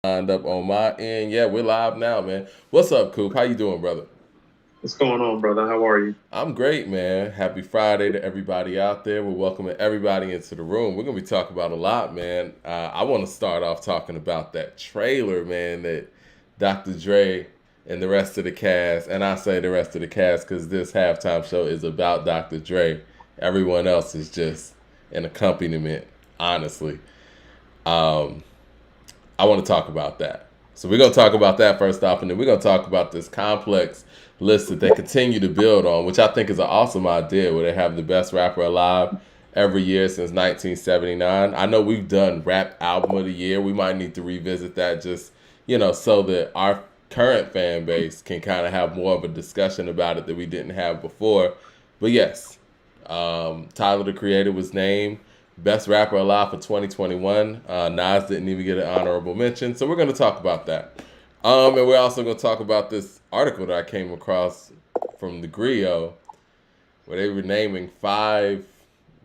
Lined up on my end. Yeah, we're live now, man. What's up, Coop? How you doing, brother? What's going on, brother? How are you? I'm great, man. Happy Friday to everybody out there. We're welcoming everybody into the room. We're gonna be talking about a lot, man. I want to start off talking about that trailer, man, that Dr. Dre and the rest of the cast, and I say the rest of the cast because this halftime show is about Dr. Dre. Everyone else is just an accompaniment, honestly. Um, I want to talk about that. So we're going to talk about that first off, and then we're going to talk about this complex list that they continue to build on, which I think is an awesome idea, where they have the best rapper alive every year since 1979. I know we've done Rap Album of the Year. We might need to revisit that just, so that our current fan base can kind of have more of a discussion about it that we didn't have before. But yes, Tyler the Creator was named Best Rapper Alive for 2021. Nas didn't even get an honorable mention. So we're going to talk about that. And we're also going to talk about this article that I came across from the Griot, where they were naming 5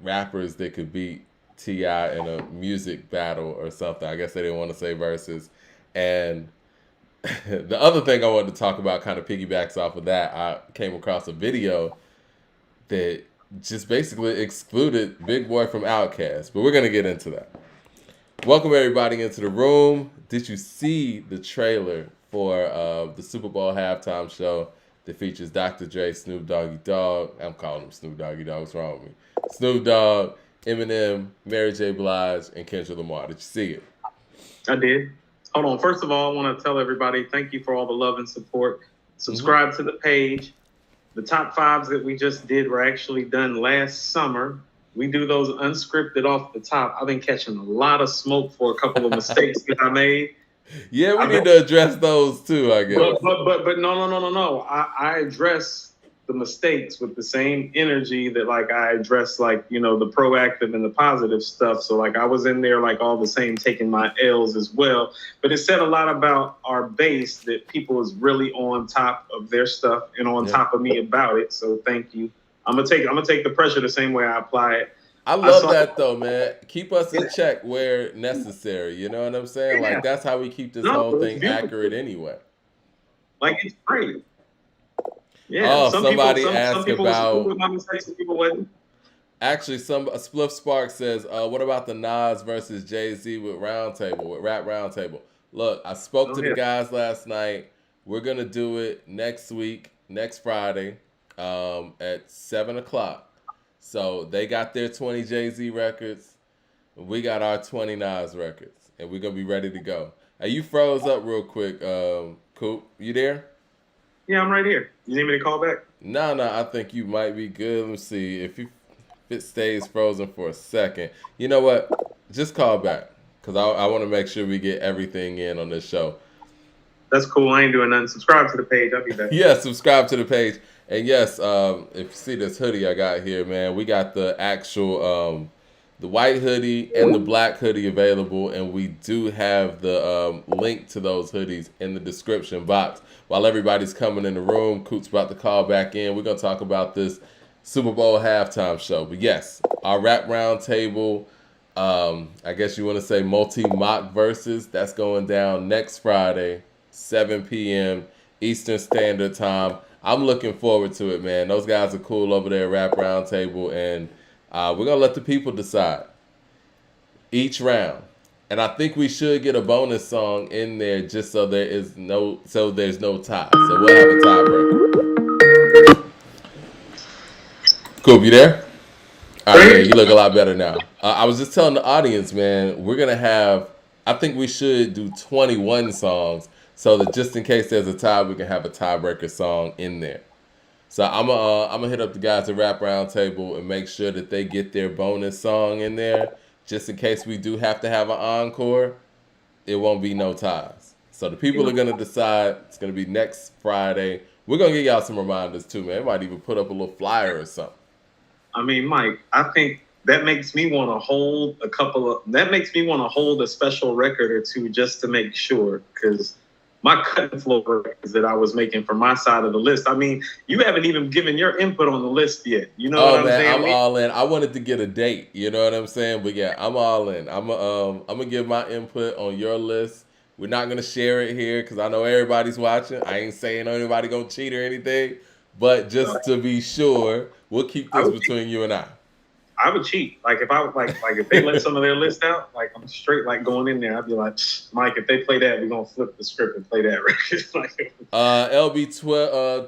rappers that could beat T.I. in a music battle or something. I guess they didn't want to say verses. And the other thing I wanted to talk about kind of piggybacks off of that. I came across a video that just basically excluded Big Boy from Outkast. But we're going to get into that. Welcome everybody into the room. Did you see the trailer for the Super Bowl halftime show that features Dr. Dre, Snoop Doggy Dogg? I'm calling him Snoop Doggy Dogg. What's wrong with me? Snoop Dogg, Eminem, Mary J. Blige, and Kendrick Lamar. Did you see it? I did. Hold on. First of all, I want to tell everybody thank you for all the love and support. Subscribe to the page. The top 5s that we just did were actually done last summer. We do those unscripted off the top. I've been catching a lot of smoke for a couple of mistakes that I made. Yeah, we need to address those too, I guess. But no. I address the mistakes with the same energy that like I address like, the proactive and the positive stuff. So like I was in there like all the same taking my L's as well. But it said a lot about our base that people is really on top of their stuff and on top of me about it. So thank you. I'm gonna take the pressure the same way I apply it. I love that though, man. Keep us in check where necessary. You know what I'm saying? Yeah. Like that's how we keep this whole thing beautiful. accurate anyway. Like it's great. Yeah. Oh, some somebody people, asked some people about. was with my mistakes, some people wasn't. Actually, Spliff Spark says, "What about the Nas versus Jay-Z with Rap Roundtable?" Look, I spoke to the guys last night. We're gonna do it next week, next Friday, at 7:00. So they got their 20 Jay-Z records. We got our 20 Nas records, and we're gonna be ready to go. Hey, you froze up real quick, Coop. You there? Yeah, I'm right here. You need me to call back? No, I think you might be good. Let me see if it stays frozen for a second. You know what? Just call back because I want to make sure we get everything in on this show. That's cool. I ain't doing nothing. Subscribe to the page. I'll be back. Yeah, subscribe to the page. And yes, if you see this hoodie I got here, man, we got the actual the white hoodie and the black hoodie available, and we do have the link to those hoodies in the description box. While everybody's coming in the room, Coot's about to call back in. We're gonna talk about this Super Bowl halftime show. But yes, our rap round table, I guess you want to say multi-mock versus, that's going down next Friday, 7 p.m. Eastern Standard Time. I'm looking forward to it, man. Those guys are cool over there at Rap Roundtable, and we're going to let the people decide each round. And I think we should get a bonus song in there just so there's no tie. So we'll have a tiebreaker. Cool, you there? All right, yeah, you look a lot better now. I was just telling the audience, man, we're going to have, I think we should do 21 songs so that just in case there's a tie, we can have a tiebreaker song in there. So I'm gonna hit up the guys at Rap Roundtable and make sure that they get their bonus song in there, just in case we do have to have an encore. It won't be no ties. So the people are gonna decide. It's gonna be next Friday. We're gonna give y'all some reminders too, man. We might even put up a little flyer or something. I mean, Mike, I think that makes me want to hold a special record or two just to make sure, because my cut and flow records that I was making for my side of the list. I mean, you haven't even given your input on the list yet. You know what I'm saying? I'm all in. I wanted to get a date. You know what I'm saying? But yeah, I'm all in. I'm gonna give my input on your list, We're not gonna share it here because I know everybody's watching. I ain't saying anybody gonna cheat or anything, but just to be sure, we'll keep I this would between you and I. I would cheat. Like if I would like if they let some of their list out, like I'm straight like going in there. I'd be like, Mike, if they play that, we're gonna flip the script and play that record. Like, LB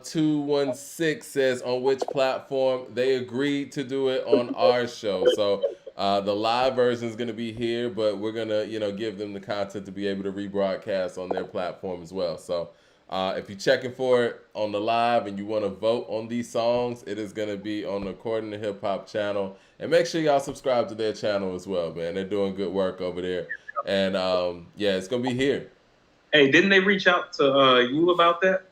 216 says on which platform they agreed to do it on our show. So the live version is going to be here, but we're going to give them the content to be able to rebroadcast on their platform as well. So if you're checking for it on the live and you want to vote on these songs, it is going to be on the According to Hip Hop channel. And make sure y'all subscribe to their channel as well, man. They're doing good work over there. And yeah, it's going to be here. hey, didn't they reach out to you about that?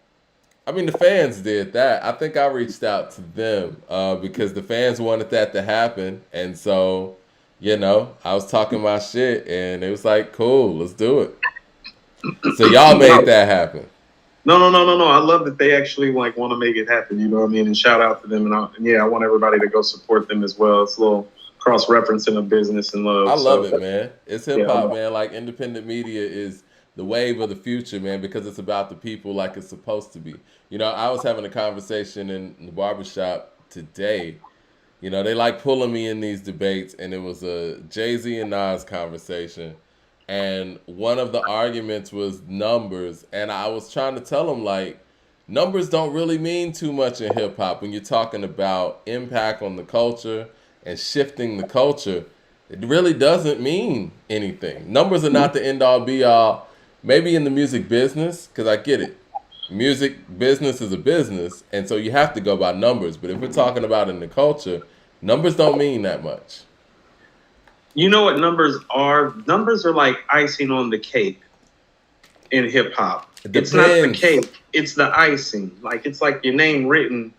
I mean, the fans did that. I think I reached out to them because the fans wanted that to happen. And so, I was talking my shit and it was like, cool, let's do it. So y'all made that happen. No. I love that they actually like want to make it happen. You know what I mean? And shout out to them. And yeah, I want everybody to go support them as well. It's a little cross referencing of business and love. I love it, man. It's hip hop, man. Like independent media is the wave of the future, man, because it's about the people like it's supposed to be. I was having a conversation in the barbershop today. They like pulling me in these debates, and it was a Jay-Z and Nas conversation. And one of the arguments was numbers. And I was trying to tell them, like, numbers don't really mean too much in hip hop when you're talking about impact on the culture and shifting the culture. It really doesn't mean anything. Numbers are not the end all be all. Maybe in the music business, because I get it. Music business is a business, and so you have to go by numbers. But if we're talking about in the culture, numbers don't mean that much. You know what numbers are? Numbers are like icing on the cake in hip hop. It's not the cake, it's the icing. Like it's like your name written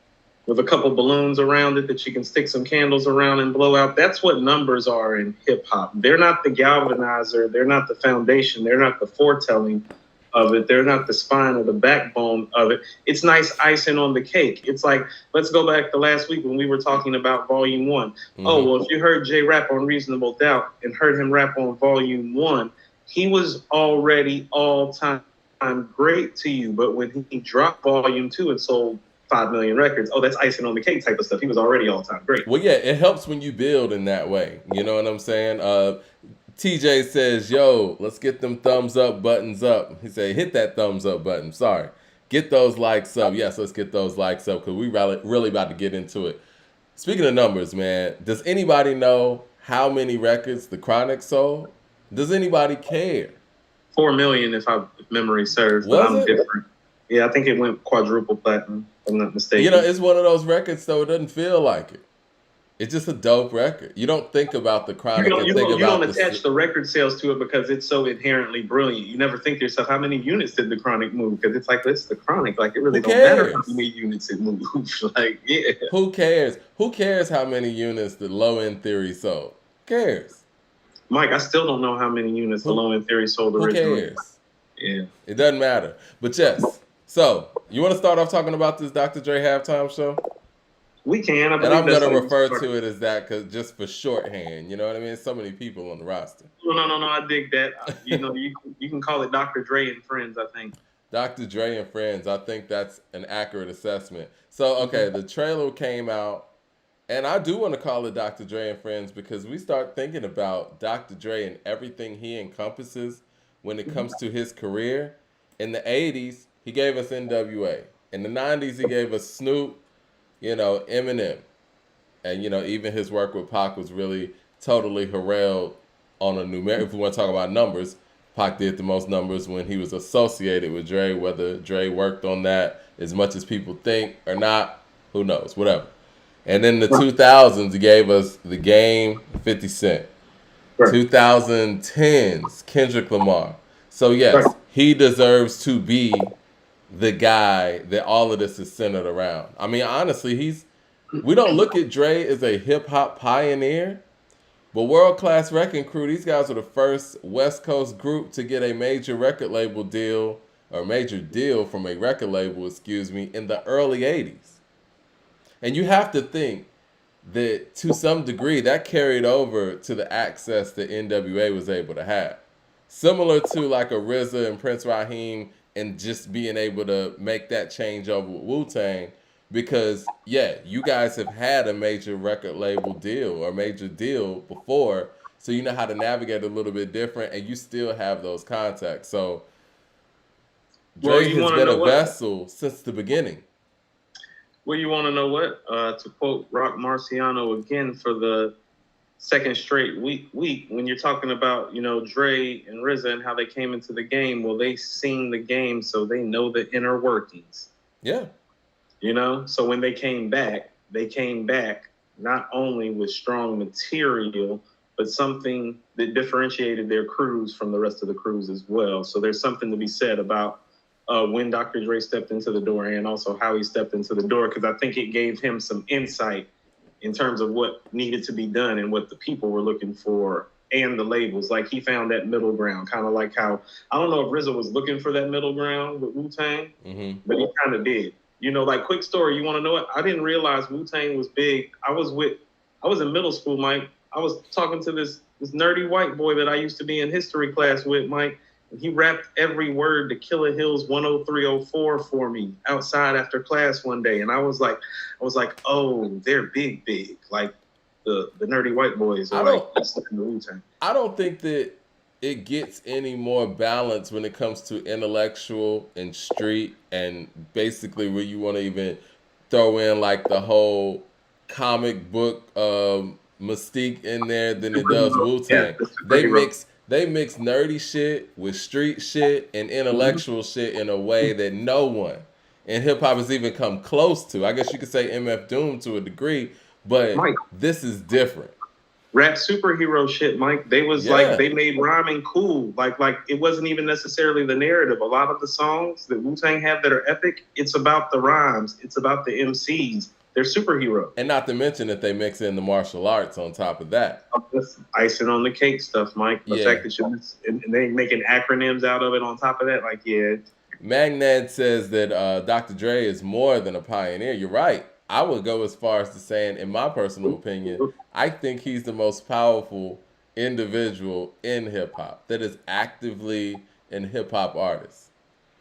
with a couple balloons around it that you can stick some candles around and blow out. That's what numbers are in hip hop. They're not the galvanizer, they're not the foundation, they're not the foretelling of it. They're not the spine or the backbone of it. It's nice icing on the cake. It's like, let's go back to last week when we were talking about Volume 1. Mm-hmm. Oh, well, if you heard Jay rap on Reasonable Doubt and heard him rap on Volume 1, he was already all-time great to you. But when he dropped Volume 2 and sold 5 million records, oh, that's icing on the cake type of stuff. He was already all-time great. Well, yeah, it helps when you build in that way. You know what I'm saying? TJ says, yo, let's get them thumbs up buttons up. He said, hit that thumbs up button. Sorry. Get those likes up. Yes, let's get those likes up because we really about to get into it. Speaking of numbers, man, does anybody know how many records The Chronic sold? Does anybody care? 4 million, if memory serves. But I'm different. Yeah, I think it went quadruple platinum, if I'm not mistaken. It's one of those records, though, it doesn't feel like it. It's just a dope record. You don't think about The Chronic you don't attach the record sales to it because it's so inherently brilliant. You never think to yourself, how many units did The Chronic move? Because it's like, it's The Chronic. Like, it really don't matter how many units it moves. Like, yeah. Who cares? Who cares how many units the Low End Theory sold? Who cares? Mike, I still don't know how many units the Low End Theory sold originally. Who cares? Yeah. It doesn't matter. But yes. So, you want to start off talking about this Dr. Dre halftime show? We can. And I'm going to refer to it as that because just for shorthand. You know what I mean? So many people on the roster. No. I dig that. You can call it Dr. Dre and Friends, I think. Dr. Dre and Friends. I think that's an accurate assessment. So, okay, the trailer came out. And I do want to call it Dr. Dre and Friends because we start thinking about Dr. Dre and everything he encompasses when it comes to his career. In the 80s, he gave us NWA. In the 90s, he gave us Snoop. Eminem. And, even his work with Pac was really totally heralded on a numeric. If we want to talk about numbers, Pac did the most numbers when he was associated with Dre. Whether Dre worked on that as much as people think or not, who knows, whatever. And in the 2000s, he gave us The Game, 50 Cent. Right. 2010s, Kendrick Lamar. So, yes, he deserves to be the guy that all of this is centered around. I mean, honestly, we don't look at Dre as a hip-hop pioneer, but World Class Wrecking Crew, these guys are the first West Coast group to get a major record label deal, or major deal from a record label, in the early 80s. And you have to think that to some degree that carried over to the access that NWA was able to have. similar to like a RZA and Prince Raheem, and just being able to make that change over with Wu-Tang, because yeah, you guys have had a major record label deal or major deal before, so you know how to navigate a little bit different, and you still have those contacts. So Well, Dre you has want to been a know what? vessel since the beginning. Well, you want to know what? To quote Rock Marciano again for the second straight week, when you're talking about, Dre and RZA and how they came into the game, well, they seen the game, so they know the inner workings. Yeah. So when they came back not only with strong material, but something that differentiated their crews from the rest of the crews as well. So there's something to be said about when Dr. Dre stepped into the door, and also how he stepped into the door, because I think it gave him some insight in terms of what needed to be done and what the people were looking for, and the labels. Like, he found that middle ground, kind of like how, I don't know if RZA was looking for that middle ground with Wu-Tang, but he kind of did. Like, quick story, you want to know it? I didn't realize Wu-Tang was big. I was in middle school, Mike. I was talking to this nerdy white boy that I used to be in history class with, Mike. And he rapped every word to Killer Hills 10304 for me outside after class one day. And I was like, oh, they're big. Like, the nerdy white boys are like the Wu-Tang. I don't think that it gets any more balance when it comes to intellectual and street, and basically where you want to even throw in like the whole comic book mystique in there than it does Wu-Tang. Yeah, they mix nerdy shit with street shit and intellectual shit in a way that no one in hip hop has even come close to. I guess you could say MF Doom to a degree, but Mike, this is different. Rap superhero shit, Mike. They was like, they made rhyming cool. Like it wasn't even necessarily the narrative. A lot of the songs that Wu-Tang have that are epic, it's about the rhymes. It's about the MCs. They're superheroes. And not to mention that they mix in the martial arts on top of that. That's icing on the cake stuff, Mike. The fact that and they making acronyms out of it on top of that, like, yeah. Magnad says that Dr. Dre is more than a pioneer. You're right. I would go as far as to saying, in my personal opinion, I think he's the most powerful individual in hip-hop that is actively an hip-hop artist.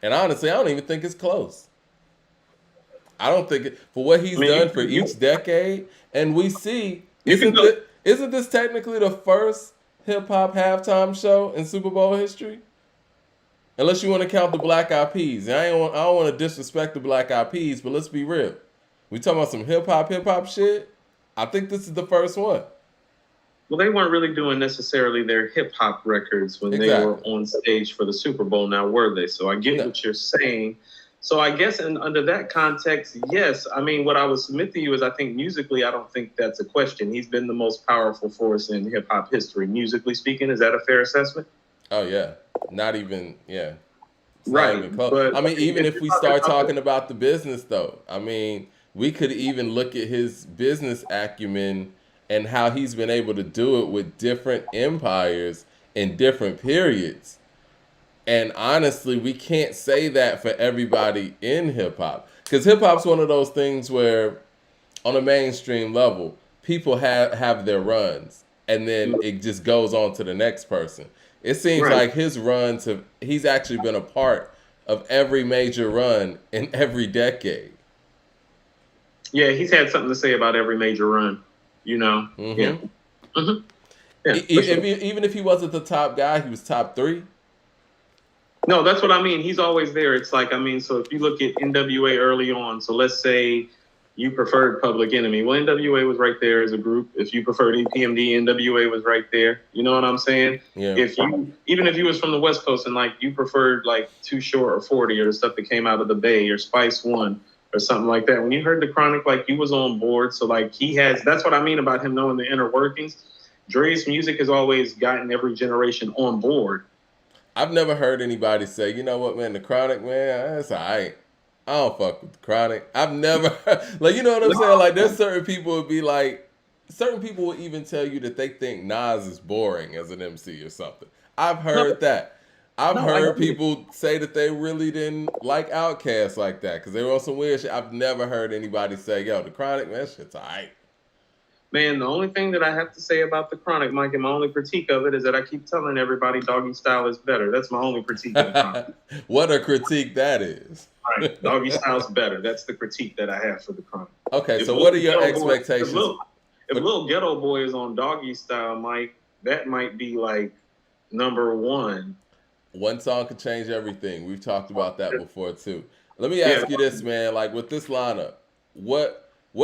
And honestly, I don't even think it's close. I don't think it, for what he's done for each decade, and we see, isn't this technically the first hip-hop halftime show in Super Bowl history? Unless you want to count the Black Eyed Peas. And I don't want to disrespect the Black Eyed Peas, but let's be real. We talking about some hip hop shit. I think this is the first one. Well, they weren't really doing necessarily their hip hop records when they were on stage for the Super Bowl, now were they? So I get what you're saying. So I guess under that context, yes. I mean, what I would submit to you is, I think musically, I don't think that's a question. He's been the most powerful force in hip hop history, musically speaking. Is that a fair assessment? Oh yeah, not even It's right. Not even close. But I mean, even if we start talking about the business, though, I mean, we could even look at his business acumen and how he's been able to do it with different empires in different periods. And honestly, we can't say that for everybody in hip hop, because hip hop's one of those things where, on a mainstream level, people have their runs, and then it just goes on to the next person. It seems like his runs he's actually been a part of every major run in every decade. Yeah, he's had something to say about every major run, Yeah. Mm-hmm. Yeah, even if he wasn't the top guy, he was top 3. No, that's what I mean. He's always there. It's like, I mean, so if you look at NWA early on, so let's say you preferred Public Enemy. Well, NWA was right there as a group. If you preferred EPMD, NWA was right there. You know what I'm saying? Yeah. Even if you was from the West Coast and like you preferred like Too Short or 40 or the stuff that came out of the Bay or Spice One or something like that, when you heard the Chronic, like, you was on board. So like, that's what I mean about him knowing the inner workings. Dre's music has always gotten every generation on board. I've never heard anybody say, you know what, man, the Chronic, man, that's all right. I don't fuck with the Chronic. I've never, like, you know what I'm saying? Like, there's certain people would be like, certain people will even tell you that they think Nas is boring as an MC or something. I've heard that. I've heard people say that they really didn't like Outkast like that because they were on some weird shit. I've never heard anybody say, yo, the Chronic, man, that shit's all right. Man, the only thing that I have to say about the Chronic, Mike, and my only critique of it is that I keep telling everybody Doggy Style is better. That's my only critique of the Chronic. What a critique that is. Right, Doggy Style's better. That's the critique that I have for the Chronic. Okay, so what are your expectations? If Little Ghetto Boy is on Doggy Style, Mike, that might be like number one. One song could change everything. We've talked about that before too. Let me ask you this, man. Like with this lineup, what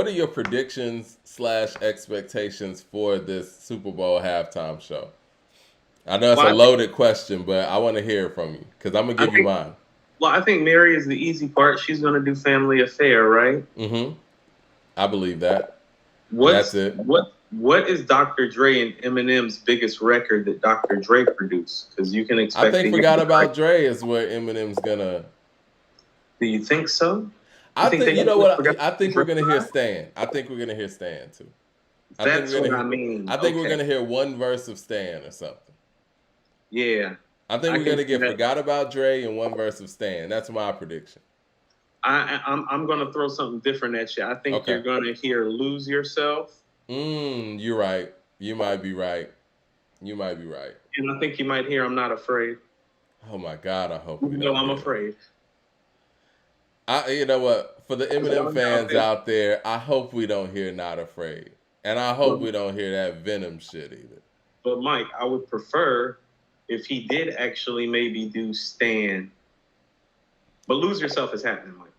are your predictions / expectations for this Super Bowl halftime show? I know it's a loaded question, but I want to hear it from you because I'm gonna give you mine. Well, I think Mary is the easy part. She's gonna do Family Affair, right? Mm-hmm. I believe that. That's it. What is Dr. Dre and Eminem's biggest record that Dr. Dre produced? Because you can expect. I think Forgot About Dre is where Eminem's gonna. Do you think so? I think you know what? I think we're gonna hear Stan. I think we're gonna hear Stan too. That's what I mean. I think we're gonna hear one verse of Stan or something. Yeah. I think we're gonna get Forgot About Dre and one verse of Stan. That's my prediction. I'm gonna throw something different at you. I think you're gonna hear Lose Yourself. You're right. You might be right. And I think you might hear I'm Not Afraid. Oh my God, I hope we don't. I'm afraid. You know what? For the Eminem fans out there, I hope we don't hear Not Afraid. And I hope we don't hear that Venom shit either. But Mike, I would prefer if he did actually maybe do Stan. But Lose Yourself is happening, Mike.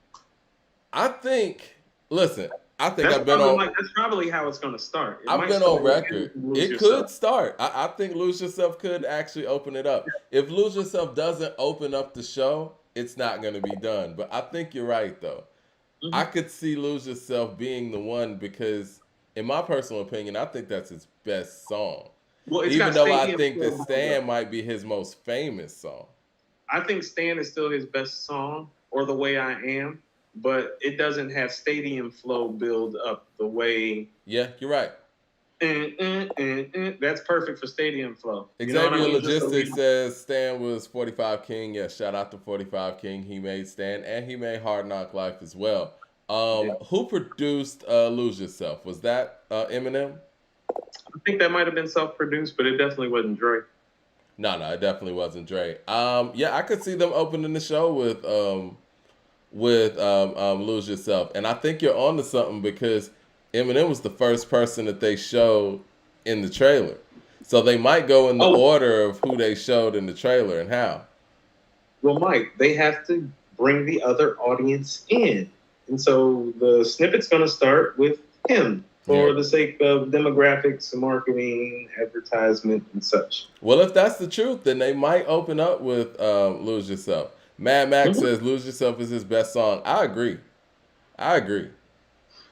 I think I've been on. That's probably how it's going to start. I've been on record. It could start. I think Lose Yourself could actually open it up. If Lose Yourself doesn't open up the show, it's not going to be done. But I think you're right, though. Mm-hmm. I could see Lose Yourself being the one because, in my personal opinion, I think that's his best song. Well, even though I think that Stan might be his most famous song. I think Stan is still his best song, or The Way I Am. But it doesn't have stadium flow build up the way. Yeah, you're right. That's perfect for stadium flow. Xavier Logistics says Stan was 45 King. Yeah, shout out to 45 King. He made Stan and he made Hard Knock Life as well. Who produced Lose Yourself? Was that Eminem? I think that might have been self-produced, but it definitely wasn't Dre. No, it definitely wasn't Dre. Yeah, I could see them opening the show with Lose Yourself. And I think you're onto something because Eminem was the first person that they showed in the trailer. So they might go in the order of who they showed in the trailer and how. Well, Mike, they have to bring the other audience in. And so the snippet's going to start with him for the sake of demographics, marketing, advertisement, and such. Well, if that's the truth, then they might open up with Lose Yourself. Mad Max says Lose Yourself is his best song. I agree.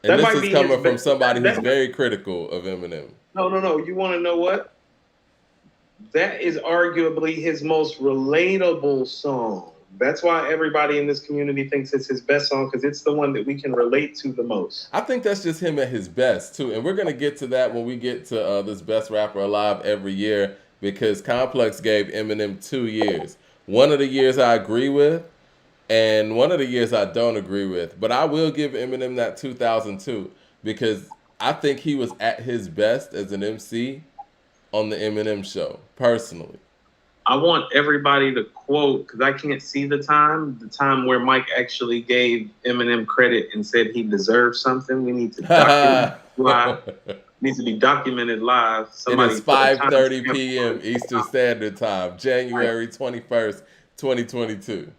And this is coming from somebody who's very critical of Eminem. No. You want to know what? That is arguably his most relatable song. That's why everybody in this community thinks it's his best song, because it's the one that we can relate to the most. I think that's just him at his best, too. And we're going to get to that when we get to this Best Rapper Alive every year, because Complex gave Eminem 2 years. One of the years I agree with, and one of the years I don't agree with. But I will give Eminem that 2002, because I think he was at his best as an MC on the Eminem show, personally. I want everybody to quote, because I can't see the time where Mike actually gave Eminem credit and said he deserved something. We need to document live. It needs to be documented live. It is 5:30 p.m. Eastern Standard Time, January 21st, 2022.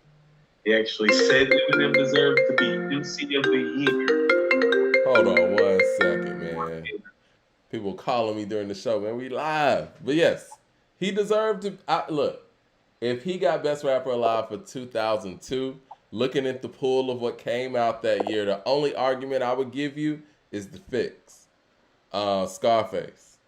He actually said Eminem deserved to be MC of the year. Hold on 1 second, man. People calling me during the show, man. We live. But yes. He deserved to look. If he got Best Rapper Alive for 2002, looking at the pool of what came out that year, the only argument I would give you is The Fix, Scarface.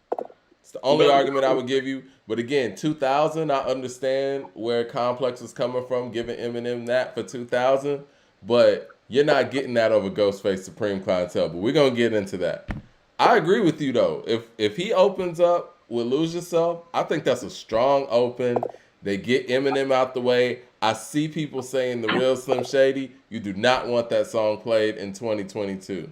It's the only argument I would give you. But again, 2000, I understand where Complex was coming from, giving Eminem that for 2000. But you're not getting that over Ghostface Supreme Clientele. But we're gonna get into that. I agree with you though. If he opens up with Lose Yourself, I think that's a strong open. They get Eminem out the way. I see people saying the real Slim Shady, you do not want that song played in 2022.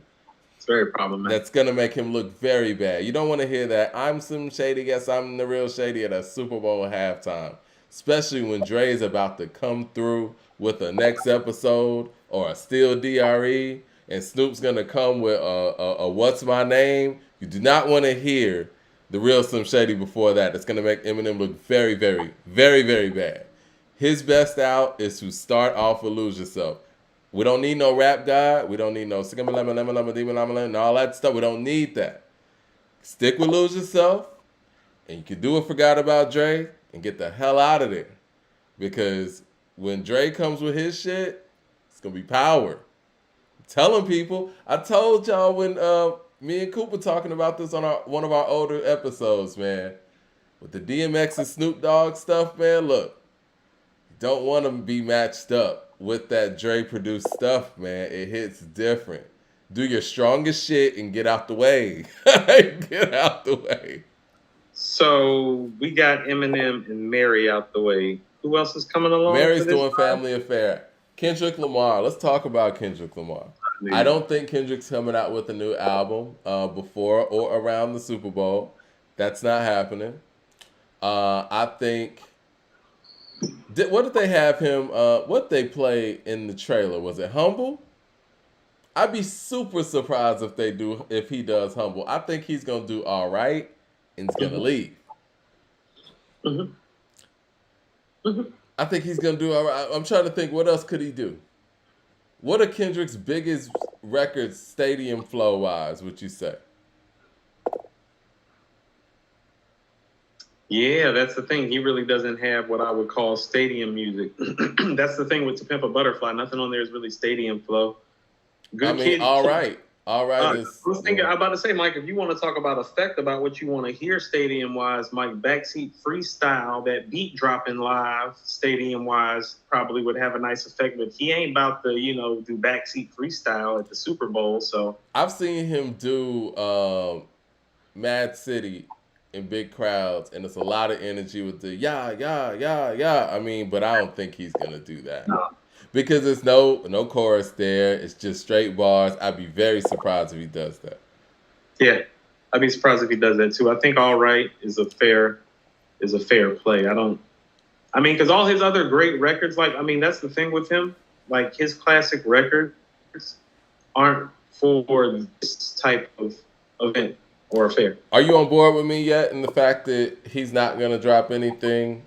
It's very problematic. That's gonna make him look very bad. You don't want to hear that. I'm Slim Shady. Yes, I'm the real Shady at a Super Bowl halftime. Especially when Dre's about to come through with a next episode or a Still DRE, and Snoop's gonna come with a What's My Name. You do not want to hear the real Slim Shady before that. That's gonna make Eminem look very, very, very, very bad. His best out is to start off with Lose Yourself. We don't need no rap god. We don't need no and all that stuff. We don't need that. Stick with Lose Yourself, and you can do it. Forgot about Dre, and get the hell out of there. Because when Dre comes with his shit, it's gonna be power. I'm telling people. I told y'all when me and Coop were talking about this on one of our older episodes, man. With the DMX and Snoop Dogg stuff, man. Look, you don't want to be matched up with that Dre produced stuff, man. It hits different. Do your strongest shit and get out the way. Get out the way. So we got Eminem and Mary out the way. Who else is coming along? Mary's doing Family Affair. Kendrick Lamar. Let's talk about Kendrick Lamar. I don't think Kendrick's coming out with a new album before or around the Super Bowl. That's not happening. I think... What did they have him? What they play in the trailer? Was it Humble? I'd be super surprised if he does Humble. I think he's gonna do all right and he's gonna leave. I think he's gonna do all right. I'm trying to think what else could he do. What are Kendrick's biggest records, stadium flow wise? Would you say? Yeah, that's the thing. He really doesn't have what I would call stadium music. That's the thing with To Pimp a Butterfly. Nothing on there is really stadium flow. Good kid. All right. All right. I was thinking, I'm about to say, Mike, if you want to talk about effect, about what you want to hear stadium-wise, Mike, Backseat Freestyle, that beat dropping live stadium-wise probably would have a nice effect. But he ain't about to, do Backseat Freestyle at the Super Bowl. So I've seen him do Mad City in big crowds, and it's a lot of energy with the yeah. I mean, but I don't think he's gonna do that. No. Because there's no chorus there. It's just straight bars. I'd be very surprised if he does that. Yeah, I'd be surprised if he does that too. I think All Right is a fair play. Because all his other great records, that's the thing with him. Like his classic records aren't for this type of event or affair. Are you on board with me yet in the fact that he's not going to drop anything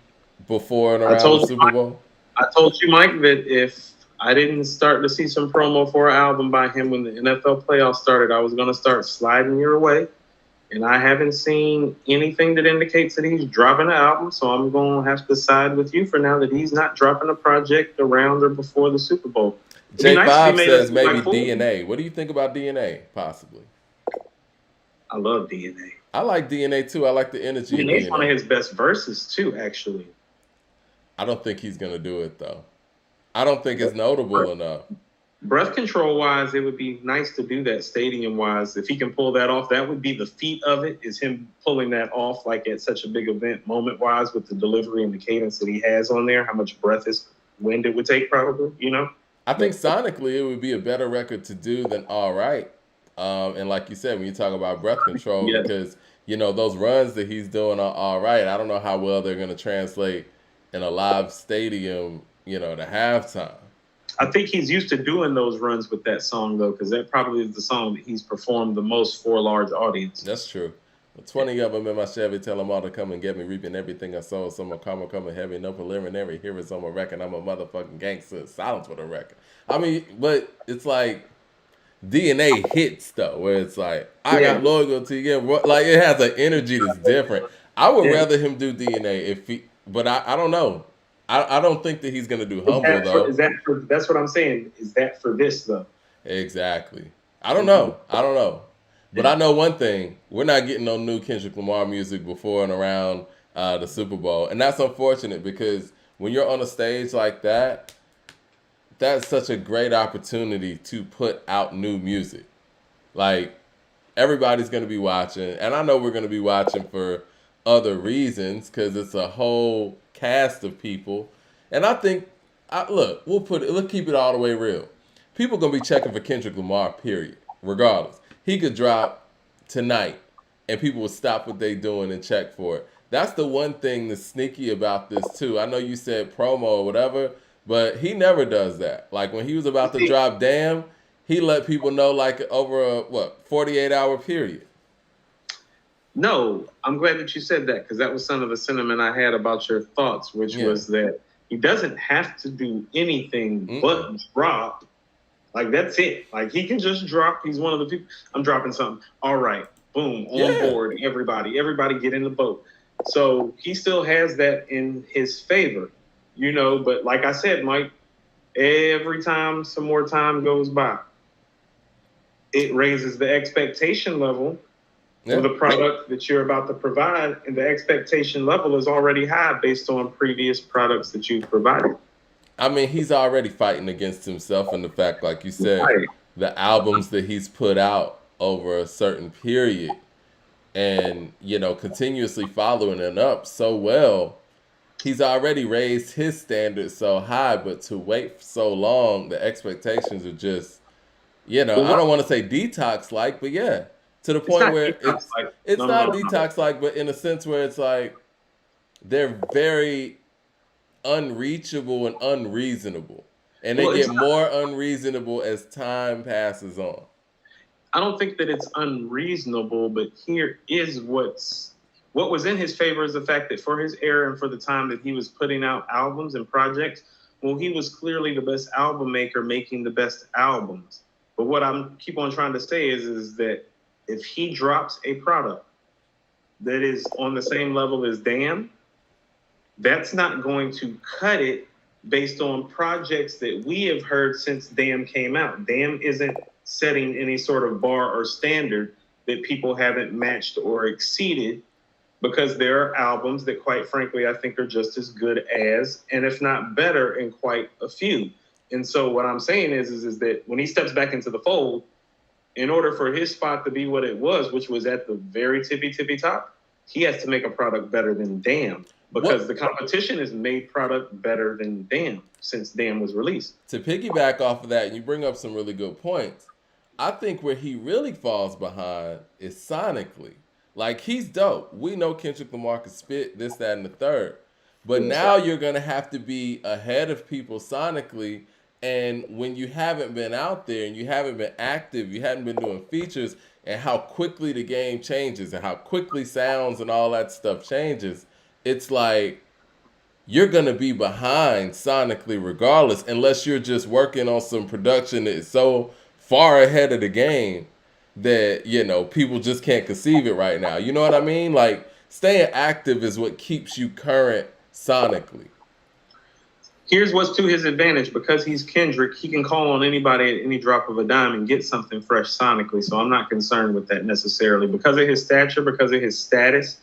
before and around the Super Bowl? I told you, Mike, that if I didn't start to see some promo for an album by him when the NFL playoffs started, I was going to start sliding your way. And I haven't seen anything that indicates that he's dropping an album, so I'm going to have to side with you for now that he's not dropping a project around or before the Super Bowl. J5 says maybe DNA. What do you think about DNA, possibly? I love DNA. I like DNA, too. I like the energy. DNA's one of his best verses, too, actually. I don't think he's going to do it, though. I don't think it's notable enough. Breath control-wise, it would be nice to do that stadium-wise. If he can pull that off, that would be the feat of it, is him pulling that off like at such a big event moment-wise with the delivery and the cadence that he has on there, how much breath is wind it would take probably, I think sonically it would be a better record to do than All Right. And like you said, when you talk about breath control, because, those runs that he's doing on All Right, I don't know how well they're going to translate in a live stadium, to halftime. I think he's used to doing those runs with that song, though, because that probably is the song that he's performed the most for a large audience. That's true. 20 of them in my Chevy, tell them all to come and get me, reaping everything I sow. Some are coming heavy, no preliminary. Here is on my record. I'm a motherfucking gangster. Silence for the record. I mean, but it's like DNA hits, though, where it's like, I got loyalty. Yeah, like it has an energy that's different. I would rather him do DNA but I don't know. I don't think that he's going to do Humble, though. That's what I'm saying. Is that for this, though? Exactly. I don't know. But I know one thing. We're not getting no new Kendrick Lamar music before and around the Super Bowl. And that's unfortunate because when you're on a stage like that, that's such a great opportunity to put out new music. Like, everybody's going to be watching. And I know we're going to be watching for other reasons because it's a whole cast of people. And I think, let's keep it all the way real. People going to be checking for Kendrick Lamar, period, regardless. he could drop tonight and people would stop what they doing and check for it. That's the one thing that's sneaky about this too. I know you said promo or whatever, but he never does that. Like when he was about to drop Damn, he let people know like over a 48-hour period. No, I'm glad that you said that, because that was some of the sentiment I had about your thoughts, which was that he doesn't have to do anything but drop. Like, that's it. Like, he can just drop. He's one of the people. I'm dropping something. All right. Boom. On board. Everybody get in the boat. So he still has that in his favor, But like I said, Mike, every time some more time goes by, it raises the expectation level for the product that you're about to provide. And the expectation level is already high based on previous products that you've provided. I mean, he's already fighting against himself in the fact, like you said, the albums that he's put out over a certain period and, continuously following it up so well, he's already raised his standards so high, but to wait for so long, the expectations are just, I don't want to say detox-like, but to the point where it's not detox-like, but in a sense where it's like they're very unreachable and unreasonable, and they get more unreasonable as time passes on. I don't think that it's unreasonable, but here is what was in his favor is the fact that for his era and for the time that he was putting out albums and projects, well, he was clearly the best album maker making the best albums. But what I'm keep on trying to say is that if he drops a product that is on the same level as Damn, that's not going to cut it based on projects that we have heard since Damn came out. Damn isn't setting any sort of bar or standard that people haven't matched or exceeded, because there are albums that, quite frankly, I think are just as good as, and if not better, in quite a few. And so what I'm saying is that when he steps back into the fold, in order for his spot to be what it was, which was at the very tippy top, he has to make a product better than Damn. Because the competition has made product better than Damn since Damn was released. To piggyback off of that, and you bring up some really good points, I think where he really falls behind is sonically. Like, he's dope. We know Kendrick Lamar can spit this, that, and the third. But now you're going to have to be ahead of people sonically. And when you haven't been out there and you haven't been active, you haven't been doing features, and how quickly the game changes and how quickly sounds and all that stuff changes, it's like you're going to be behind sonically regardless, unless you're just working on some production that is so far ahead of the game that, people just can't conceive it right now. You know what I mean? Like, staying active is what keeps you current sonically. Here's what's to his advantage. Because he's Kendrick, he can call on anybody at any drop of a dime and get something fresh sonically. So I'm not concerned with that necessarily. Because of his stature, because of his status,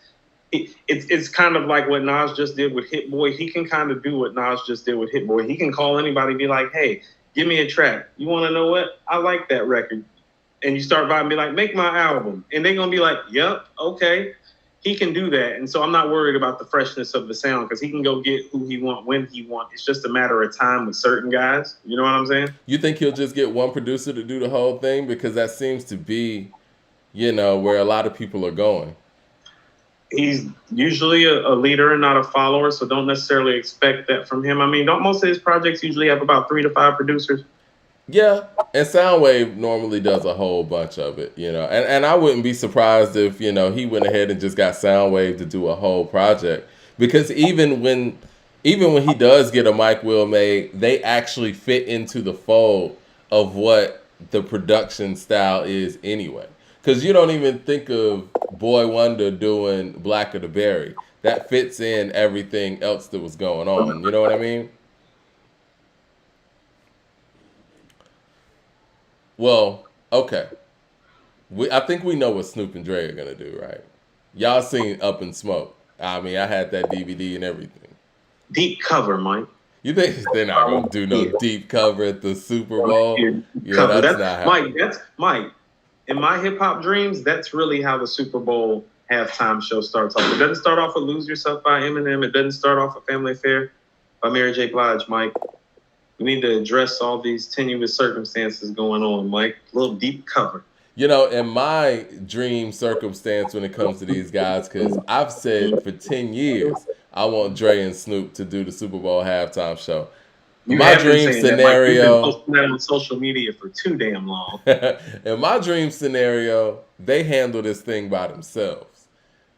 it's kind of like what Nas just did with Hit Boy. He can kind of do what Nas just did with Hit Boy. He can call anybody and be like, hey, give me a track. You want to know what? I like that record. And you start by and be like, make my album. And they're going to be like, yep, okay. He can do that. And so I'm not worried about the freshness of the sound, because he can go get who he want when he want. It's just a matter of time with certain guys. You know what I'm saying? You think he'll just get one producer to do the whole thing? Because that seems to be, where a lot of people are going. He's usually a leader and not a follower, so don't necessarily expect that from him. I mean, don't most of his projects usually have about 3 to 5 producers? Yeah, and Soundwave normally does a whole bunch of it, and I wouldn't be surprised if, he went ahead and just got Soundwave to do a whole project, because even when he does get a Mike Will made, they actually fit into the fold of what the production style is anyway. Because you don't even think of Boy Wonder doing Black of the Berry. That fits in everything else that was going on. You know what I mean? Well, okay. I think we know what Snoop and Dre are going to do, right? Y'all seen Up in Smoke. I mean, I had that DVD and everything. Deep cover, Mike. You think they're not going to do no deep cover at the Super Bowl? Yeah, that's not happening. Mike. In my hip hop dreams, that's really how the Super Bowl halftime show starts off. It doesn't start off with Lose Yourself by Eminem. It doesn't start off with Family Affair by Mary J. Blige, Mike. We need to address all these tenuous circumstances going on, Mike. A little deep cover. You know, in my dream circumstance when it comes to these guys, because I've said for 10 years I want Dre and Snoop to do the Super Bowl halftime show. You My have been dream saying that, like you've been scenario, posting that on social media for too damn long. in my dream scenario, they handle this thing by themselves.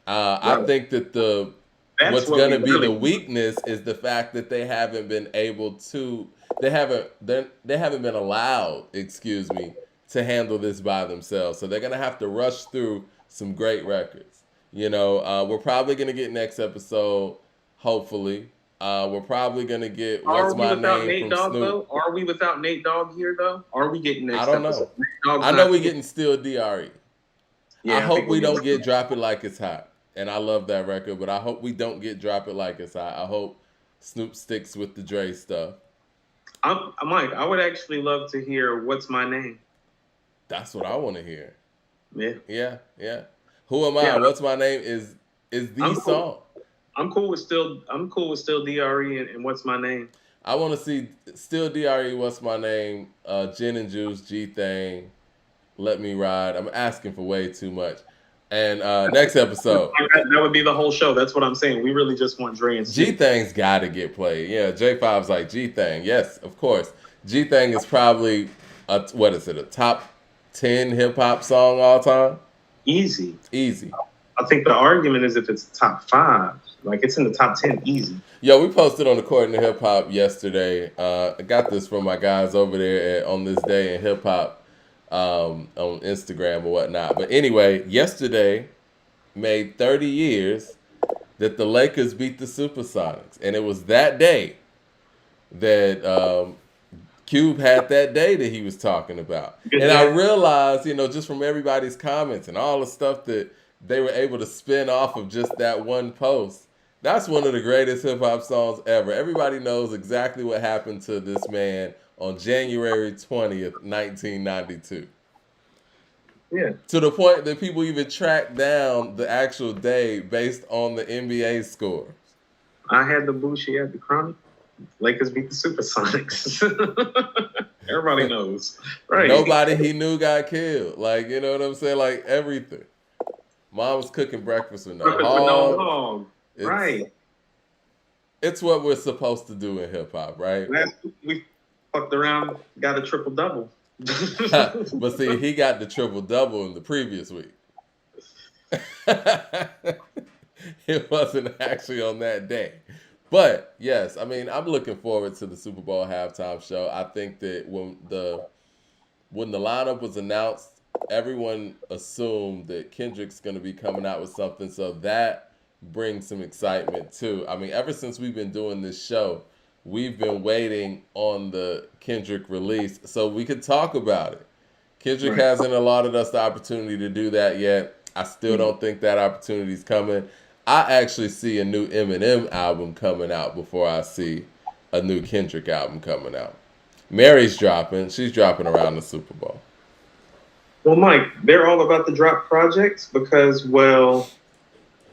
I Right. think that That's what's what going we to be really the want. weakness is the fact that they haven't been able to they haven't been allowed, excuse me, to handle this by themselves. So they're going to have to rush through some great records. You know, we're probably going to get next episode, hopefully. We're probably going to get Are What's we My without Name Nate from Dogg Snoop. though? Are we without Nate Dogg here though? Are we getting I next don't episode? know. Nate Dogg's I know not we're here. getting Still DRE. I Yeah, I hope think we're we getting. don't get Drop It Like It's Hot. And I love that record, but I hope we don't get Drop It Like It's Hot. I hope Snoop sticks with the Dre stuff. I'm Mike. I would actually love to hear What's My Name. That's what I want to hear. Yeah, Yeah. Who Am I? yeah. What's My Name is the I'm cool. song. I'm cool with still Dre and What's My Name. I want to see Still DRE, What's My Name, Gin and Juice, G Thing, Let Me Ride. I'm asking for way too much. And next episode, That would be the whole show. That's what I'm saying. We really just want Dre and G Snoop. Thing's got to get played. Yeah, J5's like G Thing. Yes, of course. G Thing is probably a top 10 hip hop song all time? Easy. Easy. I think the argument is if it's top 5, like it's in the top 10, easy. Yo, we posted on According to Hip Hop yesterday. I got this from my guys over there on This Day in Hip Hop on Instagram or whatnot. But anyway, yesterday made 30 years that the Lakers beat the Supersonics. And it was that day that Cube had that day that he was talking about. And I realized, you know, just from everybody's comments and all the stuff that they were able to spin off of just that one post, that's one of the greatest hip hop songs ever. Everybody knows exactly what happened to this man on January 20th, 1992. Yeah. To the point that people even tracked down the actual day based on the NBA score. I had the Bushi at the Chronic. Lakers beat the Supersonics. Everybody knows. Right. Nobody he knew got killed. Like, you know what I'm saying? Like, everything. Mom was cooking breakfast with no hog. Right. It's what we're supposed to do in hip hop, right? Last week we fucked around, got a triple double. But see, he got the triple double in the previous week. It wasn't actually on that day. But yes, I mean, I'm looking forward to the Super Bowl halftime show. I think that when the lineup was announced, everyone assumed that Kendrick's going to be coming out with something, so that brings some excitement too. I mean, ever since we've been doing this show, we've been waiting on the Kendrick release so we could talk about it. Kendrick hasn't allotted us the opportunity to do that yet. I still don't think that opportunity's coming. I actually see a new Eminem album coming out before I see a new Kendrick album coming out. Mary's dropping. She's dropping around the Super Bowl. Well, Mike, they're all about the drop projects because, well,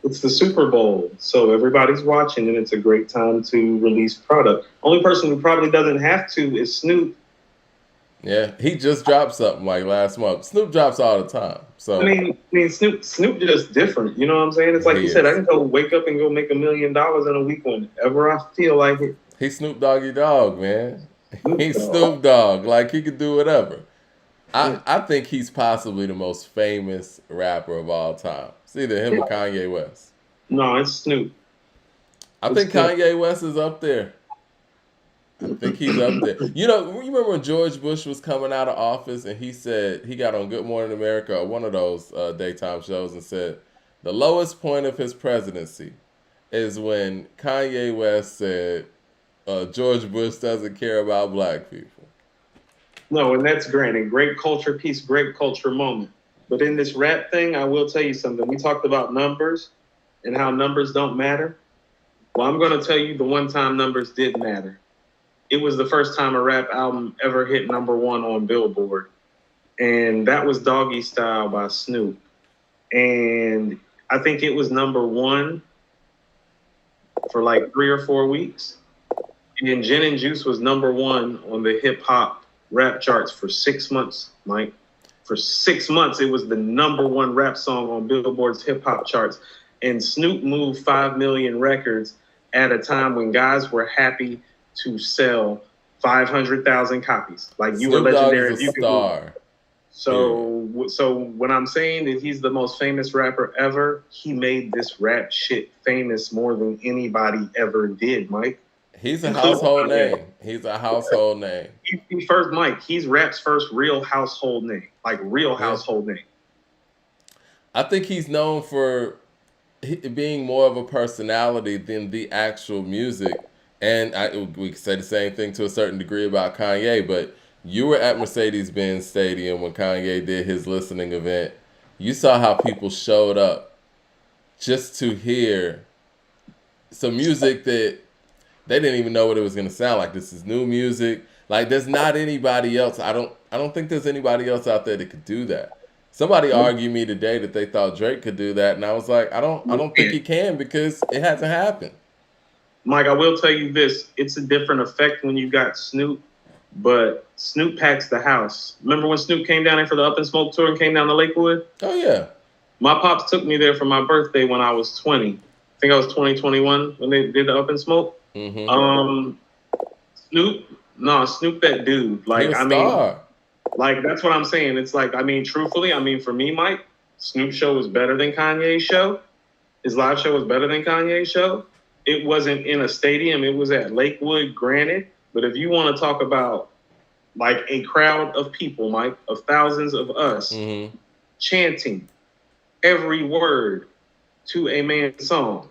it's the Super Bowl. So everybody's watching and it's a great time to release product. Only person who probably doesn't have to is Snoop. Yeah, he just dropped something like last month. Snoop drops all the time. So I mean, Snoop just different. You know what I'm saying? It's like you said, I can go wake up and go make $1 million in a week whenever I feel like it. He's Snoop Doggy Dogg, man. He's Snoop Dogg. Like, he could do whatever. I think he's possibly the most famous rapper of all time. It's either him or Kanye West. No, it's Snoop. I think Kanye West is up there. I think he's up there. You know, you remember when George Bush was coming out of office and he said, he got on Good Morning America or one of those daytime shows and said, the lowest point of his presidency is when Kanye West said, George Bush doesn't care about black people. No, and that's granted. Great culture piece, great culture moment. But in this rap thing, I will tell you something. We talked about numbers and how numbers don't matter. Well, I'm going to tell you the one time numbers did matter. It was the first time a rap album ever hit #1 on Billboard. And that was Doggy Style by Snoop. And I think it was #1 for like 3 or 4 weeks. And Gin and Juice was #1 on the hip hop rap charts for 6 months, Mike. for 6 months, it was the #1 rap song on Billboard's hip hop charts. And Snoop moved 5 million records at a time when guys were happy to sell 500,000 copies. Like, you were Snoop Dogg legendary. is a star. So when I'm saying that he's the most famous rapper ever, he made this rap shit famous more than anybody ever did, Mike. He's a household name. He's a household name. He's rap's first real household name, like real household name. I think he's known for being more of a personality than the actual music. And we could say the same thing to a certain degree about Kanye, but you were at Mercedes-Benz Stadium when Kanye did his listening event. You saw how people showed up just to hear some music that they didn't even know what it was going to sound like. This is new music. Like, there's not anybody else. I don't think there's anybody else out there that could do that. Somebody argued me today that they thought Drake could do that, and I was like, I don't think he can, because it hasn't happened. Mike, I will tell you this: it's a different effect when you got Snoop, but Snoop packs the house. Remember when Snoop came down there for the Up and Smoke tour and came down to Lakewood? Oh yeah. My pops took me there for my birthday when I was 20. I think I was 2021 when they did the Up and Smoke. Mm-hmm. Snoop, that dude. Like, I mean, like, that's what I'm saying. It's like, I mean, truthfully, I mean, for me, Mike, Snoop's show was better than Kanye's show. His live show was better than Kanye's show. It wasn't in a stadium. It was at Lakewood, granted. But if you want to talk about, like, a crowd of people, Mike, of thousands of us, chanting every word to a man's song,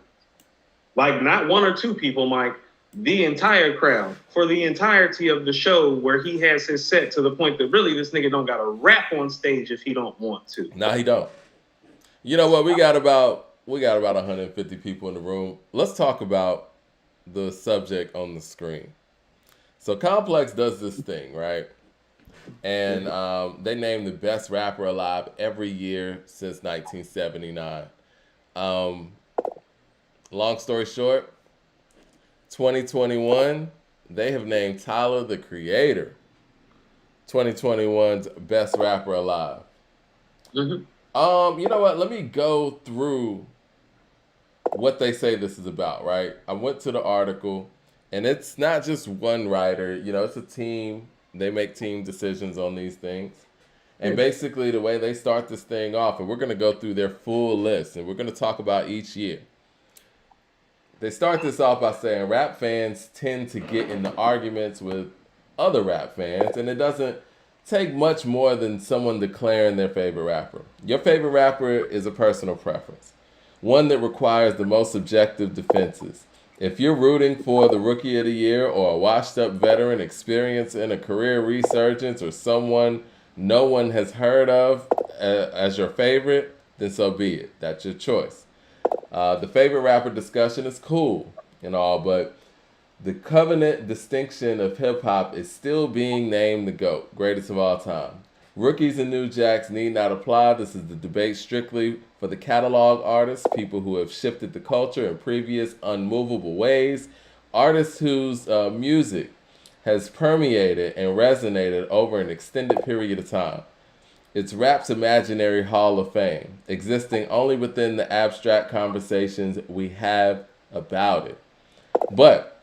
like, not one or two people, Mike, the entire crowd for the entirety of the show, where he has his set to the point that really this nigga don't got to rap on stage if he don't want to. No, he don't. You know what? We got about 150 people in the room. Let's talk about the subject on the screen. So Complex does this thing, right? And they name the best rapper alive every year since 1979. Long story short, 2021, they have named Tyler, the Creator, 2021's best rapper alive. Mm-hmm. You know what? Let me go through what they say this is about, right? I went to the article, and it's not just one writer. You know, it's a team. They make team decisions on these things. And basically, the way they start this thing off, and we're going to go through their full list, and we're going to talk about each year. They start this off by saying rap fans tend to get into arguments with other rap fans, and it doesn't take much more than someone declaring their favorite rapper. Your favorite rapper is a personal preference, one that requires the most objective defenses. If you're rooting for the Rookie of the Year or a washed-up veteran experiencing a career resurgence or someone no one has heard of as your favorite, then so be it. That's your choice. The favorite rapper discussion is cool and all, but the covenant distinction of hip-hop is still being named the GOAT, greatest of all time. Rookies and new jacks need not apply. This is the debate strictly for the catalog artists, people who have shifted the culture in previous unmovable ways, artists whose music has permeated and resonated over an extended period of time. It's rap's imaginary hall of fame, existing only within the abstract conversations we have about it. But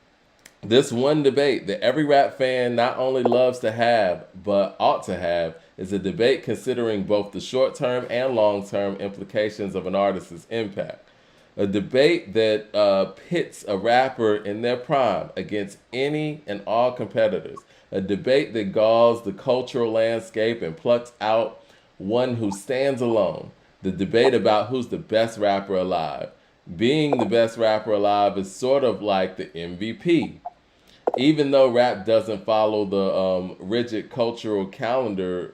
this one debate that every rap fan not only loves to have, but ought to have, is a debate considering both the short-term and long-term implications of an artist's impact. A debate that pits a rapper in their prime against any and all competitors. A debate that galls the cultural landscape and plucks out one who stands alone. The debate about who's the best rapper alive. Being the best rapper alive is sort of like the MVP. Even though rap doesn't follow the rigid cultural calendar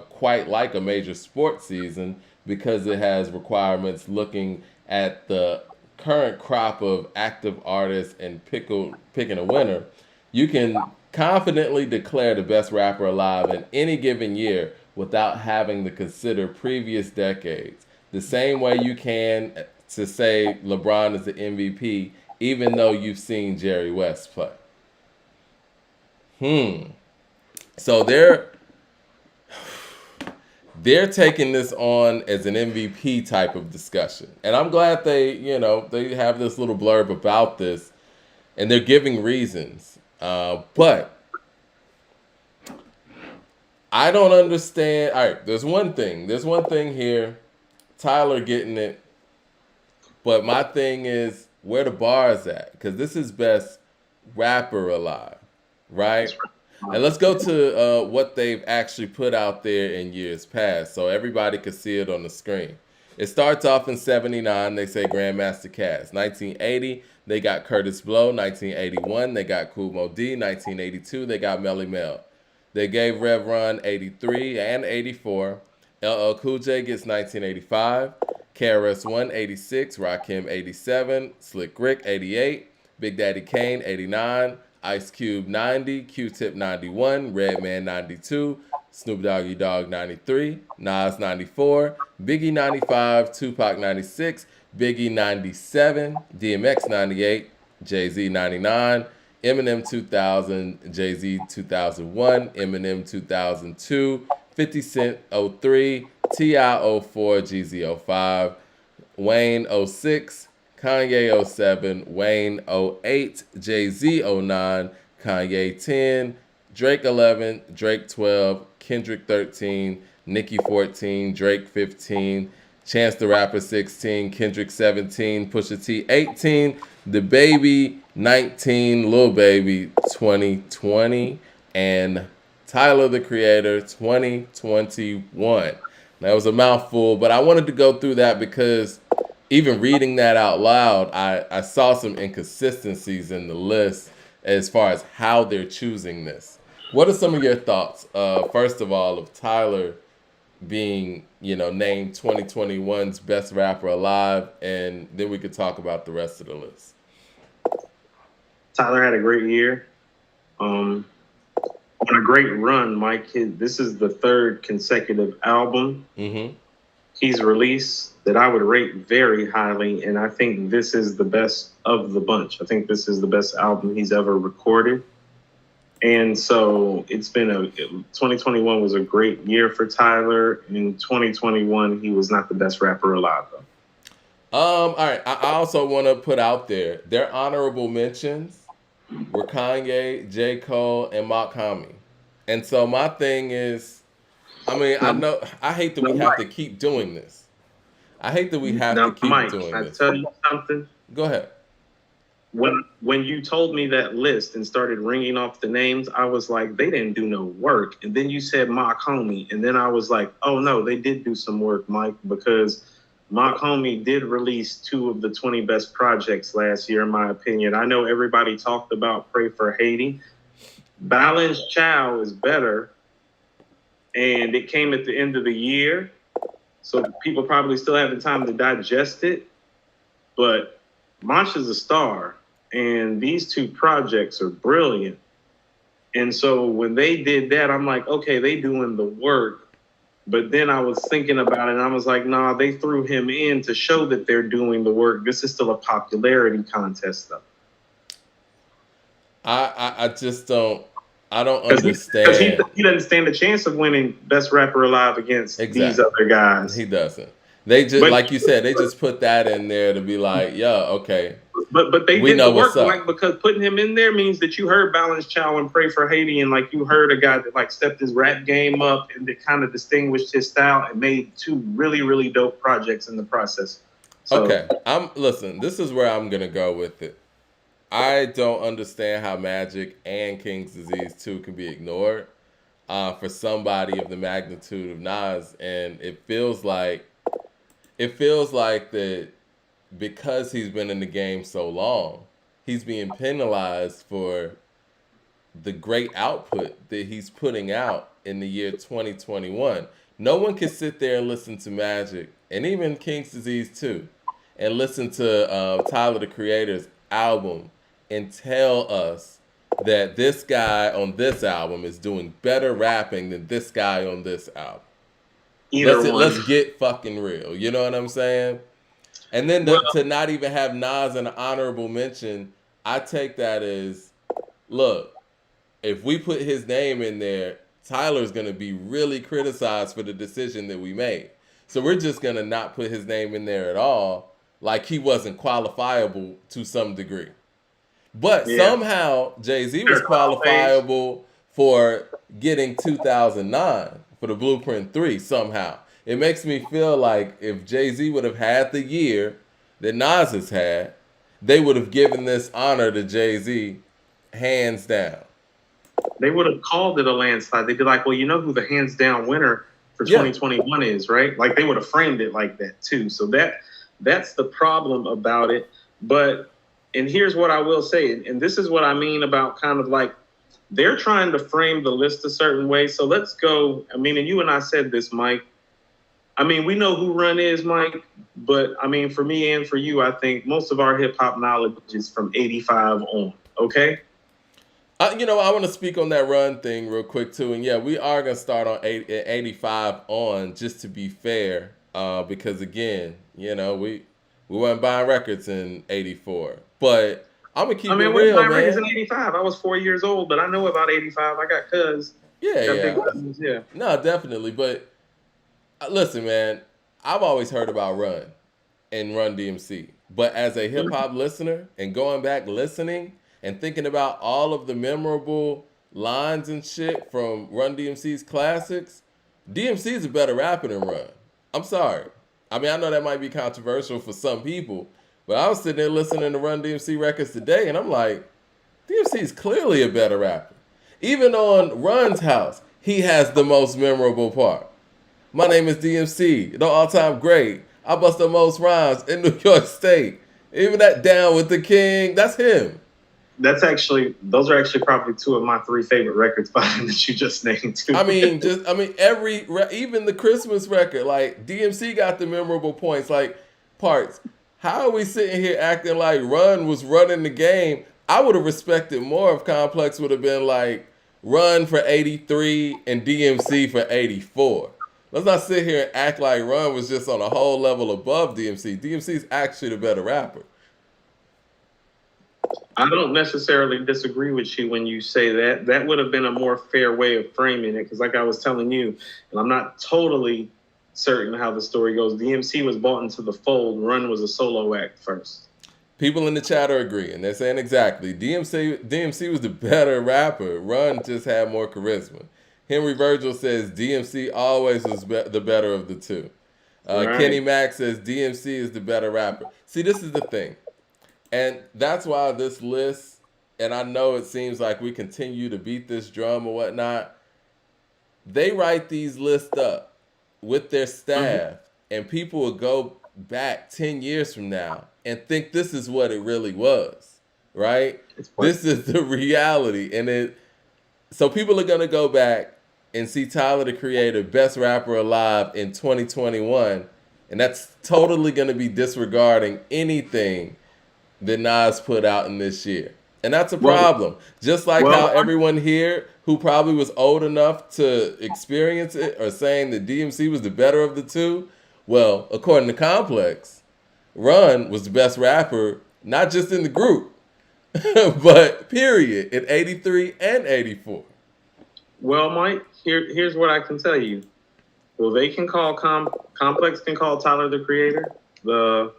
quite like a major sports season, because it has requirements looking at the current crop of active artists and picking a winner, you can confidently declare the best rapper alive in any given year without having to consider previous decades. The same way you can to say LeBron is the MVP, even though you've seen Jerry West play. So they're taking this on as an MVP type of discussion. And I'm glad they have this little blurb about this and they're giving reasons. But I don't understand. All right, there's one thing. There's one thing here. Tyler getting it. But my thing is where the bar is at. Because this is best rapper alive, right? And let's go to what they've actually put out there in years past so everybody could see it on the screen. It starts off in 79, they say Grandmaster Caz. 1980, they got Curtis Blow. 1981, they got Kool Moe Dee. 1982, they got Melly Mel. They gave Rev Run 83 and 84. LL Cool J gets 1985. KRS-One 86, Rakim 87, Slick Rick 88, Big Daddy Kane 89, Ice Cube 90, QTip 91, Redman 92, Snoop Doggy Dogg 93, Nas 94, Biggie 95, Tupac 96, Biggie 97, DMX 98, Jay-Z 99, Eminem 2000, Jay-Z 2001, Eminem 2002, 50 Cent 03, T.I. 04, Jeezy 05, Wayne 06, Kanye 07, Wayne 08, Jay-Z 09, Kanye 10, Drake 11, Drake 12, Kendrick 13, Nicki 14, Drake 15, Chance the Rapper 16, Kendrick 17, Pusha T 18, The Baby 19, Lil Baby 2020, and Tyler the Creator 2021. That was a mouthful, but I wanted to go through that because even reading that out loud, I saw some inconsistencies in the list as far as how they're choosing this. What are some of your thoughts, first of all, of Tyler being, named 2021's best rapper alive, and then we could talk about the rest of the list. Tyler had a great year. On a great run, Mike. This is the third consecutive album he's released that I would rate very highly, and I think this is the best of the bunch. I think this is the best album he's ever recorded. And so it's been 2021 was a great year for Tyler. In 2021, he was not the best rapper alive, though. All right. I also want to put out there, their honorable mentions were Kanye, J. Cole, and Mark Hamill. And so my thing is, I hate that we have to keep doing this. I hate that we have to keep doing this. I tell you something. Go ahead. When you told me that list and started ringing off the names, I was like, they didn't do no work. And then you said Mock Homie. And then I was like, oh, no, they did do some work, Mike, because Mock Homie did release 2 of the 20 best projects last year, in my opinion. I know everybody talked about Pray for Haiti. Balanced Chow is better. And it came at the end of the year. So people probably still have the time to digest it. But Mosh is a star. And these 2 projects are brilliant. And so when they did that, I'm like, okay, they doing the work. But then I was thinking about it, and I was like, nah, they threw him in to show that they're doing the work. This is still a popularity contest, though. I just don't understand. He doesn't stand a chance of winning Best Rapper Alive against these other guys. He doesn't. They just, like you said, they just put that in there to be like, yeah, okay. But they did the work, like, because putting him in there means that you heard Balance Chow and Pray for Haiti, and like you heard a guy that like stepped his rap game up and that kind of distinguished his style and made 2 really, really dope projects in the process. So, okay, listen, this is where I'm gonna go with it. I don't understand how Magic and King's Disease 2 can be ignored for somebody of the magnitude of Nas, and it feels like that. Because he's been in the game so long, he's being penalized for the great output that he's putting out in the year 2021. No one can sit there and listen to Magic, and even King's Disease 2, and listen to Tyler, the Creator's album, and tell us that this guy on this album is doing better rapping than this guy on this album. Let's get fucking real. You know what I'm saying? And then to not even have Nas an honorable mention, I take that as, look, if we put his name in there, Tyler's going to be really criticized for the decision that we made. So we're just going to not put his name in there at all, like he wasn't qualifiable to some degree. But somehow Jay-Z was qualifiable for getting 2009 for the Blueprint 3 somehow. It makes me feel like if Jay-Z would have had the year that Nas has had, they would have given this honor to Jay-Z hands down. They would have called it a landslide. They'd be like, well, you know who the hands down winner for 2021 is, right? Like they would have framed it like that too. So that's the problem about it. But, and here's what I will say, and this is what I mean about kind of like, they're trying to frame the list a certain way. So let's go. I mean, and you and I said this, Mike. I mean, we know who Run is, Mike, but I mean, for me and for you, I think most of our hip hop knowledge is from 85 on, okay? You know, I want to speak on that Run thing real quick too. And yeah, we are going to start on 85 on, just to be fair, because again, you know, we weren't buying records in 84. But I'm going to keep it real, man. I mean, buying records in 85. I was 4 years old, but I know about 85. I got cuz. Yeah. No, definitely. But listen, man, I've always heard about Run and Run DMC. But as a hip-hop listener and going back listening and thinking about all of the memorable lines and shit from Run DMC's classics, DMC is a better rapper than Run. I'm sorry. I mean, I know that might be controversial for some people, but I was sitting there listening to Run DMC records today, and I'm like, DMC is clearly a better rapper. Even on Run's House, he has the most memorable part. My name is DMC, the all-time great. I bust the most rhymes in New York State. Even that Down with the King, that's him. Those are actually probably two of my three favorite records by him that you just named too. Even the Christmas record, like DMC got the memorable points, like parts. How are we sitting here acting like Run was running the game? I would have respected more if Complex would have been like Run for 83 and DMC for 84. Let's not sit here and act like Run was just on a whole level above DMC. DMC is actually the better rapper. I don't necessarily disagree with you when you say that. That would have been a more fair way of framing it, because like I was telling you, and I'm not totally certain how the story goes, DMC was brought into the fold. Run was a solo act first. People in the chat are agreeing. They're saying exactly. DMC was the better rapper. Run just had more charisma. Henry Virgil says DMC always was the better of the two. Right. Kenny Mack says DMC is the better rapper. See, this is the thing. And that's why this list, and I know it seems like we continue to beat this drum or whatnot, they write these lists up with their staff, and people will go back 10 years from now and think this is what it really was, right? This is the reality. And so people are going to go back and see Tyler, the Creator, best rapper alive in 2021, and that's totally going to be disregarding anything that Nas put out in this year. And that's a problem. Just like how everyone here who probably was old enough to experience it are saying that DMC was the better of the two. Well, according to Complex, Run was the best rapper, not just in the group, but period, in 83 and 84. Well, Mike, here's what I can tell you. Well, they can call Complex can call Tyler, the Creator, the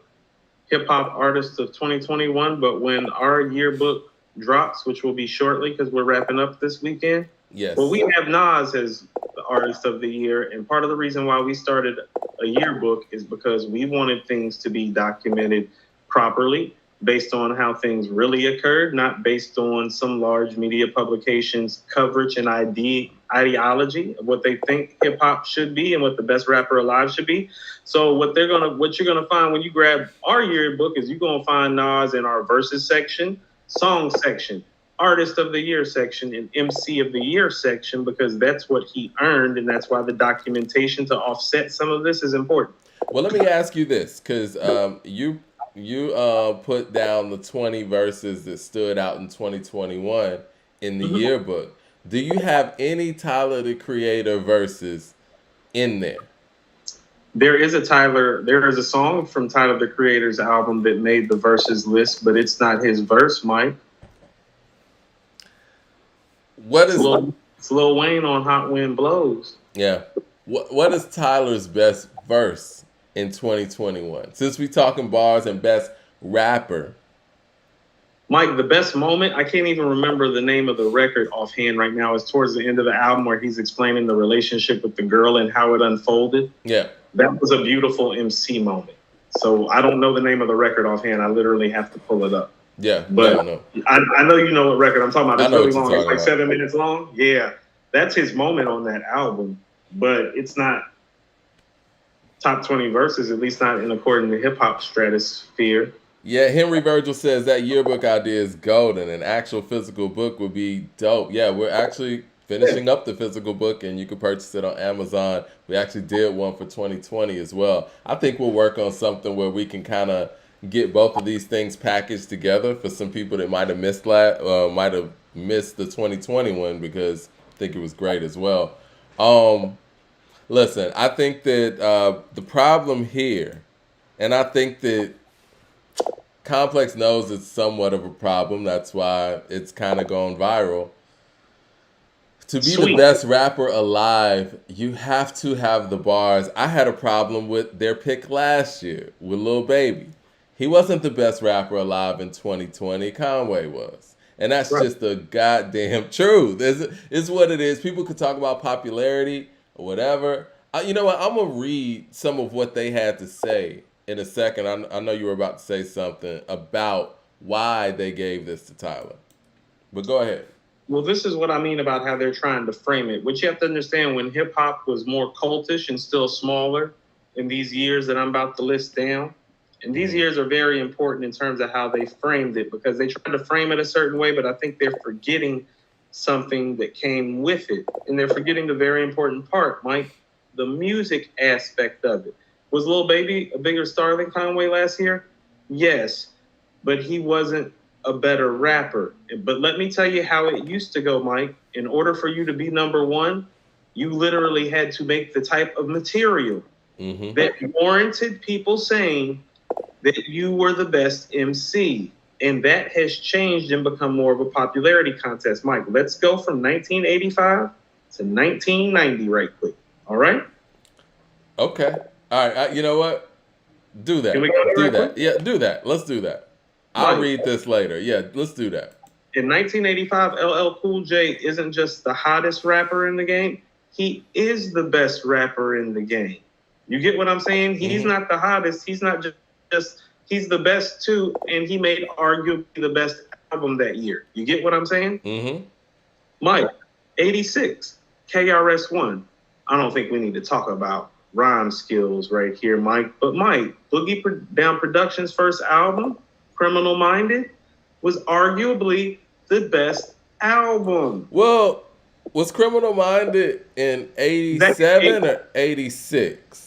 hip-hop artist of 2021, but when our yearbook drops, which will be shortly because we're wrapping up this weekend, well, we have Nas as the artist of the year, and part of the reason why we started a yearbook is because we wanted things to be documented properly based on how things really occurred, not based on some large media publications' coverage and ideology of what they think hip hop should be and what the best rapper alive should be. So what you're gonna find when you grab our yearbook is you're gonna find Nas in our verses section, song section, artist of the year section, and MC of the year section, because that's what he earned, and that's why the documentation to offset some of this is important. Well, let me ask you this, because you put down the 20 verses that stood out in 2021 in the yearbook. Do you have any Tyler, the Creator verses in there? There is a song from Tyler, the Creator's album that made the verses list, but it's not his verse, Mike. What is? Go It's Lil Wayne on Hot Wind Blows. Yeah. What is Tyler's best verse in 2021? Since we talking bars and best rapper. Mike, the best moment, I can't even remember the name of the record offhand right now. It's towards the end of the album where he's explaining the relationship with the girl and how it unfolded. Yeah. That was a beautiful MC moment. So I don't know the name of the record offhand. I literally have to pull it up. Yeah, but no. I know you know what record I'm talking about. It's really long. It's like about. 7 minutes long. Yeah, that's his moment on that album. But it's not top 20 verses, at least not in according to hip hop stratosphere. Yeah, Henry Virgil says that yearbook idea is golden. An actual physical book would be dope. Yeah, we're actually finishing up the physical book, and you can purchase it on Amazon. We actually did one for 2020 as well. I think we'll work on something where we can kind of get both of these things packaged together for some people that might have missed the 2020 one, because I think it was great as well. Listen, I think that the problem here, and I think that Complex knows it's somewhat of a problem. That's why it's kind of gone viral. To be the best rapper alive, you have to have the bars. I had a problem with their pick last year with Lil Baby. He wasn't the best rapper alive in 2020. Conway was. And that's just the goddamn truth. It's what it is. People could talk about popularity or whatever. You know what? I'm going to read some of what they had to say in a second. I know you were about to say something about why they gave this to Tyler. But go ahead. Well, this is what I mean about how they're trying to frame it. What you have to understand, when hip hop was more cultish and still smaller in these years that I'm about to list down, and these years are very important in terms of how they framed it, because they tried to frame it a certain way, but I think they're forgetting something that came with it. And they're forgetting the very important part, Mike, the music aspect of it. Was Lil Baby a bigger star than Conway last year? Yes, but he wasn't a better rapper. But let me tell you how it used to go, Mike. In order for you to be number one, you literally had to make the type of material that warranted people saying that you were the best MC. And that has changed and become more of a popularity contest. Mike, let's go from 1985 to 1990 right quick. All right? Okay. All right. You know what? Do that. Can we go do right that. quick? Yeah, do that. Let's do that. I'll read this later. Yeah, let's do that. In 1985, LL Cool J isn't just the hottest rapper in the game. He is the best rapper in the game. You get what I'm saying? He's not the hottest. He's not just he's the best too, and he made arguably the best album that year. You get what I'm saying? Mike, 86, KRS-One. I don't think we need to talk about rhyme skills right here, Mike. But Mike, Boogie Down Productions' first album, Criminal Minded, was arguably the best album. Well, was Criminal Minded in 87 or 86?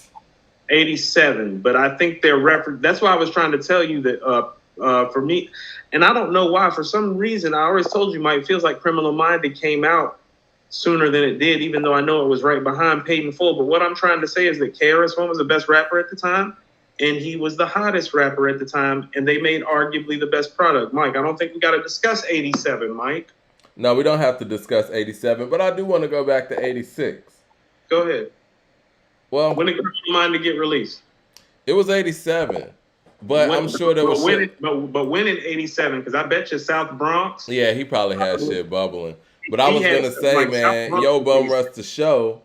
87, but I think they're that's why I was trying to tell you that for me, and I don't know why, for some reason, I always told you, Mike, it feels like Criminal Minded came out sooner than it did, even though I know it was right behind Paid in Full. But what I'm trying to say is that KRS-One was the best rapper at the time, and he was the hottest rapper at the time, and they made arguably the best product. Mike, I don't think we got to discuss 87, Mike. No, we don't have to discuss 87, but I do want to go back to 86. Go ahead. Well, when did Criminal Minded get released? It was 87, but I'm sure there was but when in 87? Because I bet you South Bronx. Yeah, he probably had shit bubbling. But I was going to say, man, Yo Bum Rush the Show.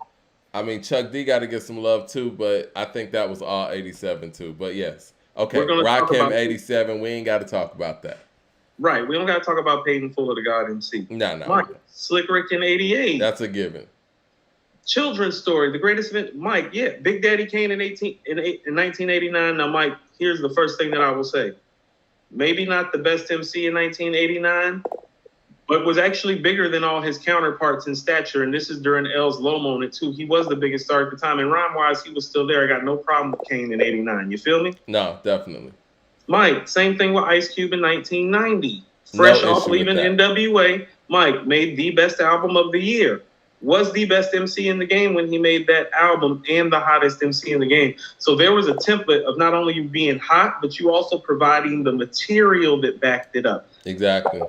I mean, Chuck D got to get some love too, but I think that was all 87 too. But yes. Okay, Rakim 87. We ain't got to talk about that. Right. We don't got to talk about Paid in Full of the God MC. No. Mike, Slick Rick in 88. That's a given. Children's Story, the greatest event. Mike, yeah, Big Daddy Kane in 1989. Now, Mike, here's the first thing that I will say. Maybe not the best MC in 1989, but was actually bigger than all his counterparts in stature. And this is during L's low moment, too. He was the biggest star at the time. And rhyme-wise, he was still there. I got no problem with Kane in 89. You feel me? No, definitely. Mike, same thing with Ice Cube in 1990. Fresh off leaving NWA, Mike made the best album of the year. Was the best MC in the game when he made that album, and the hottest MC in the game. So there was a template of not only you being hot, but you also providing the material that backed it up. Exactly.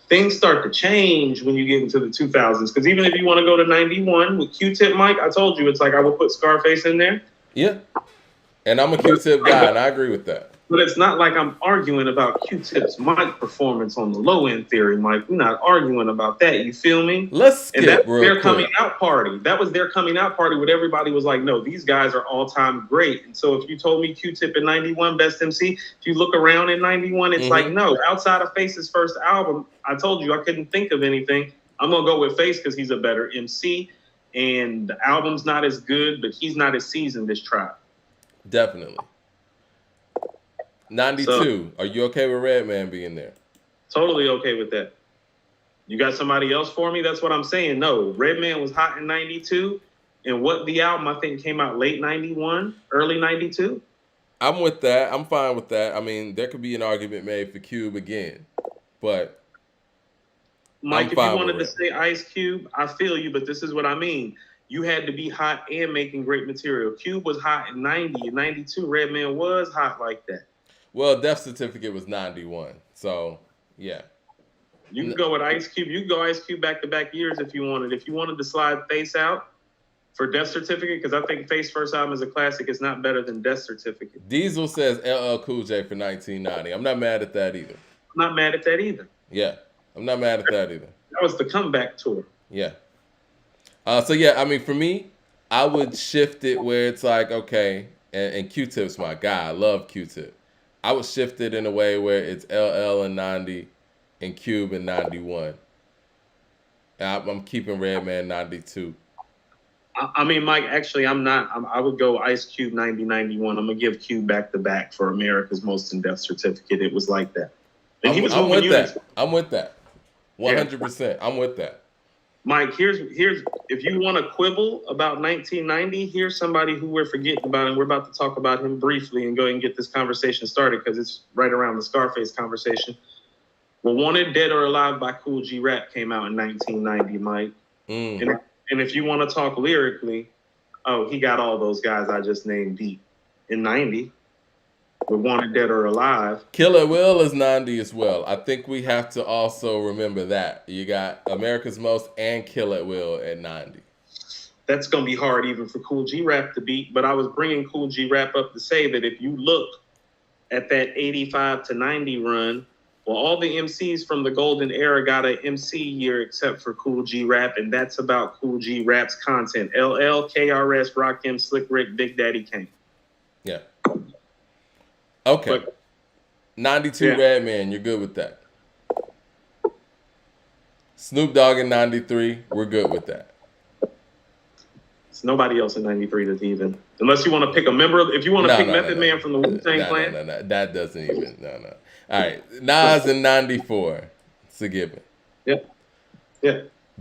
things start to change when you get into the 2000s. Because even if you want to go to 91 with QTip, Mike, I told you, it's like I would put Scarface in there. Yeah. And I'm a Q-Tip guy, and I agree with that. But it's not like I'm arguing about Q-Tip's mic performance on the low end theory, Mike. We're not arguing about that. You feel me? Let's skip and that's real their quick. coming out party. That was their coming out party where everybody was like, no, these guys are all time great. And so if you told me Q-Tip in 91, best MC, if you look around in 91, it's like, no, outside of Face's first album, I told you I couldn't think of anything. I'm going to go with Face because he's a better MC. And the album's not as good, but he's not as seasoned as Trap. Definitely. 92. So, are you okay with Redman being there? Totally okay with that. You got somebody else for me? That's what I'm saying. No, Redman was hot in 92. And what the album, I think, came out late 91, early 92. I'm with that. I'm fine with that. I mean, there could be an argument made for Cube again. But Mike, if you wanted to say Ice Cube, I feel you, but this is what I mean. You had to be hot and making great material. Cube was hot in 90. In 92, Redman was hot like that. Well, Death Certificate was 91. So, yeah. You can go with Ice Cube. You can go Ice Cube back-to-back years if you wanted. If you wanted to slide Face out for Death Certificate, because I think Face first album is a classic, it's not better than Death Certificate. Diesel says LL Cool J for 1990. I'm not mad at that either. I'm not mad at that either. Yeah. I'm not mad at that either. That was the comeback tour. Yeah. So, yeah, I mean, for me, I would shift it where it's like, okay, and Q-Tip's my guy. I love Q-Tip. I would shift it in a way where it's LL in 90 and Cube in 91. And I'm keeping Redman 92. I mean, Mike, actually, I'm not. I would go Ice Cube 90, 91. I'm going to give Cube back-to-back for America's Most In-Depth Certificate. It was like that. And he was I'm with units. that. I'm with that. 100%. Yeah. I'm with that. Mike, here's if you want to quibble about 1990, here's somebody who we're forgetting about, and we're about to talk about him briefly and go ahead and get this conversation started because it's right around the Scarface conversation. Well, Wanted Dead or Alive by Cool G Rap came out in 1990, Mike. And if you want to talk lyrically, he got all those guys I just named beat in 90. With Wanted Dead or Alive. Kill at Will is 90 as well. I think we have to also remember that. You got America's Most and Kill at Will at 90. That's going to be hard even for Cool G Rap to beat, but I was bringing Cool G Rap up to say that if you look at that 85 to 90 run, well, all the MCs from the golden era got an MC year except for Cool G Rap, and that's about Cool G Rap's content. LL, KRS, Rakim, Slick Rick, Big Daddy Kane. Yeah. Okay. But, 92 Redman, you're good with that. Snoop Dogg in 93, we're good with that. It's nobody else in 93 that's even. Unless you want to pick a member. If you want to pick Method Man from the Wu-Tang Clan. No. That doesn't even. No. All right. Nas in 94. It's a given. Yeah.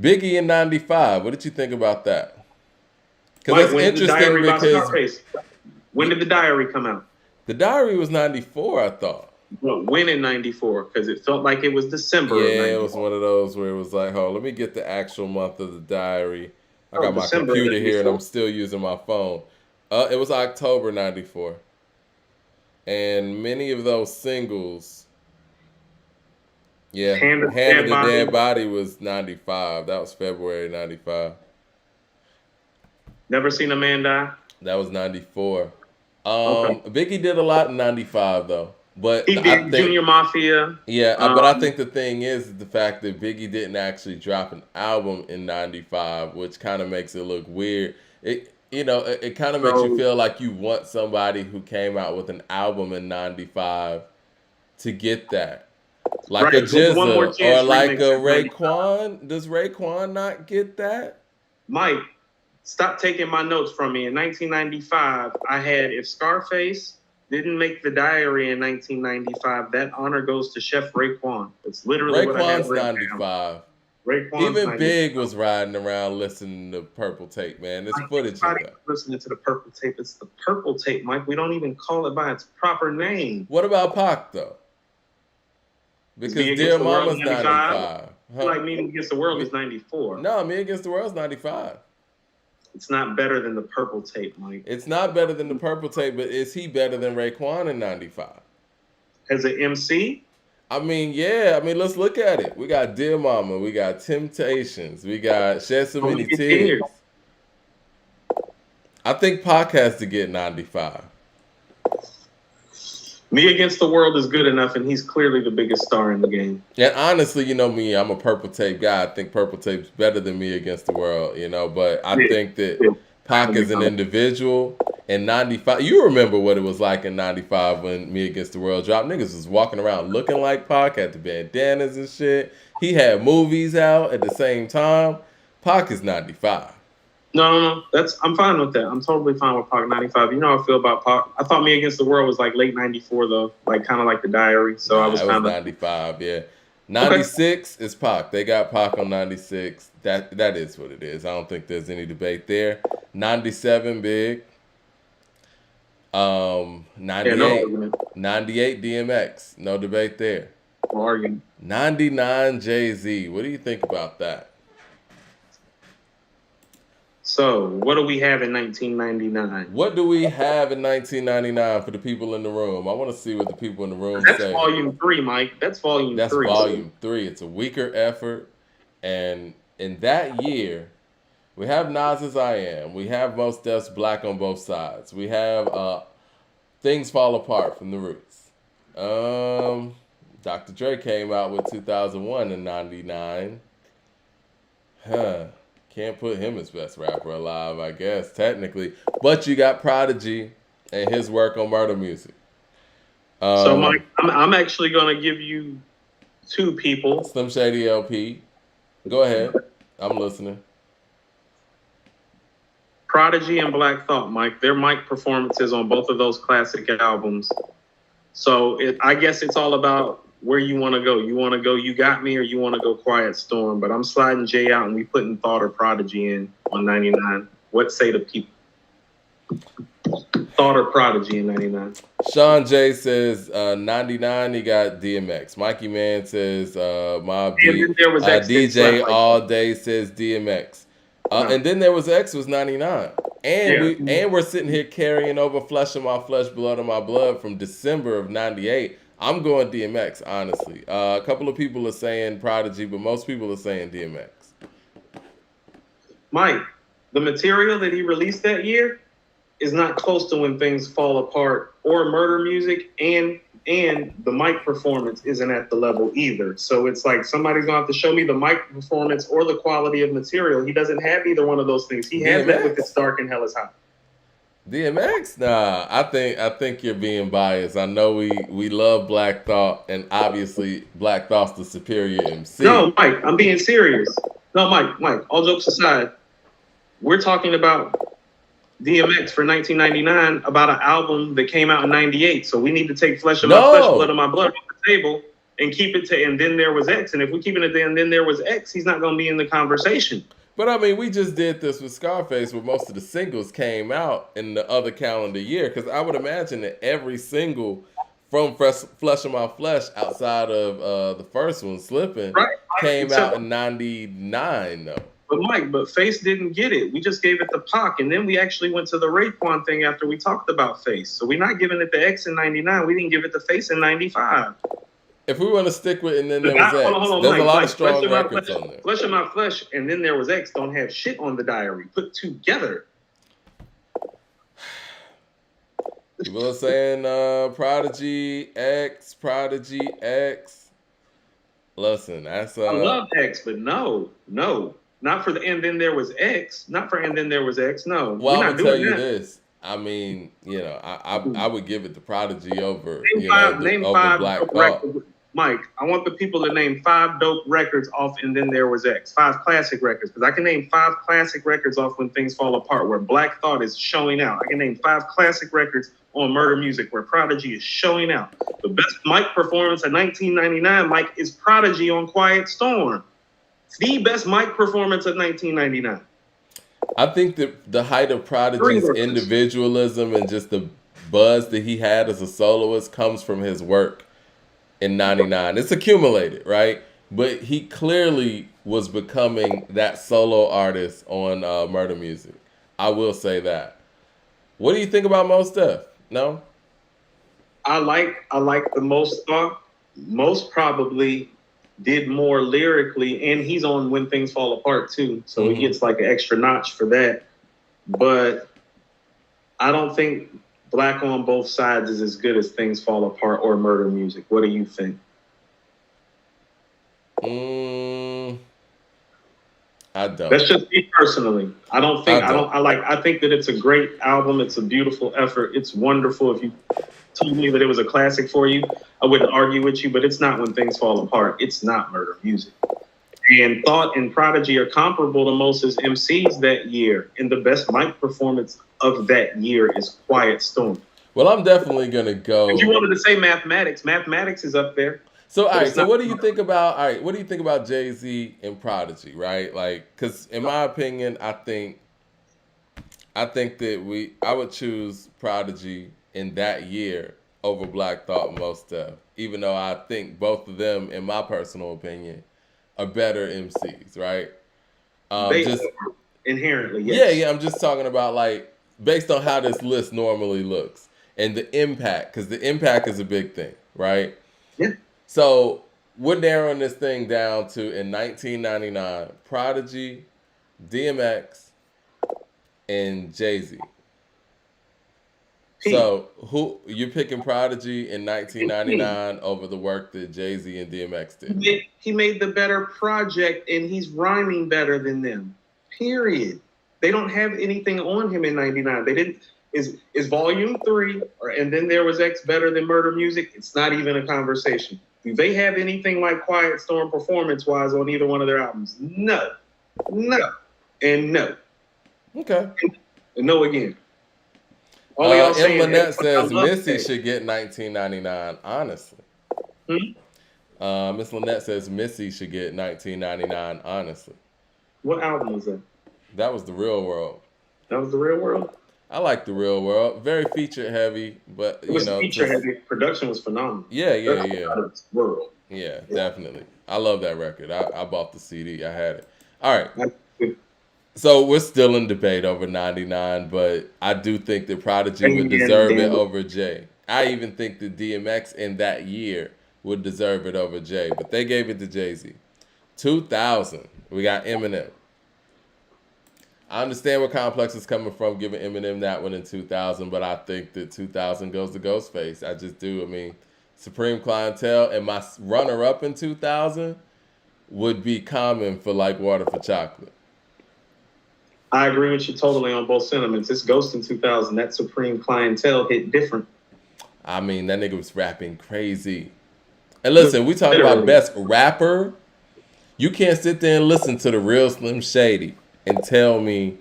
Biggie in 95. What did you think about that? Because that's interesting because. When did The Diary come out? The Diary was 94, I thought. Well, when in 94? Because it felt like it was December. Yeah, it was one of those where it was like, let me get the actual month of The Diary. I got my December computer here and I'm still using my phone. It was October 94. And many of those singles, Hand of the Dead Body was 95. That was February 95. Never Seen a Man Die? That was 94. Biggie did a lot in 95 though, but he did Junior Mafia. Yeah, but I think the thing is the fact that Biggie didn't actually drop an album in 95, which kind of makes it look weird. It kind of makes you feel like you want somebody who came out with an album in 95 to get that, like a GZA or like a Raekwon. Does Raekwon not get that? Mike. Stop taking my notes from me. In 1995, I had, if Scarface didn't make The Diary in 1995, that honor goes to Chef Raekwon. It's literally what I had written 95. Raekwon's even 95. Big was riding around listening to Purple Tape, man. There's footage of that. Listening to the Purple Tape. It's the Purple Tape, Mike. We don't even call it by its proper name. What about Pac, though? Because Dear Mama's 95. Like Me Against the World is 94. No, Me Against the World's 95. It's not better than the Purple Tape, Mike. It's not better than the Purple Tape, but is he better than Raekwon in 95? As an MC? I mean, yeah. I mean, let's look at it. We got Dear Mama. We got Temptations. We got Shed So Many Only 10 years. Tears. I think Pac has to get 95. Me Against the World is good enough, and he's clearly the biggest star in the game. And honestly, you know me, I'm a Purple Tape guy. I think Purple Tape's better than Me Against the World, you know, but I think that Pac is an individual. In 95, you remember what it was like in 95 when Me Against the World dropped. Niggas was walking around looking like Pac, had the bandanas and shit. He had movies out at the same time. Pac is 95. No. I'm fine with that. I'm totally fine with Pac 95. You know how I feel about Pac. I thought Me Against the World was like late 94 though, like kind of like The Diary. So I was kind of 95, yeah. 96 is Pac. They got Pac on 96. That is what it is. I don't think there's any debate there. 97 Big. 98 DMX. No debate there. No argument. 99 Jay-Z. What do you think about that? So, what do we have in 1999? What do we have in 1999 for the people in the room? I want to see what the people in the room That's say. volume 3, Mike. That's volume 3. That's volume 3. It's a weaker effort. And in that year, we have Nas's I Am. We have Mos Def's Black on Both Sides. We have Things Fall Apart from The Roots. Dr. Dre came out with 2001 and 99. Can't put him as best rapper alive, I guess, technically. But you got Prodigy and his work on Murder Music. So, Mike, I'm actually going to give you 2 people. Slim Shady LP. Go ahead. I'm listening. Prodigy and Black Thought, Mike. Their mic performances on both of those classic albums. So I guess it's all about where you want to go. You want to go You Got Me, or you want to go Quiet Storm? But I'm sliding Jay out and we putting Thought or Prodigy in on 99. What say the people? Thought or Prodigy in 99? Sean J says 99, he got DMX. Mikey Man says Mob Deep. DJ All Day says DMX. And then there was X was 99. And we're sitting here carrying over Flesh of My Flesh, Blood of My Blood from December of 98. I'm going DMX, honestly. A couple of people are saying Prodigy, but most people are saying DMX. Mike, the material that he released that year is not close to When Things Fall Apart or Murder Music, and the mic performance isn't at the level either. So it's like somebody's going to have to show me the mic performance or the quality of material. He doesn't have either one of those things. He has that with It's Dark and Hell Is Hot. DMX? Nah, I think you're being biased. I know we love Black Thought, and obviously Black Thought's the superior MC. No, Mike, I'm being serious. No, Mike, all jokes aside, we're talking about DMX for 1999 about an album that came out in 98. So we need to take Flesh of My Flesh, Blood of My Blood off the table and keep it to And Then There Was X. And if we're keeping it to And Then There Was X, he's not going to be in the conversation. But I mean, we just did this with Scarface, where most of the singles came out in the other calendar year. Because I would imagine that every single from Flesh of My Flesh, outside of the first one, Slippin', came out in 99, though. But Mike, Face didn't get it. We just gave it to Pac, and then we actually went to the Raekwon thing after we talked about Face. So we're not giving it to X in 99. We didn't give it to Face in 95. If we want to stick with And Then There Was X, there's a lot of strong records on there. Flesh of My Flesh and Then There Was X don't have shit on the diary put together. People are saying Prodigy X. Listen, that's I love X, but no. Not for the And Then There Was X. Not for And Then There Was X. No. Well, I'm gonna tell you this. I mean, you know, I would give it to Prodigy over over Black Thought. Mike, I want the people to name 5 dope records off And Then There Was X. 5 classic records, because I can name 5 classic records off When Things Fall Apart, where Black Thought is showing out. I can name 5 classic records on Murder Music, where Prodigy is showing out. The best mic performance in 1999, Mike, is Prodigy on Quiet Storm. The best mic performance of 1999. I think that the height of Prodigy's individualism and just the buzz that he had as a soloist comes from his work in 99. It's accumulated, right? But he clearly was becoming that solo artist on Murder Music. I will say that. What do you think about Mos Def? No? I like the Most Thought. most probably did more lyrically, and he's on When Things Fall Apart too, so he gets like an extra notch for that. But I don't think Black on Both Sides is as good as Things Fall Apart or Murder Music. What do you think? I don't. That's just me personally. I don't think I think that it's a great album. It's a beautiful effort. It's wonderful. If you told me that it was a classic for you, I wouldn't argue with you, but it's not When Things Fall Apart. It's not Murder Music. And Thought and Prodigy are comparable to Moses MCs that year. And the best mic performance of that year is Quiet Storm. Well, I'm definitely gonna go. If you wanted to say Mathematics, Mathematics is up there. So, all right. So, what do you think about? All right, what do you think about Jay-Z and Prodigy? Right, like, because in my opinion, I think that I would choose Prodigy in that year over Black Thought and Most Def, even though I think both of them, in my personal opinion, are better MCs. Right? They just inherently, yes. Yeah. I'm just talking about like based on how this list normally looks and the impact, because the impact is a big thing, right? Yeah. So we're narrowing this thing down to, in 1999, Prodigy, DMX, and Jay-Z. So who you're picking Prodigy in 1999 over the work that Jay-Z and DMX did? He made the better project, and he's rhyming better than them. Period. They don't have anything on him in 99. They didn't. Is Volume 3, and then there was X better than Murder Music? It's not even a conversation. Do they have anything like Quiet Storm performance-wise on either one of their albums? No. And no. Okay. And no again. M. Lynette says Missy should get 1999, honestly. Miss Lynette says Missy should get 1999, honestly. What album was that? That was The Real World. That was The Real World? I like The Real World. Very feature heavy, but it was feature heavy. Production was phenomenal. Yeah. World. Yeah, definitely. I love that record. I bought the CD. I had it. All right. So we're still in debate over 99, but I do think that Prodigy would deserve it over Jay. I even think that DMX in that year would deserve it over Jay, but they gave it to Jay-Z. 2000, we got Eminem. I understand where Complex is coming from, giving Eminem that one in 2000, but I think that 2000 goes to Ghostface. I just do. I mean, Supreme Clientele, and my runner-up in 2000 would be Common for Like Water for Chocolate. I agree with you totally on both sentiments. It's Ghost in 2000. That Supreme Clientele hit different. I mean, that nigga was rapping crazy. And listen, we talking about best rapper. You can't sit there and listen to the real Slim Shady and tell me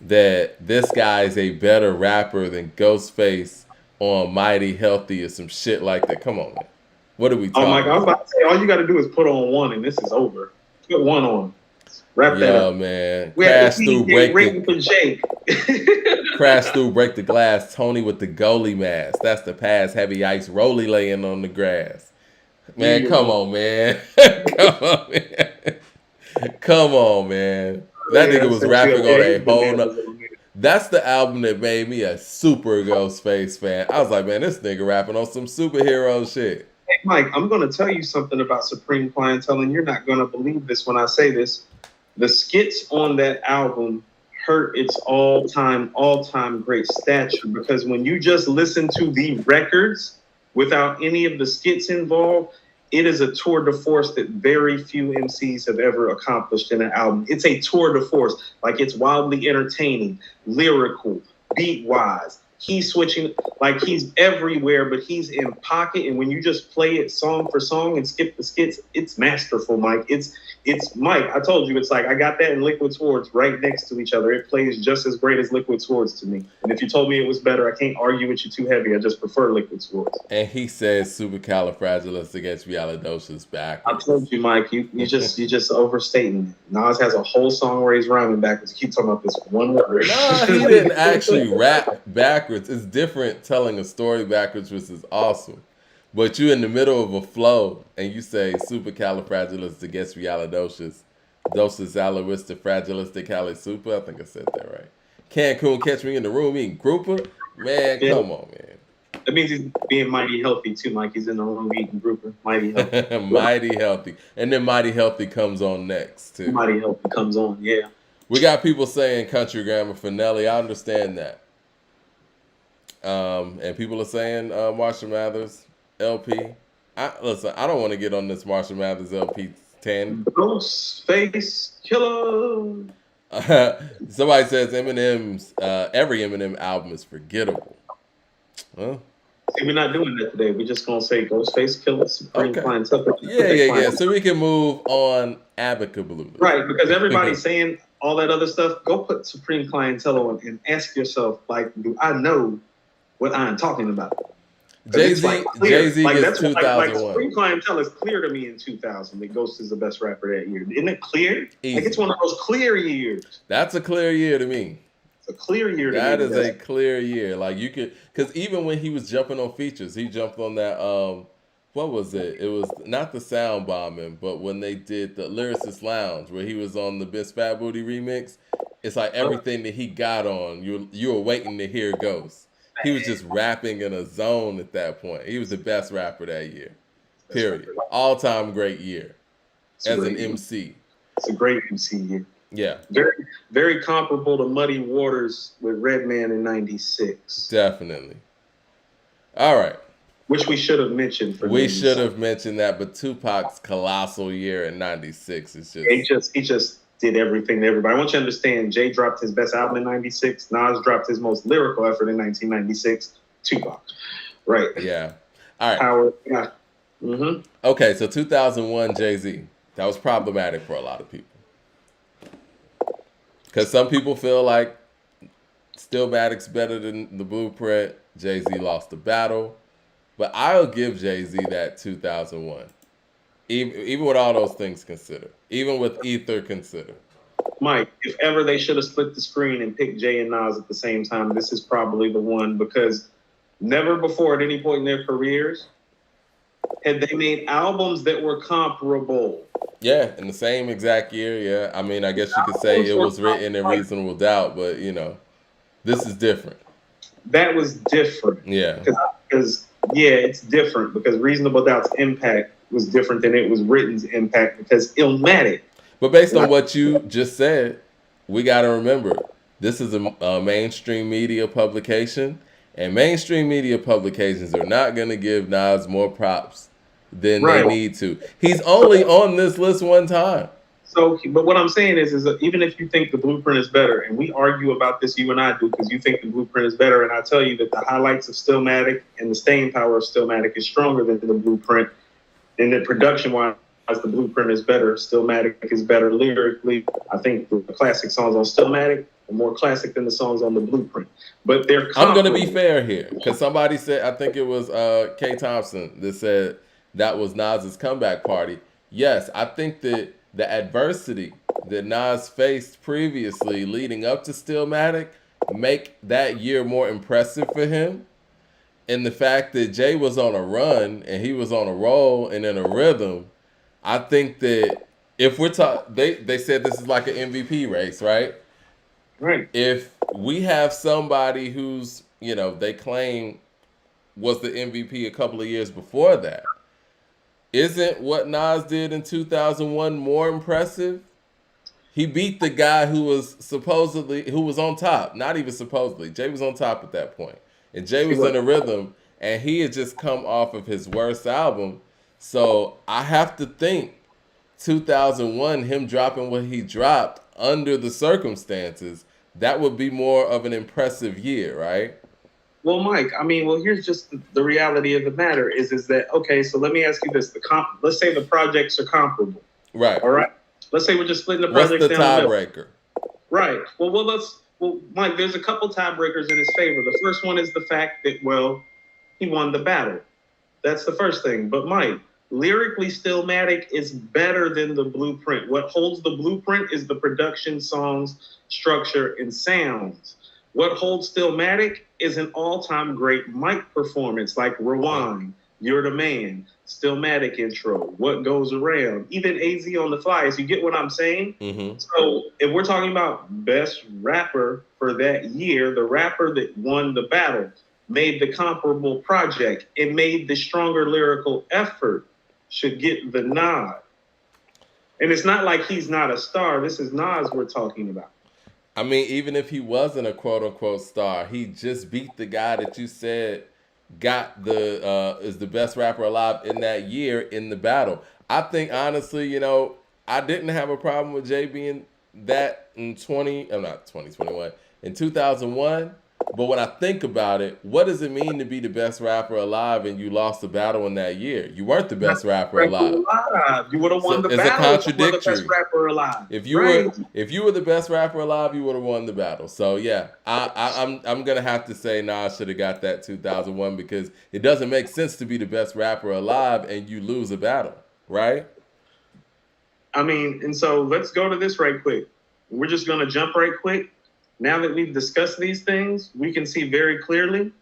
that this guy is a better rapper than Ghostface on Mighty Healthy or some shit like that. Come on, man. What are we talking about? Oh my God, I was about to say, all you got to do is put on one and this is over. Put one on. Wrap that up. Man. Crash through, break the glass. Tony with the goalie mask. That's the pass. Heavy ice. Rolly laying on the grass. Man, come on, man. Come on, man. That nigga was rapping on a whole nother. That's the album that made me a super Ghostface fan. I was like, man, this nigga rapping on some superhero shit. Hey, Mike, I'm going to tell you something about Supreme Clientele, and you're not going to believe this when I say this. The skits on that album hurt its all-time great stature, because when you just listen to the records without any of the skits involved, it is a tour de force that very few MCs have ever accomplished in an album. It's a tour de force. Like, it's wildly entertaining, lyrical, beat-wise. He's switching, like, he's everywhere, but he's in pocket. And when you just play it song for song and skip the skits, it's masterful, Mike. It's Mike. I told you, it's like I got that in Liquid Swords right next to each other. It plays just as great as Liquid Swords to me. And if you told me it was better, I can't argue with you too heavy. I just prefer Liquid Swords. And he says supercalifragilisticexpialidocious backwards. I told you, Mike. You just overstating. Nas has a whole song where he's rhyming backwards. You keep talking about this one word. No, he didn't actually rap backwards. It's different telling a story backwards, which is awesome. But you in the middle of a flow and you say supercalifragilisticexpialidocious, dosisaloristifragilisticali super. I think I said that right. Cancun catch me in the room eating grouper. Man, come on, man. That means he's being mighty healthy too, Mike. He's in the room eating grouper. Mighty healthy. Mighty healthy. And then Mighty Healthy comes on next too. Mighty healthy comes on, yeah. We got people saying country grammar for Nelly. I understand that. And people are saying Marshall Mathers LP. Listen, I don't want to get on this Marshall Mathers LP 10. Ghostface Killer. Somebody says Eminem's every Eminem album is forgettable. Well, see, we're not doing that today. We're just gonna say Ghostface Killer, Supreme Clientele. Yeah. So we can move on amicably. Right, because everybody's saying all that other stuff. Go put Supreme Clientele on and ask yourself, like, do I know what I'm talking about? Jay-Z gets 2001. Like Supreme Clientele is clear to me in 2000 that Ghost is the best rapper that year. Isn't it clear? Easy. Like, it's one of those clear years. That's a clear year to me. It's a clear year to me. That is a clear year. Like, you could, because even when he was jumping on features, he jumped on that, what was it? It was not the Sound Bombing, but when they did the Lyricist Lounge, where he was on the Miss Fat Booty remix, it's like everything that he got on, you were waiting to hear Ghost. He was just rapping in a zone at that point. He was the best rapper that year. Period. All-time great year as an MC. It's a great MC year. Yeah. Very, very comparable to Muddy Waters with Redman in 96. Definitely. All right. Which we should have mentioned. We should have mentioned that, but Tupac's colossal year in 96 is just... He just did everything to everybody. I want you to understand, Jay dropped his best album in 96. Nas dropped his most lyrical effort in 1996. Tupac. Right. Yeah. All right. Power. Yeah. Mm-hmm. Okay, so 2001 Jay-Z. That was problematic for a lot of people. Because some people feel like Stillmatic's better than the Blueprint. Jay-Z lost the battle. But I'll give Jay-Z that 2001. Even with all those things considered. Even with Ether considered. Mike, if ever they should have split the screen and picked Jay and Nas at the same time, this is probably the one, because never before at any point in their careers had they made albums that were comparable. Yeah, in the same exact year, yeah. I mean, I guess you could say it was written in reasonable doubt, but, you know, this is different. That was different. Yeah. Because it's different, because Reasonable Doubt's impact was different than it was written's impact, because Illmatic. But based on what you just said, we got to remember, this is a mainstream media publication, and mainstream media publications are not going to give Nas more props than they need to. He's only on this list one time. So, but what I'm saying is that even if you think the Blueprint is better, and we argue about this, you and I do, because you think the Blueprint is better, and I tell you that the highlights of Stillmatic and the staying power of Stillmatic is stronger than the Blueprint, and that production-wise, the Blueprint is better. Stillmatic is better lyrically. I think the classic songs on Stillmatic are more classic than the songs on the Blueprint. But they're comparable. I'm going to be fair here, because somebody said, I think it was K. Thompson that said that was Nas's comeback party. Yes, I think that the adversity that Nas faced previously leading up to Stillmatic make that year more impressive for him. And the fact that Jay was on a run and he was on a roll and in a rhythm, I think that if we're talking, they said this is like an MVP race, right? Right. If we have somebody who's, you know, they claim was the MVP a couple of years before that, isn't what Nas did in 2001 more impressive? He beat the guy who was on top. Not even supposedly. Jay was on top at that point. And Jay was in a rhythm, and he had just come off of his worst album. So I have to think 2001, him dropping what he dropped under the circumstances, that would be more of an impressive year, right? Well, Mike, I mean, here's just the reality of the matter is that, okay, so let me ask you this. Let's say the projects are comparable. Right. All right? Let's say we're just splitting the projects down. What's the tiebreaker? Right. Well, Mike, there's a couple tiebreakers in his favor. The first one is the fact that, he won the battle. That's the first thing. But, Mike, lyrically, Stillmatic is better than the Blueprint. What holds the Blueprint is the production, songs, structure, and sounds. What holds Stillmatic is an all-time great mic performance like Rewind, You're the Man, Stillmatic intro, What Goes Around, even AZ on the Fly. So you get what I'm saying? Mm-hmm. So if we're talking about best rapper for that year, the rapper that won the battle, made the comparable project, it made the stronger lyrical effort, should get the nod. And it's not like he's not a star. This is Nas we're talking about. I mean, even if he wasn't a quote unquote star, he just beat the guy that you said got the is the best rapper alive in that year in the battle. I think honestly, I didn't have a problem with Jay being that in not 2021, in 2001. But when I think about it, what does it mean to be the best rapper alive and you lost the battle in that year? You weren't the best rapper alive. You would have won the It's a battle if you were the contradictory. best rapper alive. If you were the best rapper alive, you would have won the battle. So yeah, I'm gonna have to say Nas should have got that 2001 because it doesn't make sense to be the best rapper alive and you lose a battle, right? I mean, and so let's go to this right quick. We're just gonna jump right quick. Now that we've discussed these things, we can see very clearly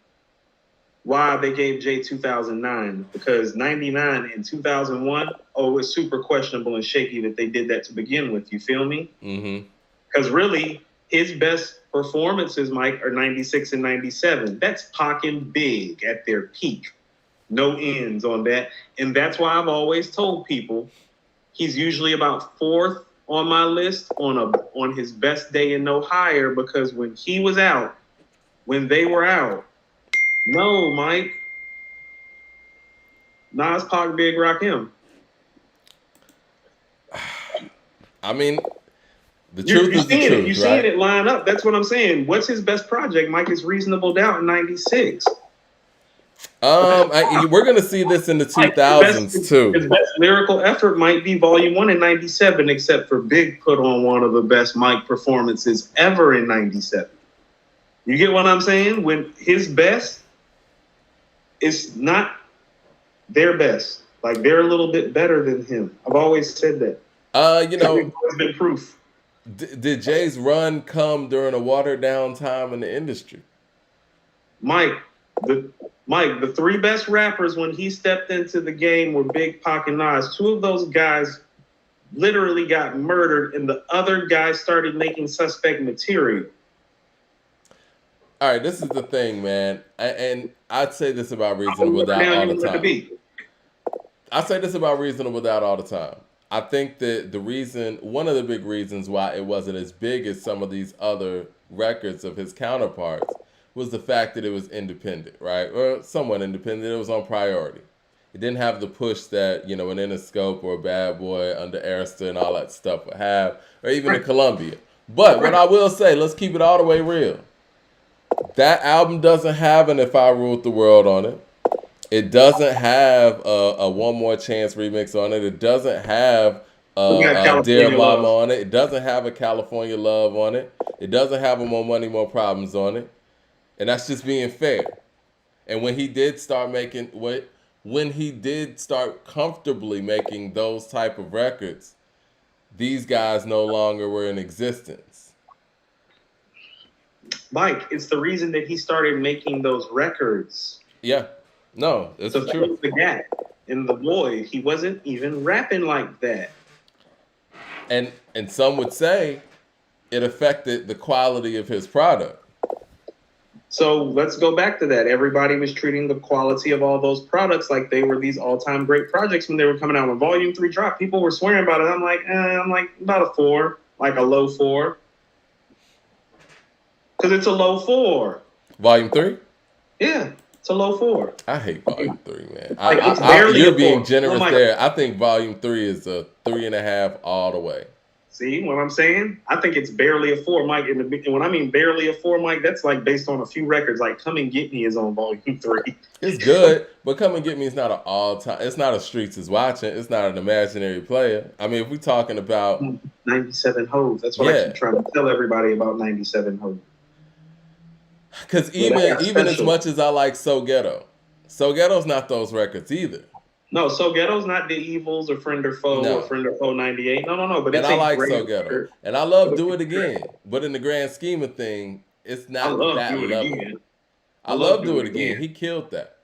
why they gave Jay 2009. Because 99 and 2001, it's super questionable and shaky that they did that to begin with. You feel me? Mm-hmm. Because really, his best performances, Mike, are 96 and 97. That's Pac and Big at their peak. No ends on that. And that's why I've always told people he's usually about fourth on my list on his best day and no higher, because when he was out, when they were out, no, Mike, Nas, Pac, Big, Rock, him. I mean, the truth is the truth, You're seeing it line up. That's what I'm saying. What's his best project, Mike? Is Reasonable Doubt in 96. We're gonna see this in the 2000s too. His best lyrical effort might be Volume 1 in 97, except for Big put on one of the best Mike performances ever in 97. You get what I'm saying? When his best is not their best. Like, they're a little bit better than him. I've always said that. It's been proof. Did Jay's run come during a watered down time in the industry? Mike, the three best rappers when he stepped into the game were Big, Pac, and Nas. Two of those guys literally got murdered, and the other guy started making suspect material. All right, this is the thing, man. And I'd say this about Reasonable Doubt all the time. I say this about Reasonable Doubt all the time. I think that one of the big reasons why it wasn't as big as some of these other records of his counterparts was the fact that it was independent, right? Or somewhat independent. It was on priority. It didn't have the push that, an Interscope or a Bad Boy under Arista and all that stuff would have, or even a Columbia. But what I will say, let's keep it all the way real. That album doesn't have an If I Ruled the World on it. It doesn't have a One More Chance remix on it. It doesn't have a Dear Mama on it. It doesn't have a California Love on it. It doesn't have a More Money, More Problems on it. And that's just being fair. And when he did start comfortably making those type of records, these guys no longer were in existence. Mike, it's the reason that he started making those records. Yeah. No, it's true. That was the gap in the boy. He wasn't even rapping like that. And some would say it affected the quality of his product. So let's go back to that. Everybody was treating the quality of all those products like they were these all-time great projects when they were coming out. When Volume 3 dropped, people were swearing about it. I'm like about a 4, like a low 4. Because it's a low 4. Volume 3? Yeah, it's a low 4. I hate Volume 3, man. You're being generous there. I think Volume 3 is a 3.5 all the way. See what I'm saying? I think it's barely a 4, Mike. And when I mean barely a 4, Mike, that's like based on a few records. Like Come and Get Me is on Volume 3. It's good, but Come and Get Me is not an all-time. It's not a Streets is Watching. It's not an imaginary player. I mean, if we're talking about 97 Hove, that's what I keep trying to tell everybody about 97 Hove. Because even as much as I like So Ghetto's not those records either. No, So Ghetto's not The Evils or Friend or Foe or Friend or Foe 98. No. But it's I like So Ghetto. And I love Do It Again. But in the grand scheme of things, it's not that level. I love Do It Again. He killed that.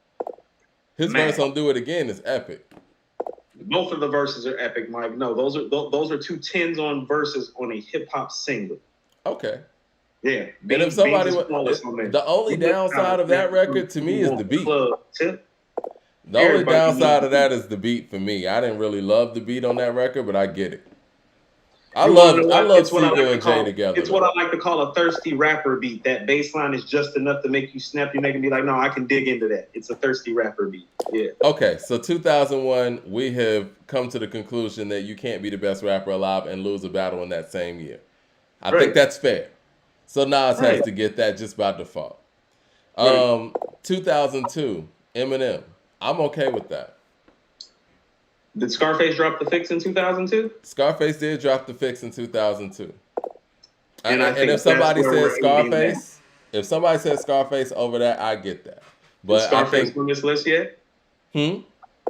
His verse on Do It Again is epic. Both of the verses are epic, Mike. No, those are 2 10s on verses on a hip hop single. Okay. Yeah, And if Beans somebody is flawless on there. the only downside of that record to me is the beat. Tip. The only downside of that is the beat for me. I didn't really love the beat on that record, but I get it. I love Siegel and Jay together. It's what I like to call a thirsty rapper beat. That bass line is just enough to make you snap your neck and be like, no, I can dig into that. It's a thirsty rapper beat. Yeah. Okay, so 2001, we have come to the conclusion that you can't be the best rapper alive and lose a battle in that same year. I think that's fair. So Nas has to get that just by default. 2002, Eminem. I'm okay with that. Did Scarface drop the fix in 2002? Scarface did drop the fix in 2002. And if somebody says Scarface, over that, I get that. But is Scarface on this list yet?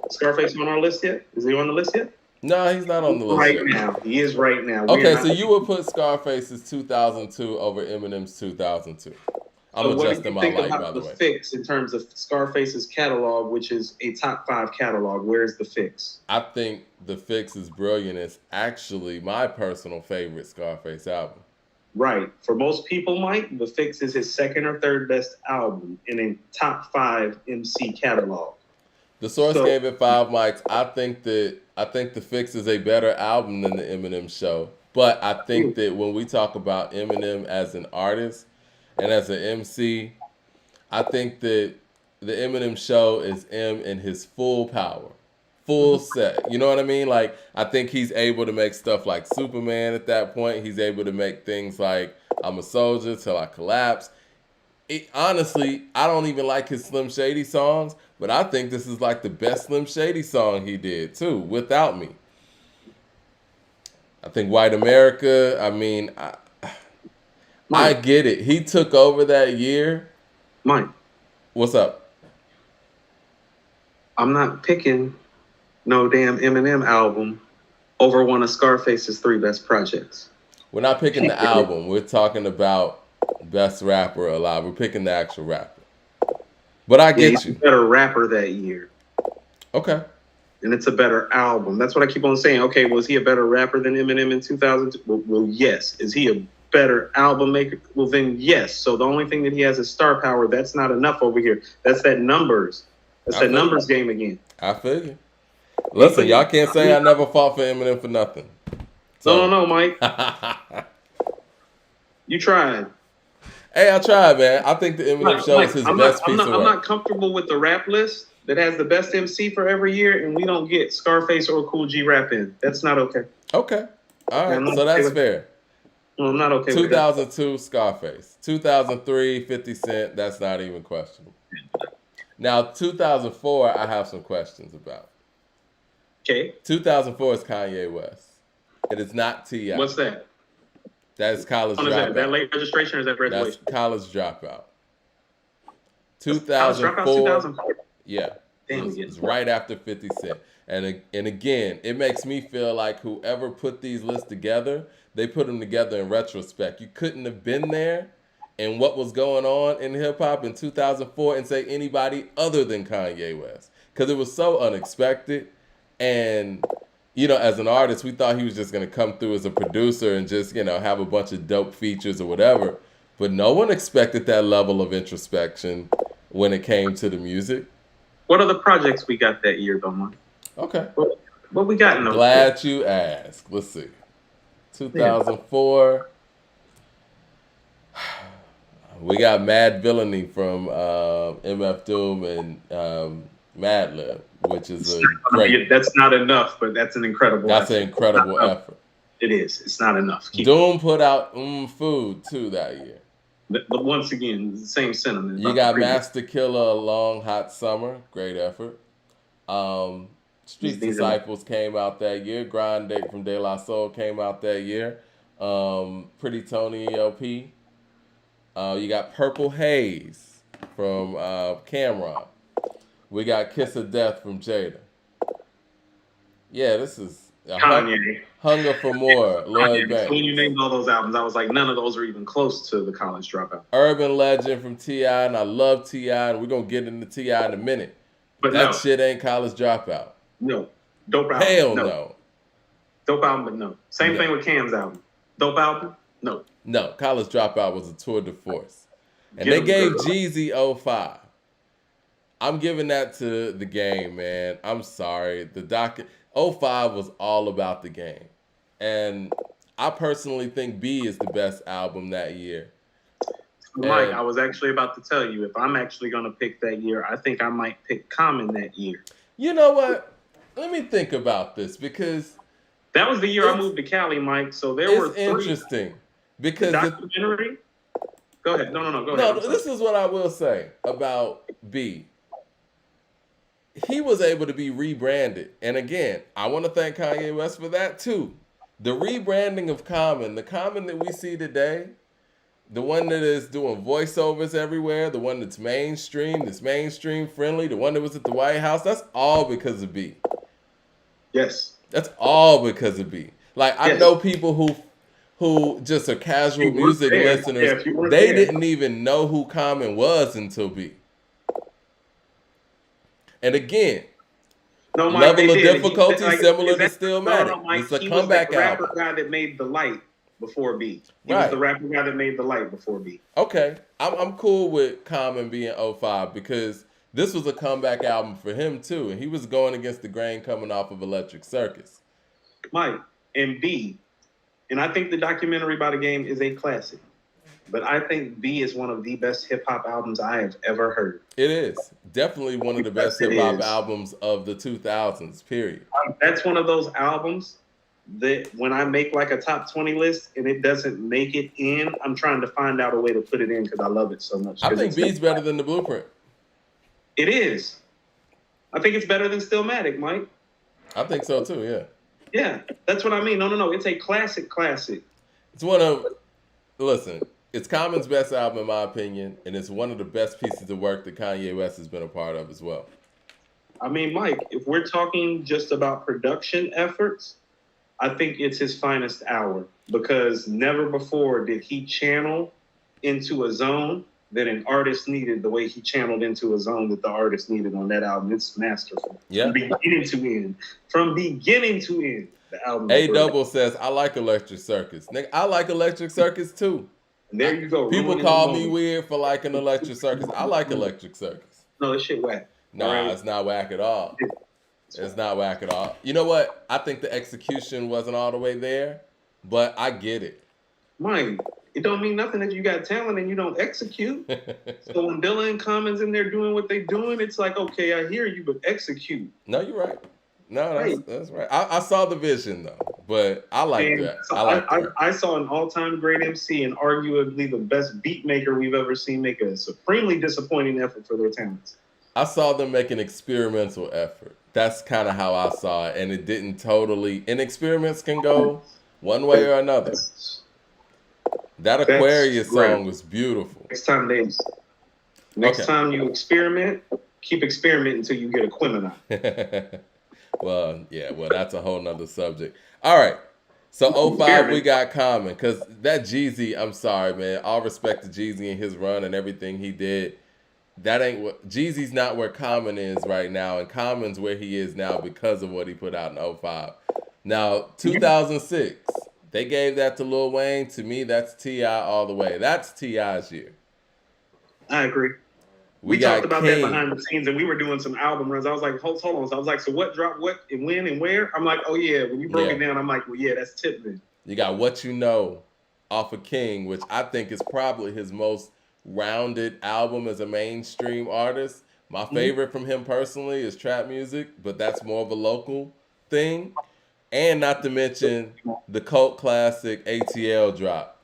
Scarface on our list yet? Is he on the list yet? No, he's not on the list right now. He is right now. Okay, so you would put Scarface's 2002 over Eminem's 2002. I'm adjusting my light, by the way. Fix in terms of Scarface's catalog, which is a top 5 catalog. Where's the fix? I think the fix is brilliant. It's actually my personal favorite Scarface album. Right. For most people, Mike, the fix is his second or third best album in a top 5 MC catalog. The source gave it 5 mics. I think the fix is a better album than the Eminem show. But I think that when we talk about Eminem as an artist and as an MC, I think that the Eminem show is M in his full power, full set. You know what I mean? Like, I think he's able to make stuff like Superman at that point. He's able to make things like I'm a Soldier Till I Collapse. Honestly, I don't even like his Slim Shady songs, but I think this is like the best Slim Shady song he did too, Without Me. I think White America, I mean, I get it. He took over that year. Mike. What's up? I'm not picking no damn Eminem album over one of Scarface's 3 best projects. We're not picking the album. We're talking about best rapper alive. We're picking the actual rapper. But I get you. He's a better rapper that year. Okay. And it's a better album. That's what I keep on saying. Okay, was he a better rapper than Eminem in 2002? Well, yes. Is he a better album maker? Well, then yes. So the only thing that he has is star power. That's not enough over here. That's that numbers. That's that numbers game again. I figure. Listen, y'all can't say I never fought for Eminem for nothing. So. No, Mike. You tried. Hey, I tried, man. I think the Eminem show is his best piece of work. I'm not comfortable with the rap list that has the best MC for every year, and we don't get Scarface or Cool G rap in. That's not okay. Okay. All right. So that's fair. No, I'm not okay 2002, Scarface. 2003, 50 Cent. That's not even questionable. Now, 2004, I have some questions about. Okay. 2004 is Kanye West. It is not T.I. What's that? That is College Dropout. Is that late registration or is that graduation? That's College Dropout. 2004. 2004? Yeah. It's right after 50 Cent. And again, it makes me feel like whoever put these lists together, they put them together in retrospect. You couldn't have been there and what was going on in hip-hop in 2004 and say anybody other than Kanye West. Because it was so unexpected. And, you know, as an artist, we thought he was just going to come through as a producer and just, you know, have a bunch of dope features or whatever. But no one expected that level of introspection when it came to the music. What are the projects we got that year, though, man? Okay. What we got in those? Glad you asked. Let's see. 2004. We got Mad Villainy from MF Doom and Madlib, which is a great. That's not enough, but that's an incredible. That's an incredible effort. It is. It's not enough. Doom put out Food too that year. But once again, the same sentiment. You got Master Killer, A Long Hot Summer, great effort. Street Disciples came out that year. Grind Date from De La Soul came out that year. Pretty Tony ELP. You got Purple Haze from Cameron. We got Kiss of Death from Jada. Yeah, this is Kanye. Hunger for More, Lloyd Banks. When you named all those albums, I was like, none of those are even close to the College Dropout. Urban Legend from T.I., and I love T.I., and we're going to get into T.I. in a minute. But that shit ain't College Dropout. No. Dope album. Hell no. Dope album, but no. Same thing with Cam's album. Dope album? No. No, College Dropout was a tour de force. And Get they 'em, gave girl. Jeezy 05. I'm giving that to the game, man. I'm sorry. The 05 was all about the game. And I personally think B is the best album that year. Mike, I was actually about to tell you, if I'm actually going to pick that year, I think I might pick Common that year. You know what? Let me think about this because that was the year I moved to Cali, Mike. So there were three. Interesting because the documentary. Go ahead. No. Go ahead. No, this is what I will say about B. He was able to be rebranded. And again, I want to thank Kanye West for that too. The rebranding of Common, the Common that we see today, the one that is doing voiceovers everywhere, the one that's mainstream friendly, the one that was at the White House, that's all because of B. Yes. That's all because of B. Like, I know people who just are casual music listeners, they didn't even know who Common was until B. And again, level of difficulty similar to Stillmatic. It's a comeback album. He was the rapper guy that made The Light before B. He was the rapper guy that made The Light before B. Okay. I'm cool with Common being 05 because this was a comeback album for him too. And he was going against the grain coming off of Electric Circus. Mike, and B, and I think the documentary by the game is a classic. But I think B is one of the best hip-hop albums I have ever heard. It is. Definitely one of the best hip-hop albums of the 2000s, period. That's one of those albums that when I make like a top 20 list and it doesn't make it in, I'm trying to find out a way to put it in because I love it so much. I think B's better than The Blueprint. It is. I think it's better than Stillmatic, Mike. I think so too, yeah. Yeah, that's what I mean. No. It's a classic. It's one of, listen, it's Common's best album in my opinion, and it's one of the best pieces of work that Kanye West has been a part of as well. I mean, Mike, if we're talking just about production efforts, I think it's his finest hour because never before did he channel into a zone that an artist needed the way he channeled into a zone that the artist needed on that album. It's masterful. Yeah. From beginning to end, the album. A-Double says, I like Electric Circus. Nigga, I like Electric Circus too. And there you go. People call me weird for liking Electric Circus. I like Electric Circus. No, this shit whack. Nah, it's not whack at all. It's not whack at all. You know what? I think the execution wasn't all the way there, but I get it. Mike, it don't mean nothing that you got talent and you don't execute. So when Dilla and Common's in there doing what they doing, it's like, okay, I hear you, but execute. No, you're right. No, that's right. I saw the vision though, but I like that. So I saw an all-time great MC and arguably the best beat maker we've ever seen make a supremely disappointing effort for their talents. I saw them make an experimental effort. That's kind of how I saw it, and it didn't totally. And experiments can go one way or another. That Aquarius song was beautiful. Next time you experiment, keep experimenting until you get a Quimini. Well, that's a whole nother subject. All right. So 05, we got Common. Because that Jeezy, I'm sorry, man. All respect to Jeezy and his run and everything he did. That ain't what Jeezy's not where Common is right now, and Common's where he is now because of what he put out in 05. Now, 2006, they gave that to Lil Wayne. To me, that's T.I. all the way. That's T.I.'s year. I agree. We talked about that behind the scenes, and we were doing some album runs. I was like, hold on. So I was like, so what dropped what and when and where? I'm like, oh yeah. When you broke it down, I'm like, well, yeah, that's Tipman. You got What You Know off of King, which I think is probably his most rounded album as a mainstream artist. My favorite from him personally is Trap Music, but that's more of a local thing. And not to mention the cult classic ATL drop.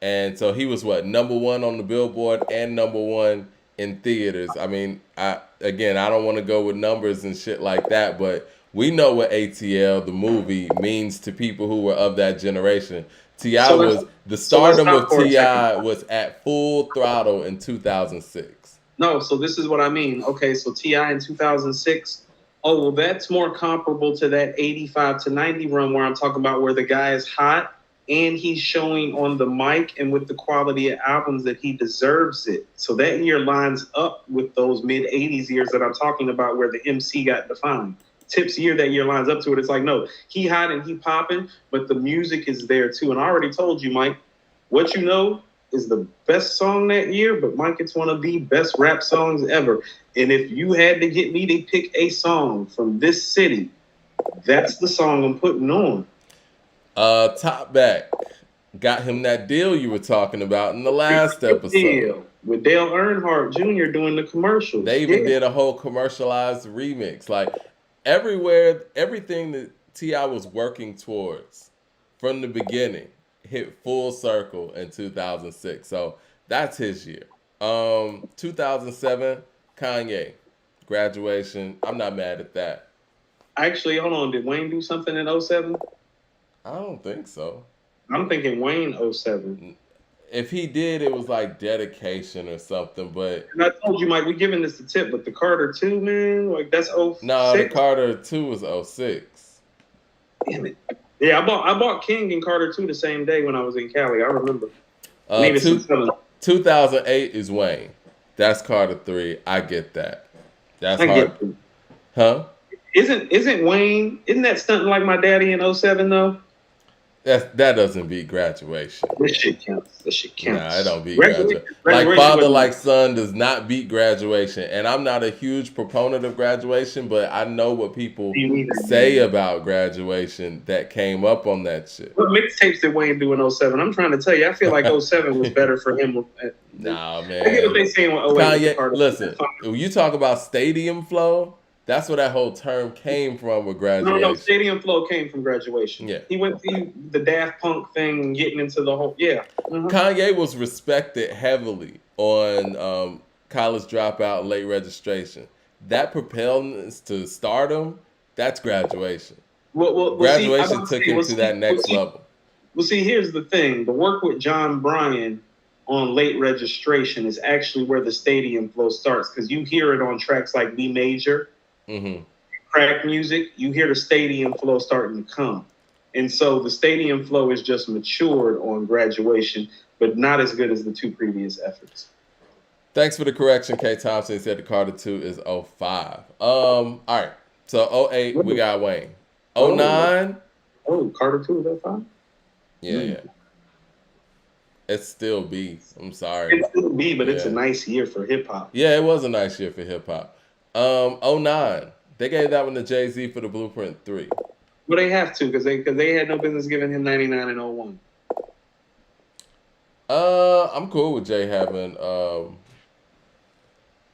And so he was #1 on the Billboard and #1 in theaters. I mean, I don't want to go with numbers and shit like that, but we know what ATL, the movie, means to people who were of that generation. The stardom of T.I. was at full throttle in 2006. No, so this is what I mean. Okay, so T.I. in 2006. Oh, well, that's more comparable to that 85 to 90 run where I'm talking about where the guy is hot and he's showing on the mic and with the quality of albums that he deserves it. So that year lines up with those mid-80s years that I'm talking about where the MC got defined. Tip's year that year lines up to it. It's like, no, he hot and he popping, but the music is there too. And I already told you, Mike, What You Know is the best song that year, but Mike, it's one of the best rap songs ever. And if you had to get me to pick a song from this city, that's the song I'm putting on. Top Back got him that deal you were talking about in the last episode. Deal with Dale Earnhardt Jr. doing the commercials. They even did a whole commercialized remix. Like everywhere, everything that T.I. was working towards from the beginning hit full circle in 2006. So that's his year. 2007, Kanye, Graduation. I'm not mad at that. Actually, hold on. Did Wayne do something in 07? I don't think so. I'm thinking Wayne 07. If he did, it was like Dedication or something. But and I told you, Mike, we're giving this the tip, but the Carter 2, man, like that's 06. No, the Carter 2 was 06. Damn it. Yeah, I bought King and Carter 2 the same day when I was in Cali. I remember. 2008 is Wayne. That's Carter 3. I get that. That's hard. Huh? Isn't Wayne, isn't that stunting like my daddy in 07 though? That doesn't beat Graduation. This shit counts. Nah, it don't beat Graduation. Like Father Like Son does not beat Graduation. And I'm not a huge proponent of Graduation, but I know what people say about Graduation that came up on that shit. What mixtapes did Wayne do in 07? I'm trying to tell you, I feel like 07 was better for him. Nah, man. I get what they saying with 08. Kanye, listen, when you talk about stadium flow, that's where that whole term came from with Graduation. No, Stadium Flow came from Graduation. Yeah. He went through the Daft Punk thing, getting into the whole, yeah. Kanye was respected heavily on College Dropout, Late Registration. That propelled him to stardom, that's Graduation. Graduation took him to that next level. Well, see, here's the thing. The work with John Bryan on Late Registration is actually where the Stadium Flow starts, because you hear it on tracks like B Major, crack music, you hear the Stadium Flow starting to come. And so the Stadium Flow is just matured on Graduation, but not as good as the two previous efforts. Thanks for the correction, K. Thompson. He said the Carter 2 is 05. All right. So 08, we got Wayne. 09. Oh, Carter 2 is 05? Yeah. It's still B. I'm sorry. It's still B, but it's a nice year for hip hop. Yeah, it was a nice year for hip hop. 09. They gave that one to Jay-Z for the Blueprint 3. Well, they have to, because they had no business giving him 99 and 01. I'm cool with Jay having the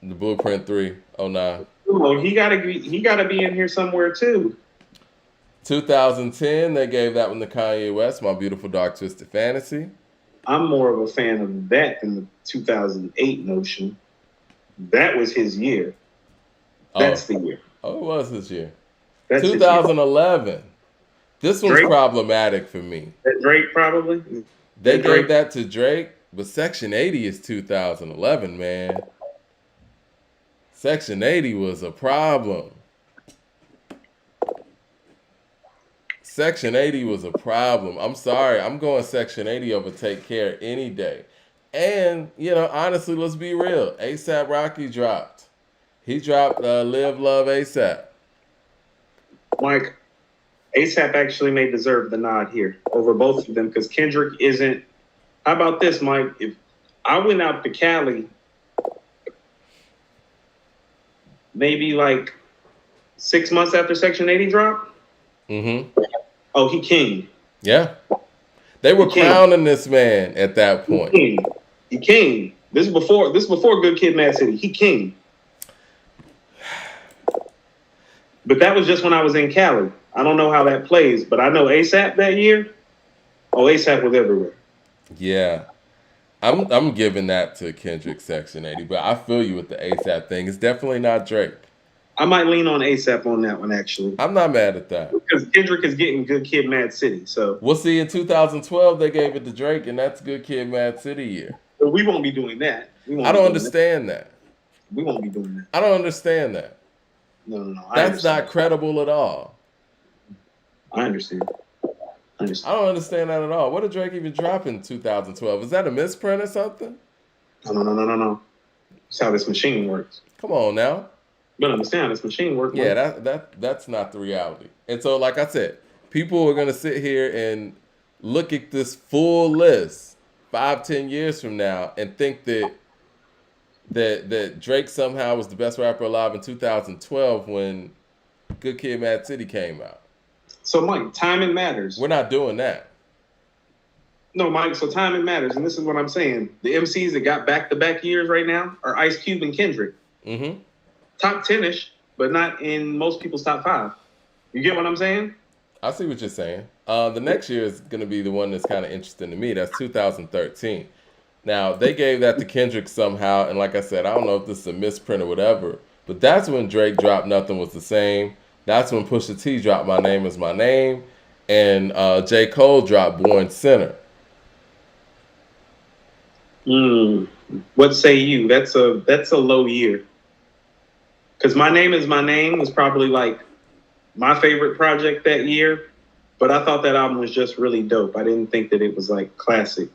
Blueprint 3, 09. Oh, he gotta be in here somewhere too. 2010, they gave that one to Kanye West, My Beautiful Dark Twisted Fantasy. I'm more of a fan of that than the 2008 Notion. That was his year. That's the year. Oh, it was his year. That's 2011. This one's Drake? Problematic for me. That Drake probably? They gave that to Drake, but Section 80 is 2011, man. Section 80 was a problem. Section 80 was a problem. I'm sorry. I'm going Section 80 over Take Care any day. And, honestly, let's be real. A$AP Rocky dropped. He dropped Live Love A$AP. Mike, A$AP actually may deserve the nod here over both of them, because Kendrick isn't. How about this, Mike? If I went out to Cali maybe like 6 months after Section 80 dropped. Oh, he king. Yeah. They were crowning this man at that point. He king. This is before Good Kid, Mad City. He king. But that was just when I was in Cali. I don't know how that plays, but I know A$AP that year. Oh, A$AP was everywhere. Yeah. I'm giving that to Kendrick Section 80, but I feel you with the A$AP thing. It's definitely not Drake. I might lean on A$AP on that one, actually. I'm not mad at that. Because Kendrick is getting Good Kid, Mad City. So we'll see. In 2012, they gave it to Drake, and that's Good Kid, Mad City year. But we won't be doing that. I don't understand that. We won't be doing that. I don't understand that. No. That's not credible at all. I understand. I don't understand that at all. What did Drake even drop in 2012? Is that a misprint or something? No. That's how this machine works. Come on now. But understand, this machine works. Yeah, that's not the reality. And so, like I said, people are going to sit here and look at this full list, 5-10 years from now and think that Drake somehow was the best rapper alive in 2012 when Good Kid, Mad City came out. So, Mike, timing matters. We're not doing that. No, Mike, so timing matters. And this is what I'm saying. The MCs that got back-to-back years right now are Ice Cube and Kendrick. Mm-hmm. Top 10-ish, but not in most people's top 5. You get what I'm saying? I see what you're saying. The next year is going to be the one that's kind of interesting to me. That's 2013. Now, they gave that to Kendrick somehow, and like I said, I don't know if this is a misprint or whatever, but that's when Drake dropped Nothing Was the Same. That's when Pusha T dropped My Name Is My Name, and J. Cole dropped Born Sinner. What say you? That's a low year. Because My Name Is My Name was probably like my favorite project that year, but I thought that album was just really dope. I didn't think that it was like classic.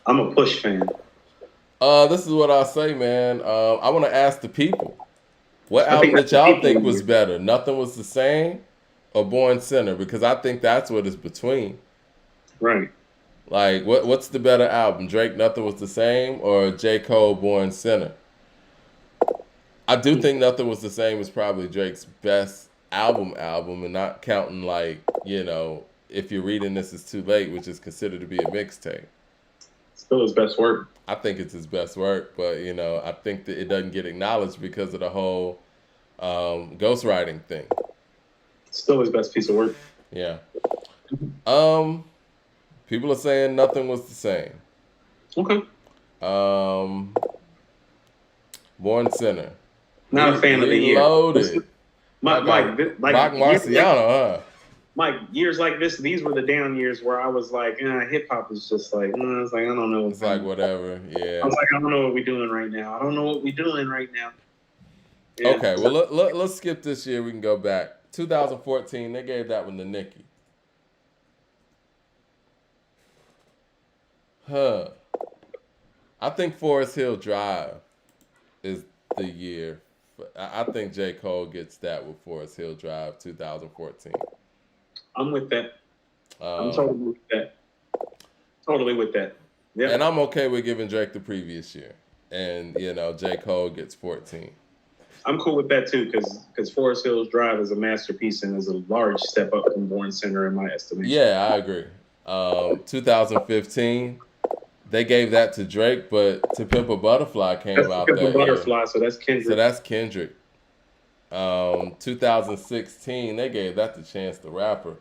I'm a Push fan. This is what I'll say, man. I want to ask the people, what album did y'all think was better? Nothing Was the Same or Born Sinner? Because I think that's what it's between. Right. Like, what's the better album? Drake, Nothing Was the Same, or J. Cole, Born Sinner? I do think Nothing Was the Same is probably Drake's best album, and not counting, like, you know, If You're Reading This Is Too Late, which is considered to be a mixtape. Still his best work. I think it's his best work, but, you know, I think that it doesn't get acknowledged because of the whole ghostwriting thing. Still his best piece of work. Yeah. People are saying Nothing Was the Same. Okay. Born Sinner. Not a fan of the year. Loaded. Mike, Rock Marciano, huh? Mike, years like this, these were the down years where I was like, hip hop is just like, it's like, I don't know. It's like whatever, yeah. I was like, I don't know what we're doing right now. Yeah. Okay, well, let's skip this year. We can go back. 2014, they gave that one to Nicki. I think Forest Hill Drive is the year. I think J. Cole gets that with Forest Hill Drive 2014. I'm with that. I'm totally with that. Yeah. And I'm okay with giving Drake the previous year. And, you know, J. Cole gets 14. I'm cool with that too, because Forest Hills Drive is a masterpiece and is a large step up from Born Sinner in my estimation. Yeah, I agree. 2015, they gave that to Drake, but To Pimp a Butterfly came out that year. Butterfly, so that's Kendrick. 2016, they gave that to Chance the Rapper.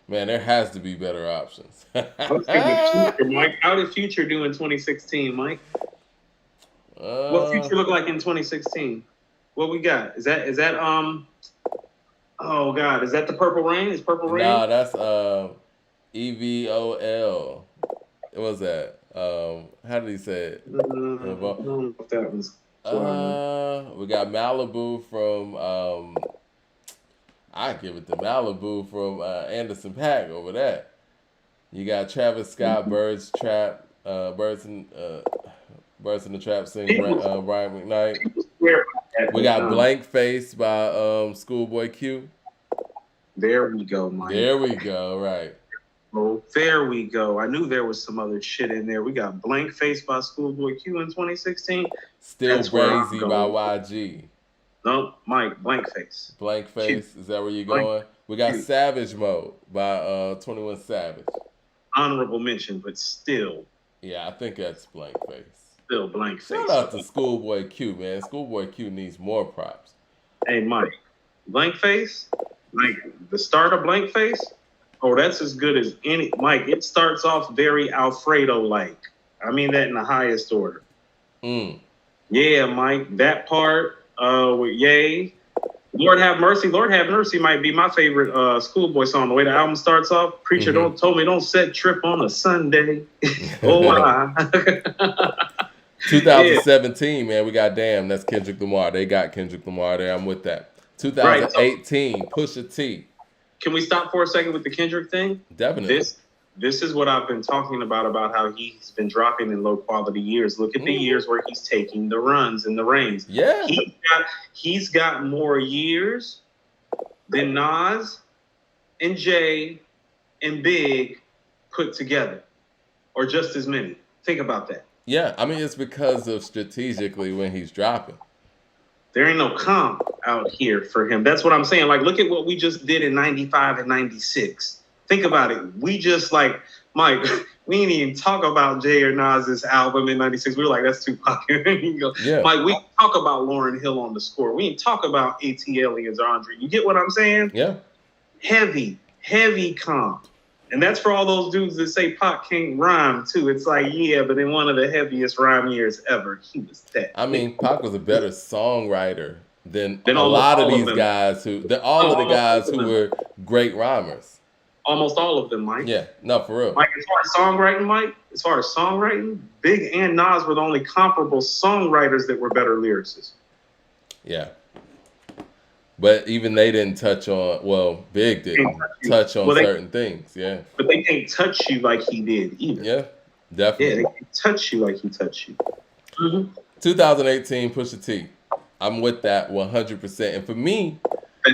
Man, there has to be better options. I was thinking Future, Mike. How did Future do in 2016, Mike? What Future look like in 2016? What we got? Is that oh God, is that the Purple Rain? Is Purple Rain? Nah, that's EVOL. What was that? How did he say it? I don't know if that was. We got Malibu from I give it to Malibu from Anderson .Paak over that. You got Travis Scott, Birds in the Trap singing Brian McKnight. We got Blank Face by Schoolboy Q. There we go, Mike. There we go, right. Oh, there we go. I knew there was some other shit in there. We got Blank Face by Schoolboy Q in 2016. Still Brazy by YG. No, Mike, Blank Face. Blank Face, is that where you're going? We got Savage Mode by 21 Savage. Honorable mention, but still. Yeah, I think that's Blank Face. Still Blank Face. Shout out to Schoolboy Q, man. Schoolboy Q needs more props. Hey, Mike, Blank Face, like the start of Blank Face, oh, that's as good as any. Mike, it starts off very Alfredo-like. I mean that in the highest order. Yeah, Mike, that part with Ye. Lord Have Mercy. Lord Have Mercy might be my favorite Schoolboy song. The way the album starts off, Preacher told me don't set trip on a Sunday. Oh, wow. 2017, man, we got Damn. That's Kendrick Lamar. They got Kendrick Lamar there. I'm with that. 2018, Pusha T. Can we stop for a second with the Kendrick thing? Definitely. This is what I've been talking about how he's been dropping in low quality years. Look at the years where he's taking the runs and the reins. Yeah. He's got more years than Nas and Jay and Big put together. or just as many? Think about that. Yeah, I mean, it's because of strategically when he's dropping. There ain't no comp out here for him. That's what I'm saying. Like, look at what we just did in 95 and 96. Think about it. We just like, Mike, we didn't even talk about Jay or Nas's album in 96. We were like, that's too popular. Yeah. Mike, we talk about Lauryn Hill on the score. We didn't talk about A.T. Aliens or Andre. You get what I'm saying? Yeah. Heavy comp. And that's for all those dudes that say Pac can't rhyme, too. It's like, yeah, but in one of the heaviest rhyme years ever, he was that. I mean, Pac was a better songwriter than a lot of these guys who were great rhymers. Almost all of them, Mike. Yeah, no, for real. Mike, as far as songwriting, Big and Nas were the only comparable songwriters that were better lyricists. Yeah. But even they didn't touch on, well, Big didn't touch on certain things, yeah. But they can't touch you like he did either. Yeah, definitely. Yeah, they can't touch you like he touched you. Mm-hmm. 2018, Pusha T. I'm with that 100%. And for me,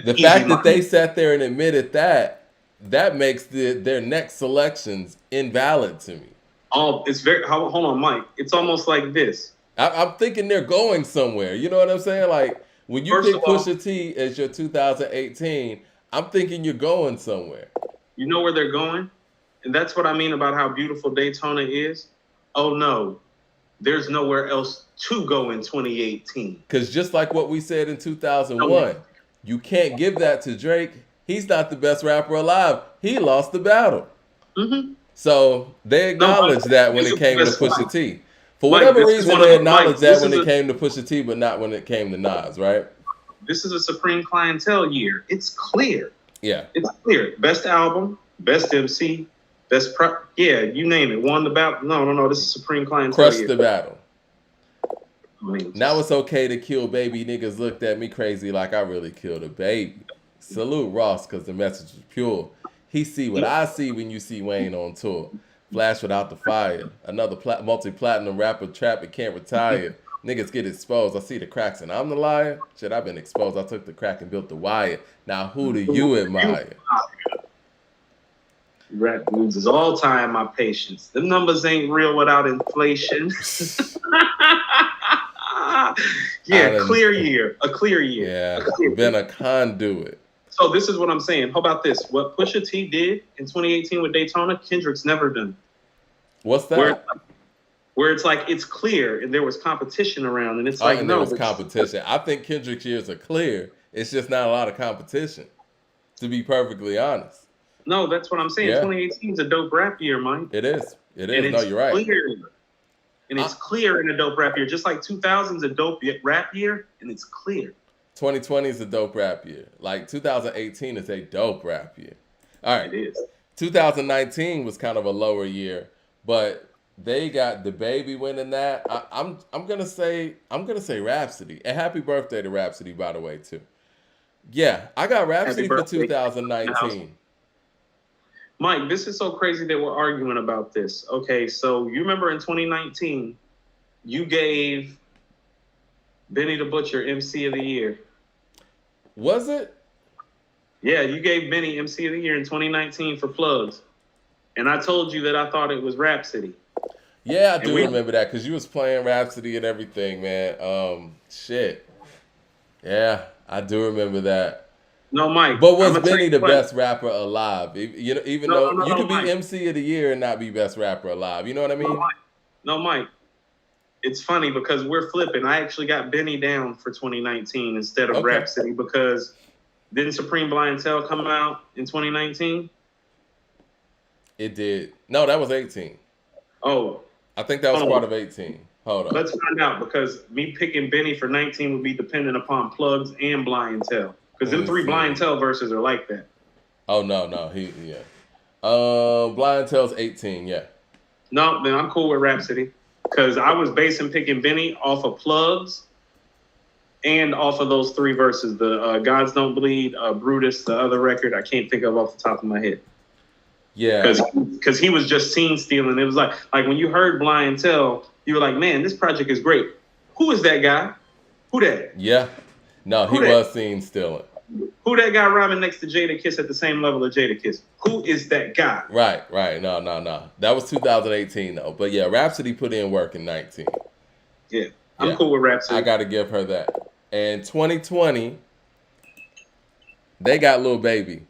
the fact that they sat there and admitted that makes their next selections invalid to me. Oh, it's hold on, Mike. It's almost like this. I'm thinking they're going somewhere. You know what I'm saying? Like, when you pick Pusha T as your 2018, I'm thinking you're going somewhere. You know where they're going? And that's what I mean about how beautiful Daytona is. Oh, no. There's nowhere else to go in 2018. Because just like what we said in 2001, you can't give that to Drake. He's not the best rapper alive. He lost the battle. Mm-hmm. So they acknowledged that when it came to Pusha T. For whatever reason, they acknowledged that when it came to Pusha T, but not when it came to Nas, right? This is a supreme clientele year. It's clear. Yeah. It's clear. Best album, best MC, best prep. Yeah, you name it. Won the battle. No. This is supreme clientele Crushed year. the battle. I mean, now it's okay to kill baby. Niggas looked at me crazy like I really killed a baby. Salute Ross because the message was pure. He see what I see when you see Wayne on tour. Flash without the fire. Another multi-platinum rapper trap and can't retire. Niggas get exposed. I see the cracks and I'm the liar. Shit, I've been exposed. I took the crack and built the wire. Now who do you admire? Rap loses all time my patience. The numbers ain't real without inflation. Yeah, clear year. A clear year. Yeah, been a conduit. So this is what I'm saying. How about this? What Pusha T did in 2018 with Daytona, Kendrick's never done. What's that? Where it's like it's clear and there was competition around, and it's like there was competition. I think Kendrick's years are clear. It's just not a lot of competition, to be perfectly honest. No, that's what I'm saying. Yeah. 2018 is a dope rap year, Mike. It is. It is. No, you're right. Clear. And it's clear in a dope rap year. Just like 2000 is a dope rap year, and it's clear. 2020 is a dope rap year. Like 2018 is a dope rap year. All right. It is. 2019 was kind of a lower year, but they got the baby winning that. I'm gonna say Rhapsody. And happy birthday to Rhapsody, by the way, too. Yeah, I got Rhapsody for 2019. Mike, this is so crazy that we're arguing about this. Okay, so you remember in 2019, you gave Benny the Butcher MC of the Year. Was it? Yeah, you gave Benny MC of the Year in 2019 for Plugs. And I told you that I thought it was Rhapsody. Yeah, I do remember that because you was playing Rhapsody and everything, man. Shit. Yeah, I do remember that. No, Mike. But was Benny the best rapper alive? Even though you could be MC of the Year and not be best rapper alive. You know what I mean? No, Mike. It's funny because we're flipping. I actually got Benny down for 2019 instead of Rhapsody because didn't Supreme Clientele come out in 2019? It did. No, that was 18. Oh. I think that was part of 18. Hold on. Let's find out because me picking Benny for 19 would be dependent upon Plugs and Clientele. Because them three Clientele verses are like that. Oh, no. Clientele's 18, yeah. No, then I'm cool with Rhapsody. Because I was basing picking Benny off of Plugs and off of those three verses. The Gods Don't Bleed, Brutus, the other record I can't think of off the top of my head. Yeah. Because he was just scene stealing. It was like when you heard Clientele, you were like, man, this project is great. Who is that guy? Who that? Yeah. No, he was scene stealing. Who that guy rhyming next to Jadakiss at the same level of Jadakiss? Who is that guy? Right. No. That was 2018 though. But yeah, Rhapsody put in work in 19. Yeah, I'm cool with Rhapsody. I got to give her that. And 2020, they got Lil Baby.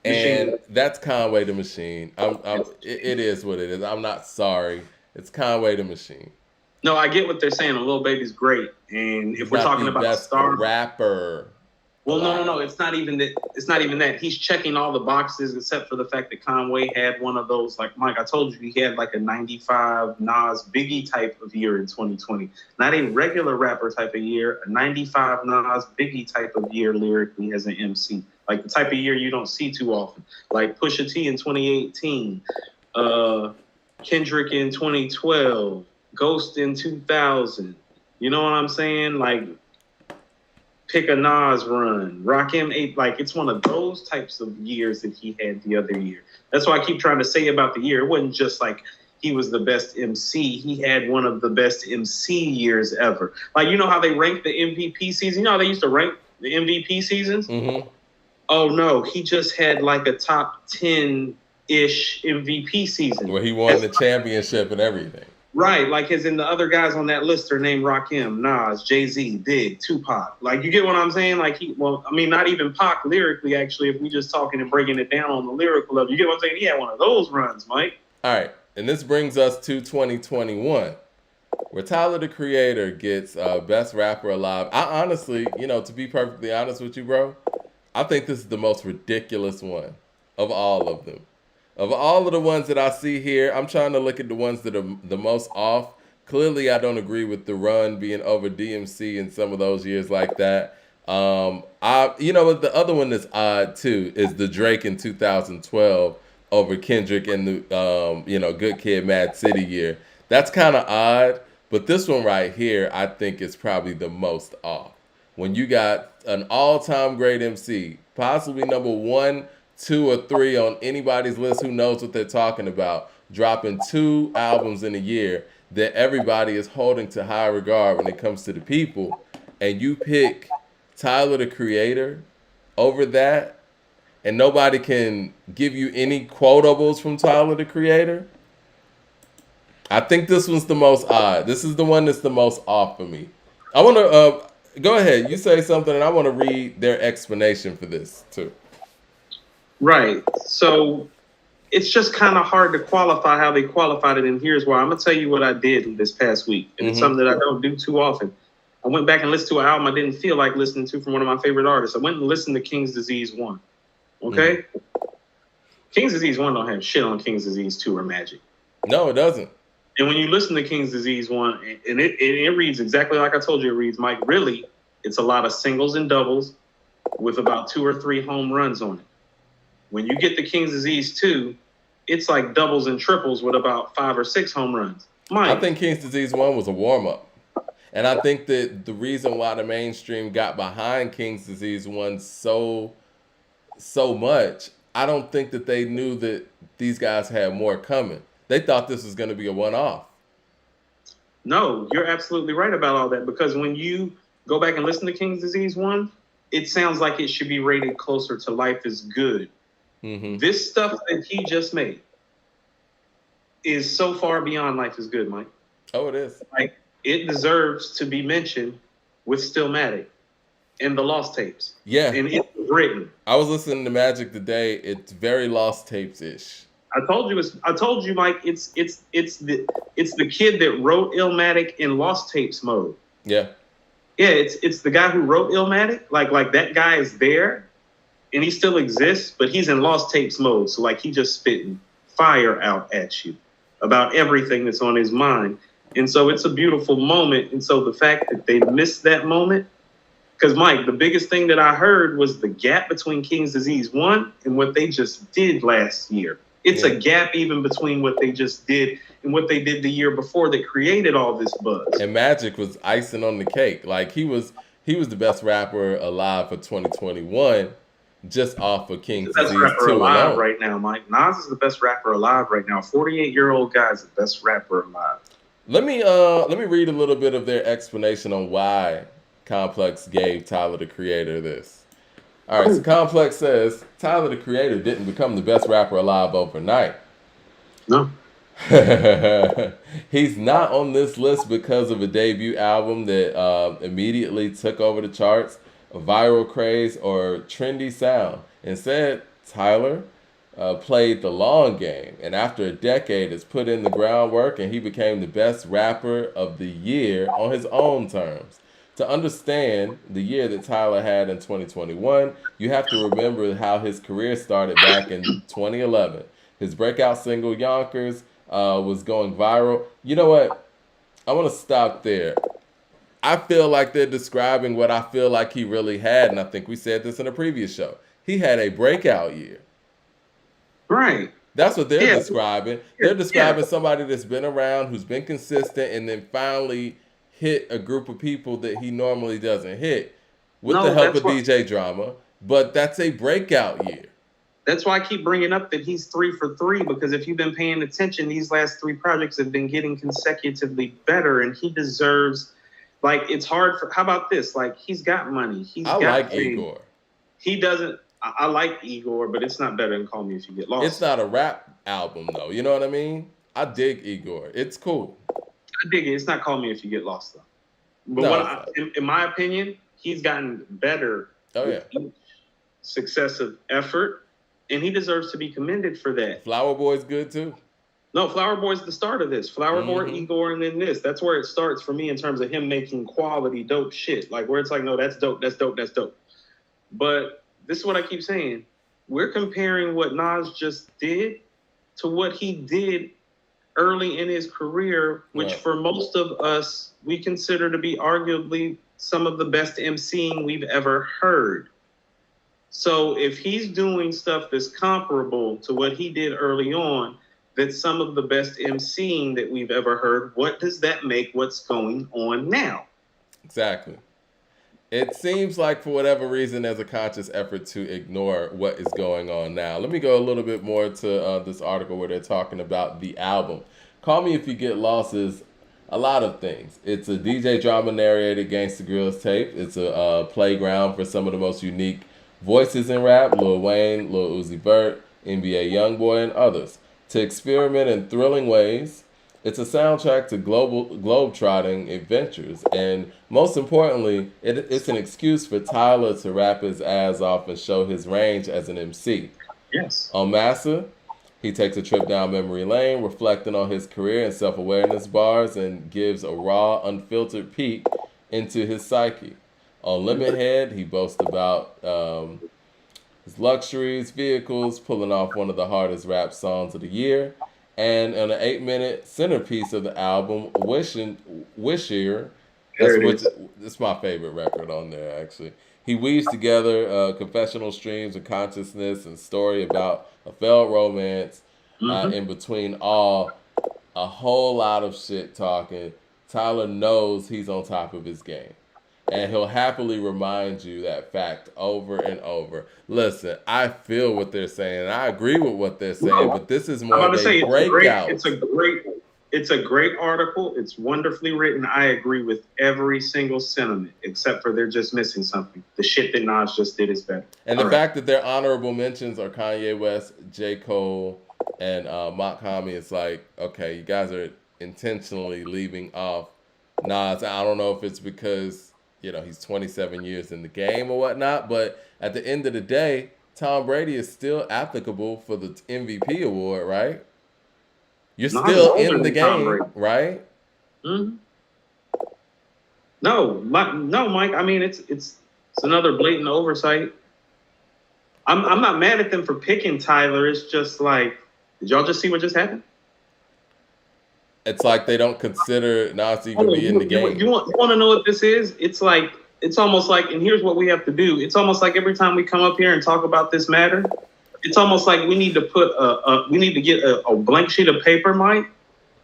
And that's Conway the Machine. It is what it is. I'm not sorry. It's Conway the Machine. No, I get what they're saying. Lil Baby's great. And if we're talking about best stars, rapper. Well, no. It's not even that. It's not even that. He's checking all the boxes except for the fact that Conway had one of those. Like Mike, I told you, he had like a 95 Nas Biggie type of year in 2020. Not a regular rapper type of year. A 95 Nas Biggie type of year lyrically as an MC. Like the type of year you don't see too often. Like Pusha T in 2018, Kendrick in 2012, Ghost in 2000. You know what I'm saying? Like. Pick a Nas run, Rakim 8, like it's one of those types of years that he had the other year. That's why I keep trying to say about the year. It wasn't just like he was the best MC. He had one of the best MC years ever. Like, you know how they rank the MVP season? You know how they used to rank the MVP seasons? Mm-hmm. Oh, no. He just had like a top 10-ish MVP season. Where he won the championship and everything. Right, like as in the other guys on that list are named Rakim, Nas, Jay-Z, Big, Tupac. Like, you get what I'm saying? Like, not even Pac lyrically, actually, if we just talking and breaking it down on the lyrical level. You get what I'm saying? He had one of those runs, Mike. All right, and this brings us to 2021, where Tyler, the Creator, gets Best Rapper Alive. I honestly, to be perfectly honest with you, bro, I think this is the most ridiculous one of all of them. Of all of the ones that I see here, I'm trying to look at the ones that are the most off. Clearly, I don't agree with the run being over DMC in some of those years like that. The other one that's odd too is the Drake in 2012 over Kendrick in the Good Kid, Mad City year. That's kind of odd, but this one right here, I think is probably the most off. When you got an all-time great MC, possibly number 1, 2, or 3 on anybody's list who knows what they're talking about, dropping 2 albums in a year that everybody is holding to high regard when it comes to the people, and you pick Tyler, the Creator, over that, and nobody can give you any quotables from Tyler, the Creator, I think this one's the most odd. This is the one that's the most off for me. I want to, go ahead, you say something, and I want to read their explanation for this, too. Right. So it's just kind of hard to qualify how they qualified it. And here's why. I'm going to tell you what I did this past week. And it's something that I don't do too often. I went back and listened to an album I didn't feel like listening to from one of my favorite artists. I went and listened to King's Disease 1. Okay? King's Disease 1 don't have shit on King's Disease 2 or Magic. No, it doesn't. And when you listen to King's Disease 1, and it reads exactly like I told you it reads, Mike, really, it's a lot of singles and doubles with about 2 or 3 home runs on it. When you get the King's Disease 2, it's like doubles and triples with about 5 or 6 home runs. Mike. I think King's Disease 1 was a warm-up. And I think that the reason why the mainstream got behind King's Disease 1 so much, I don't think that they knew that these guys had more coming. They thought this was going to be a one-off. No, you're absolutely right about all that. Because when you go back and listen to King's Disease 1, it sounds like it should be rated closer to Life is Good. Mm-hmm. This stuff that he just made is so far beyond Life is Good, Mike. Oh, it is. Like, it deserves to be mentioned with Stillmatic and the Lost Tapes. Yeah. And it's written. I was listening to Magic today. It's very Lost Tapes-ish. I told you, Mike, it's the kid that wrote Illmatic in Lost Tapes mode. Yeah. Yeah, it's the guy who wrote Illmatic. Like that guy is there. And he still exists, but he's in Lost Tapes mode. So, like, he just spitting fire out at you about everything that's on his mind. And so it's a beautiful moment. And so the fact that they missed that moment, because, Mike, the biggest thing that I heard was the gap between King's Disease 1 and what they just did last year. It's a gap even between what they just did and what they did the year before that created all this buzz. And Magic was icing on the cake. Like, he was the best rapper alive for 2021. Just off of King's Disease 2 alone. The best rapper alive alone. right now, Mike. Nas is the best rapper alive right now. 48-year-old guy is the best rapper alive. Let me read a little bit of their explanation on why Complex gave Tyler, the Creator, this. All right, so Complex says Tyler the Creator didn't become the best rapper alive overnight. No. He's not on this list because of a debut album that immediately took over the charts, a viral craze, or trendy sound. Instead, Tyler played the long game, and after a decade has put in the groundwork, and he became the best rapper of the year on his own terms. To understand the year that Tyler had in 2021, you have to remember how his career started back in 2011. His breakout single Yonkers was going viral. You know what? I want to stop there. I feel like they're describing what I feel like he really had, and I think we said this in a previous show. He had a breakout year. Right. That's what they're describing. They're describing somebody that's been around, who's been consistent, and then finally hit a group of people that he normally doesn't hit with the help of DJ Drama. But that's a breakout year. That's why I keep bringing up that he's 3 for 3, because if you've been paying attention, these last 3 projects have been getting consecutively better, and he deserves, like, it's hard for, how about this? Like, he's got money. I like Igor. He doesn't, I like Igor, but it's not better than Call Me If You Get Lost. It's not a rap album, though. You know what I mean? I dig Igor. It's cool. I dig it. It's not Call Me If You Get Lost, though. But in my opinion, he's gotten better with each successive effort. And he deserves to be commended for that. Flower Boy's good too. No, Flower Boy's the start of this. Flower Boy, Igor, and then this. That's where it starts for me in terms of him making quality, dope shit. Like where it's like, no, that's dope, that's dope, that's dope. But this is what I keep saying. We're comparing what Nas just did to what he did early in his career, which for most of us, we consider to be arguably some of the best MCing we've ever heard. So if he's doing stuff that's comparable to what he did early on, that's some of the best MCing that we've ever heard, what does that make what's going on now? Exactly. It seems like for whatever reason, there's a conscious effort to ignore what is going on now. Let me go a little bit more to this article where they're talking about the album. Call Me If You Get Lost is a lot of things. It's a DJ Drama narrated Gangsta Grillz tape. It's a playground for some of the most unique voices in rap, Lil Wayne, Lil Uzi Vert, NBA Youngboy, and others. To experiment in thrilling ways, it's a soundtrack to globe-trotting adventures. And most importantly, it's an excuse for Tyler to rap his ass off and show his range as an MC. Yes. On Massa, he takes a trip down memory lane, reflecting on his career and self-awareness bars, and gives a raw, unfiltered peek into his psyche. On Limit Head, he boasts about his luxuries, vehicles, pulling off one of the hardest rap songs of the year. And on an 8-minute centerpiece of the album, Wishier, that's my favorite record on there, actually. He weaves together confessional streams of consciousness and story about a failed romance in between a whole lot of shit talking. Tyler knows he's on top of his game. And he'll happily remind you that fact over and over. Listen, I feel what they're saying. I agree with what they're saying, but this is more of a breakout. It's a great article. It's wonderfully written. I agree with every single sentiment, except for they're just missing something. The shit that Nas just did is better. And the fact that their honorable mentions are Kanye West, J. Cole, and Mock Hami, it's like, okay, you guys are intentionally leaving off Nas. I don't know if it's because he's 27 years in the game or whatnot, but at the end of the day, Tom Brady is still applicable for the MVP award, right? You're still in the game, right? Mm-hmm. No, Mike. I mean, it's another blatant oversight. I'm not mad at them for picking Tyler. It's just like, did y'all just see what just happened? It's like they don't consider Nas even be in the game. You want to know what this is? It's like, it's almost like, and here's what we have to do. It's almost like every time we come up here and talk about this matter, it's almost like we need to put get a blank sheet of paper, Mike,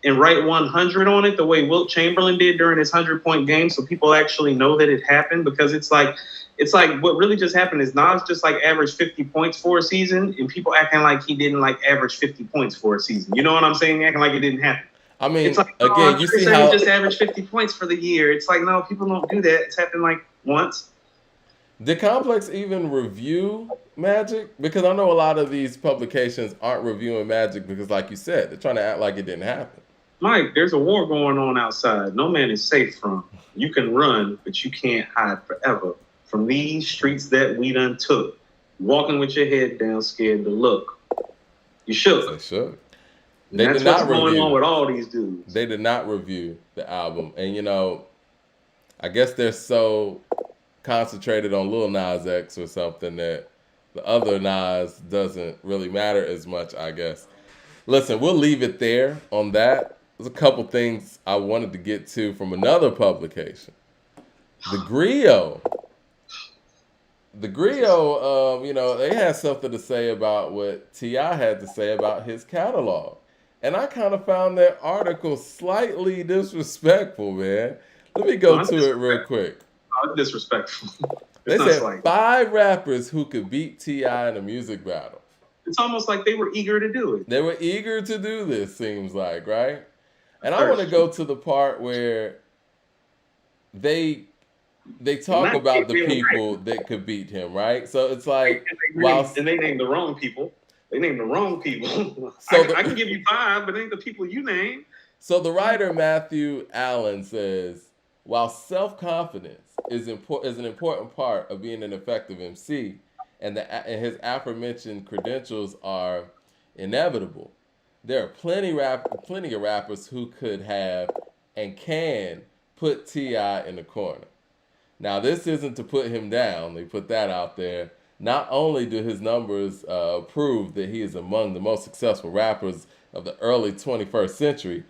and write 100 on it the way Wilt Chamberlain did during his 100-point game, so people actually know that it happened. Because it's like what really just happened is Nas just like averaged 50 points for a season, and people acting like he didn't like average 50 points for a season. You know what I'm saying? Acting like it didn't happen. I mean, it's like, again, you see how he just averaged 50 points for the year. It's like, no, people don't do that. It's happened like once. Did Complex even review Magic? Because I know a lot of these publications aren't reviewing Magic because, like you said, they're trying to act like it didn't happen. Mike, there's a war going on outside. No man is safe from. You can run, but you can't hide forever from these streets that we done took. Walking with your head down, scared to look. You shook. They should. And that's what's going on with all these dudes. They did not review the album. And, you know, I guess they're so concentrated on Lil Nas X or something that the other Nas doesn't really matter as much, I guess. Listen, we'll leave it there on that. There's a couple things I wanted to get to from another publication. The Griot. The Griot, you know, they had something to say about what T.I. had to say about his catalog. And I kind of found that article slightly disrespectful, man. Let me go to it real quick. Disrespectful. They said like 5 rappers who could beat T.I. in a music battle. It's almost like they were eager to do it. They were eager to do this, seems like, right? And I want to go to the part where they talk about the people that could beat him, right? So it's like, and they named the wrong people. They named the wrong people. So I can give you 5, but it ain't the people you name. So the writer Matthew Allen says, while self-confidence is an important part of being an effective MC, and his aforementioned credentials are inevitable, there are plenty of rappers who could have and can put T.I. in the corner. Now, this isn't to put him down. They put that out there. Not only do his numbers prove that he is among the most successful rappers of the early 21st century,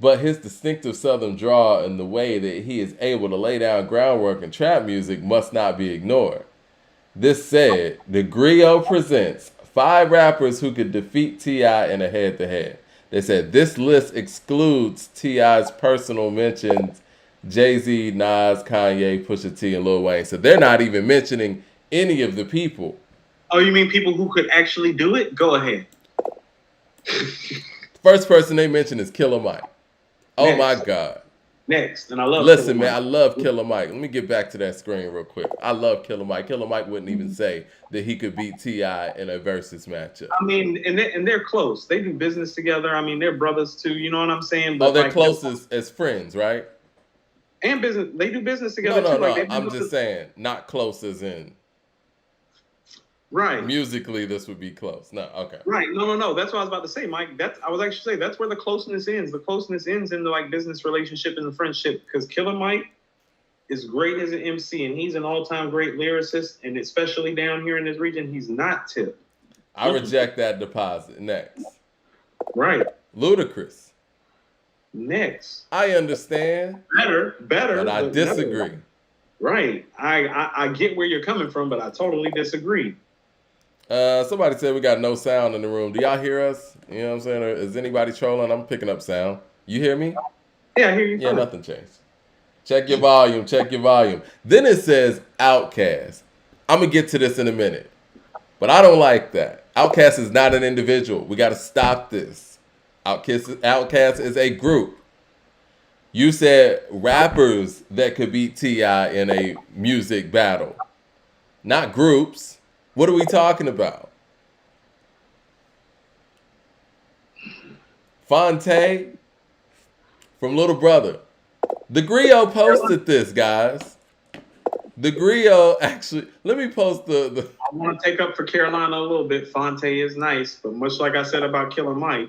but his distinctive Southern drawl and the way that he is able to lay down groundwork in trap music must not be ignored. This said, the Griot presents 5 rappers who could defeat T.I. in a head-to-head. They said this list excludes T.I.'s personal mentions, Jay-Z, Nas, Kanye, Pusha T, and Lil Wayne. So they're not even mentioning any of the people. Oh, you mean people who could actually do it? Go ahead. First person they mention is Killer Mike. Oh my God. Next, and I love. Listen, man, I love Killer Mike. Let me get back to that screen real quick. I love Killer Mike. Killer Mike wouldn't even say that he could beat T.I. in a versus matchup. I mean, and they're close. They do business together. I mean, they're brothers too. You know what I'm saying? But they're close as friends, right? And business, they do business together too. No. I'm just saying, not close as in. Right. Musically, this would be close. No, okay. Right. No. That's what I was about to say, Mike. I was actually saying that's where the closeness ends. The closeness ends in the like business relationship and the friendship. Because Killer Mike is great as an MC, and he's an all-time great lyricist. And especially down here in this region, he's not Tip. I reject that deposit. Next. Right. Ludacris. Next. I understand. Better. But I disagree. No. Right. I get where you're coming from, but I totally disagree. Somebody said we got no sound in the room. Do y'all hear us? You know what I'm saying? Or is anybody trolling? I'm picking up sound. You hear me? Yeah, I hear you. Yeah, nothing changed. Check your volume. Then it says Outkast. I'm going to get to this in a minute. But I don't like that. Outkast is not an individual. We got to stop this. Outkast is a group. You said rappers that could beat T.I. in a music battle. Not groups. What are we talking about? Fonte from Little Brother. The Griot posted this, guys. The Griot actually, let me post the I want to take up for Carolina a little bit. Fonte is nice, but much like I said about Killer Mike.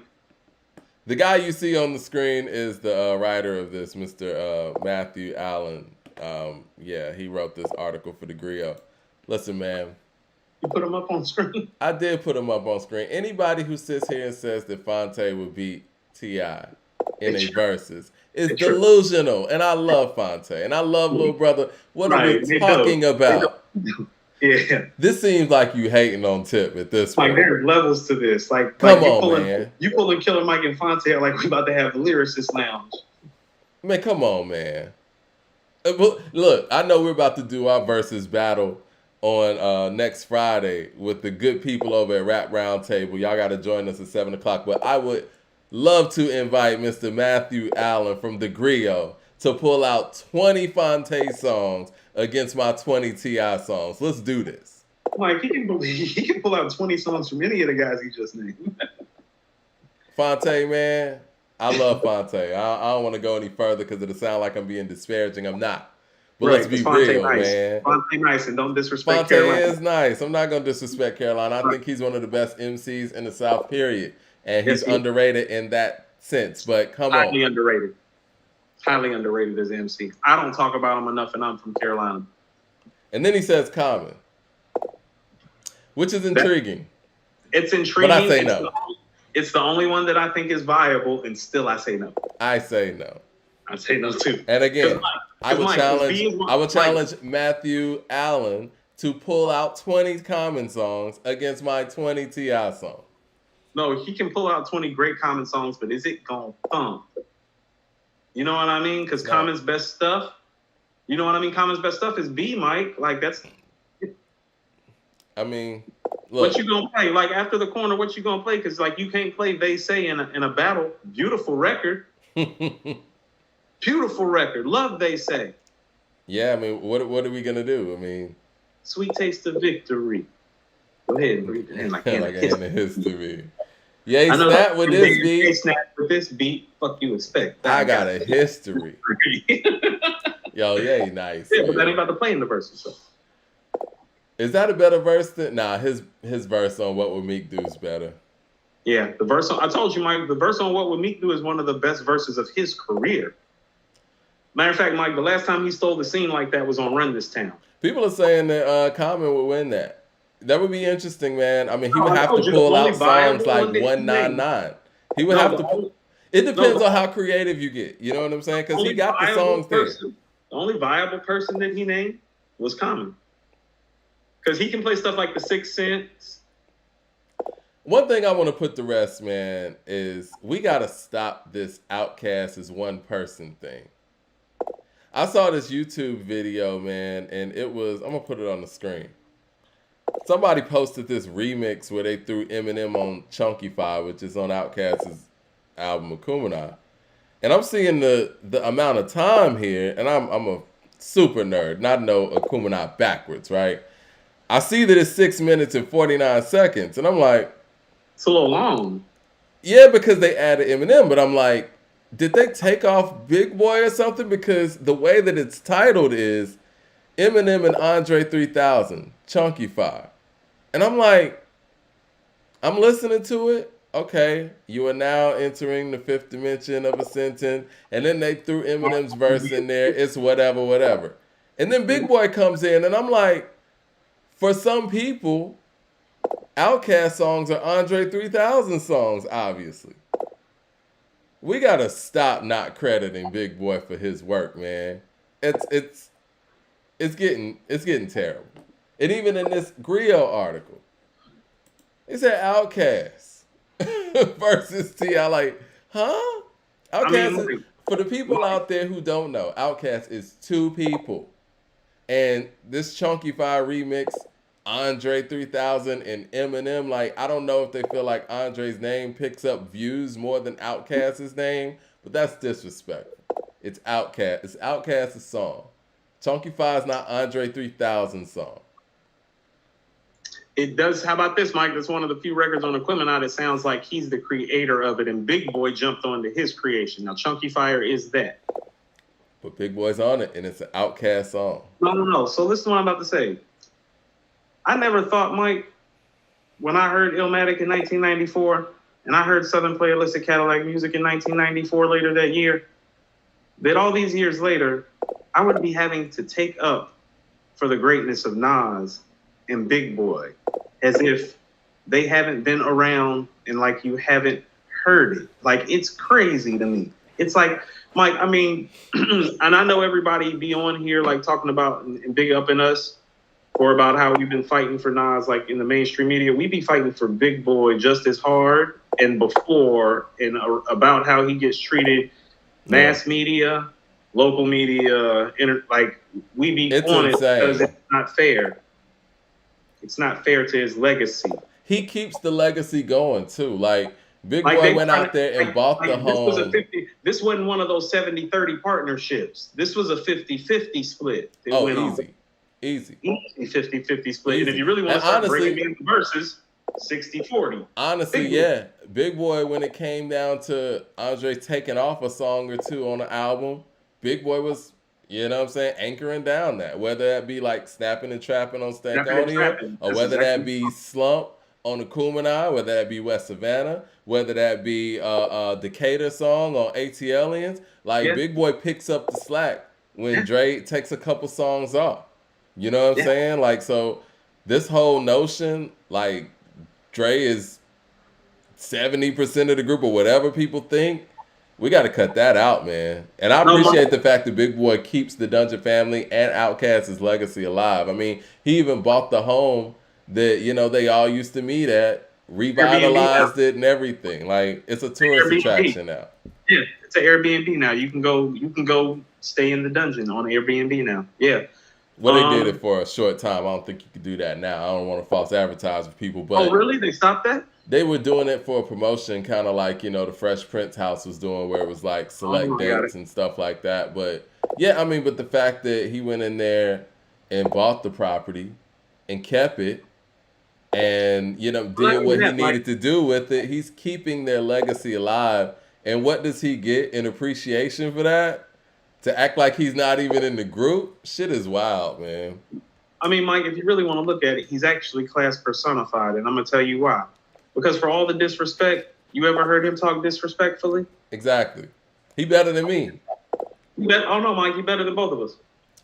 The guy you see on the screen is the writer of this, Mr. Matthew Allen. He wrote this article for the Griot. Listen, man. You put him up on screen? I did put him up on screen. Anybody who sits here and says that Fonte would beat T.I. in a versus is delusional. And I love Fonte. And I love Little Brother. What are we talking about? Yeah. This seems like you hating on Tip at this point. Like there's levels to this. Like come on, man. You pulling Killer Mike and Fonte out like we about to have the lyricist lounge. Man, come on, man. Look, I know we're about to do our versus battle on next Friday with the good people over at Rap Roundtable. Y'all got to join us at 7 o'clock. But I would love to invite Mr. Matthew Allen from the Griot to pull out 20 Fonte songs against my 20 Ti songs. Let's do this. Like he can pull out 20 songs from any of the guys he just named. Fonte, man, I love Fonte. I don't want to go any further because it'll sound like I'm being disparaging. I'm not. But Right, let's be Fonte real, nice. man. Fonte nice, and don't disrespect Fonte Carolina. is nice. I'm not going to disrespect Carolina. I think he's one of the best MCs in the South, period. And he's underrated in that sense. But come on. Highly underrated. Highly underrated as MC. I don't talk about him enough, and I'm from Carolina. And then he says Common, which is intriguing. It's intriguing. But I say no. It's the only one that I think is viable, and still I say no. I say no. I say no too. And again, I would challenge Matthew Allen to pull out 20 Common songs against my 20 T.I. song. No, he can pull out 20 great Common songs, but is it gonna thump? You know what I mean? Because Common's best stuff, you know what I mean? Common's best stuff is B, Mike. Like that's. I mean, look. What you gonna play? Like after the corner, what you gonna play? Because like you can't play They Say in a battle. Beautiful record. Beautiful record. Love They Say. Yeah, I mean, what are we gonna do? I mean, Sweet Taste of Victory. Go ahead and breathe it in like in the history. Yeah, snap with this beat. Snap with this beat. Fuck you expect. I got a history. Yo, yeah, nice. Yeah, but that ain't about to play in the verses. So. Is that a better verse than? Nah, his verse on What Would Meek Do is better. Yeah, the verse on, I told you, Mike, the verse on What Would Meek Do is one of the best verses of his career. Matter of fact, Mike, the last time he stole the scene like that was on Run This Town. People are saying that Common would win that. That would be interesting, man. I mean, he would have to pull out songs like 199. He would have to. It depends on how creative you get. You know what I'm saying? Because he got the songs there. The only viable person that he named was Common. Because he can play stuff like The Sixth Sense. One thing I want to put to rest, man, is we got to stop this Outkast as one person thing. I saw this YouTube video, man, and it was, I'm going to put it on the screen. Somebody posted this remix where they threw Eminem on Chunky Fire, which is on Outkast's album acumen. And I'm seeing the amount of time here, and I'm a super nerd, not know acumen backwards, right? I see that it's 6 minutes and 49 seconds, and I'm like, it's a little long. Yeah, because they added Eminem, but I'm like, did they take off Big Boy or something? Because the way that it's titled is Eminem and Andre 3000, Chunky Fire. And I'm like, I'm listening to it. Okay, you are now entering the fifth dimension of a sentence. And then they threw Eminem's verse in there. It's whatever, whatever. And then Big Boy comes in, and I'm like, for some people, Outkast songs are Andre 3000 songs, obviously. We gotta stop not crediting Big Boy for his work, man. It's getting terrible. And even in this Griot article, it said Outkast versus T.I. Like, huh? Outkast is, for the people out there who don't know, Outkast is two people. And this Chunky Fire remix, Andre 3000 and Eminem, like, I don't know if they feel like Andre's name picks up views more than Outkast's name, but that's disrespectful. It's Outkast. It's Outkast's song. Chunky Fire is not Andre 3000's song. It does. How about this, Mike? That's one of the few records on equipment that sounds like he's the creator of it, and Big Boy jumped onto his creation. Now, Chunky Fire is that. But Big Boy's on it, and it's an Outkast song. No. So listen to what I'm about to say. I never thought, Mike, when I heard Illmatic in 1994, and I heard Southern Play Illicit Cadillac Music in 1994 later that year, that all these years later, I would be having to take up for the greatness of Nas and Big Boy, as if they haven't been around and like you haven't heard it. Like, it's crazy to me. It's like, Mike, I mean, and I know everybody be on here like talking about and big up in us or about how we've been fighting for Nas like in the mainstream media. We be fighting for Big Boy just as hard and before and about how he gets treated, mass media, local media, like we be on it because it's not fair. It's not fair to his legacy. He keeps the legacy going too. Like, Big Like Boy they went trying out there to, and bought the this was a home. 50. This wasn't one of those 70-30 partnerships. This was a 50-50 split. It Oh, went on. easy, Easy 50-50 split. And if easy. you really want And to start honestly, breaking down the verses, 60-40. honestly, Big Boy. yeah, Big Boy. When it came down to Andre taking off a song or two on the album, Big Boy was, you know what I'm saying, anchoring down that. Whether that be like snapping and trapping on Rapping and Stankonia, trapping. or That's whether that exactly. be Slump on the Kumani, whether that be West Savannah, whether that be Decatur song on ATLians, like Yeah. Big Boy picks up the slack when Yeah. Dre takes a couple songs off. You know what I'm Yeah. saying? Like, so this whole notion, like Dre is 70% of the group or whatever people think, we got to cut that out, man. And I No, appreciate the fact that Big Boy keeps the Dungeon family and Outkast's legacy alive. I mean, he even bought the home that, you know, they all used to meet at, revitalized it and everything. Like, it's a tourist attraction now. Yeah, it's an Airbnb now. You can go stay in the dungeon on Airbnb now. Yeah. Well, they did it for a short time. I don't think you could do that now. I don't want to false advertise for people, but Oh, really? They stopped that? they were doing it for a promotion, kind of like, you know, the Fresh Prince house was doing, where it was like select dates and stuff like that. But yeah, I mean, but the fact that he went in there and bought the property and kept it and, you know, did what he needed to do with it, he's keeping their legacy alive. And what does he get in appreciation for that? To act like he's not even in the group? Shit is wild, man. I mean, Mike, if you really want to look at it, he's actually class personified, and I'm gonna tell you why. Because for all the disrespect, you ever heard him talk disrespectfully? Exactly. He better than me. Oh no, Mike, he better than both of us.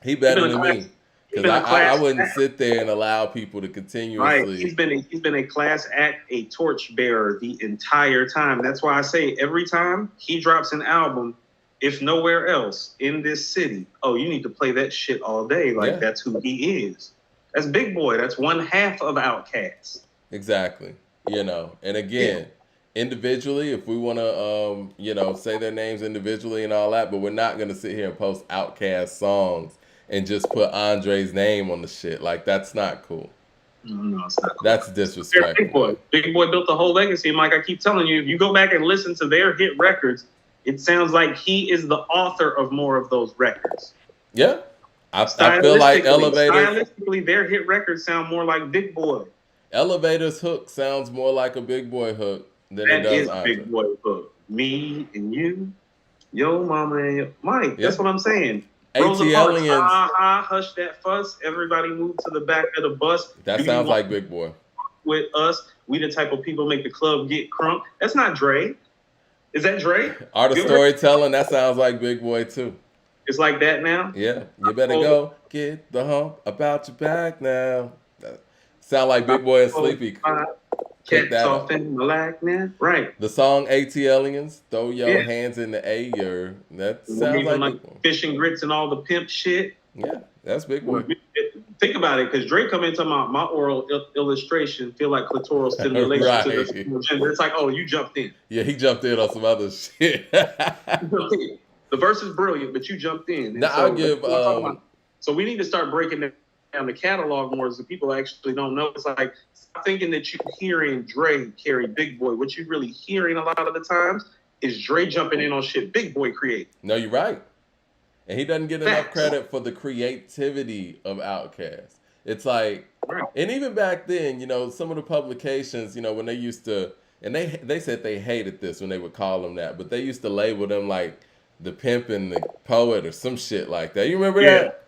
He better than me. Because I wouldn't sit there and allow people to continuously. Right. He's been a class act, a torch bearer the entire time. That's why I say every time he drops an album, if nowhere else in this city, oh, you need to play that shit all day. Like, that's who he is. That's Big Boy. That's one half of Outkast. Exactly. You know, and again, individually, if we want to, you know, say their names individually and all that, but we're not going to sit here and post Outkast songs and just put Andre's name on the shit. Like, that's not cool. No, it's not cool. That's disrespectful. Big Boy. Big Boy built the whole legacy. Mike, I keep telling you, if you go back and listen to their hit records, it sounds like he is the author of more of those records. Yeah. I feel like Stylistically, their hit records sound more like Big Boy. Elevator's hook sounds more like a Big Boy hook than it does Andre. Big Boy hook. Me and you, yo mama and yo. Mike, that's what I'm saying. ATLians. Hush that fuss. Everybody move to the back of the bus. That sounds like Big Boy. With us, we the type of people make the club get crunk. That's not Dre. Is that Dre? Art of storytelling, that sounds like Big Boy too. It's like that now? Yeah. You better go get the hump about your back now. Sound like Big Boy and Sleepy. Cats off in the lag now. Right. The song ATLians, throw your hands in the air. That sounds like Fish and Grits and all the pimp shit. Yeah, that's Big Boy. Think about it, because Drake come into my oral illustration, feel like clitoral stimulation to the gender. It's like, oh, you jumped in. Yeah, he jumped in on some other shit. The verse is brilliant, but you jumped in. Now, I'll give... So we need to start breaking down the catalog more, so people actually don't know. It's like, stop thinking that you're hearing Dre carry Big Boy. What you're really hearing a lot of the times is Dre jumping in on shit Big Boy created. No, you're right. And he doesn't get enough credit for the creativity of Outkast. It's like, and even back then, you know, some of the publications, you know, when they used to, and they said they hated this when they would call them that, but they used to label them like the pimp and the poet or some shit like that. You remember that?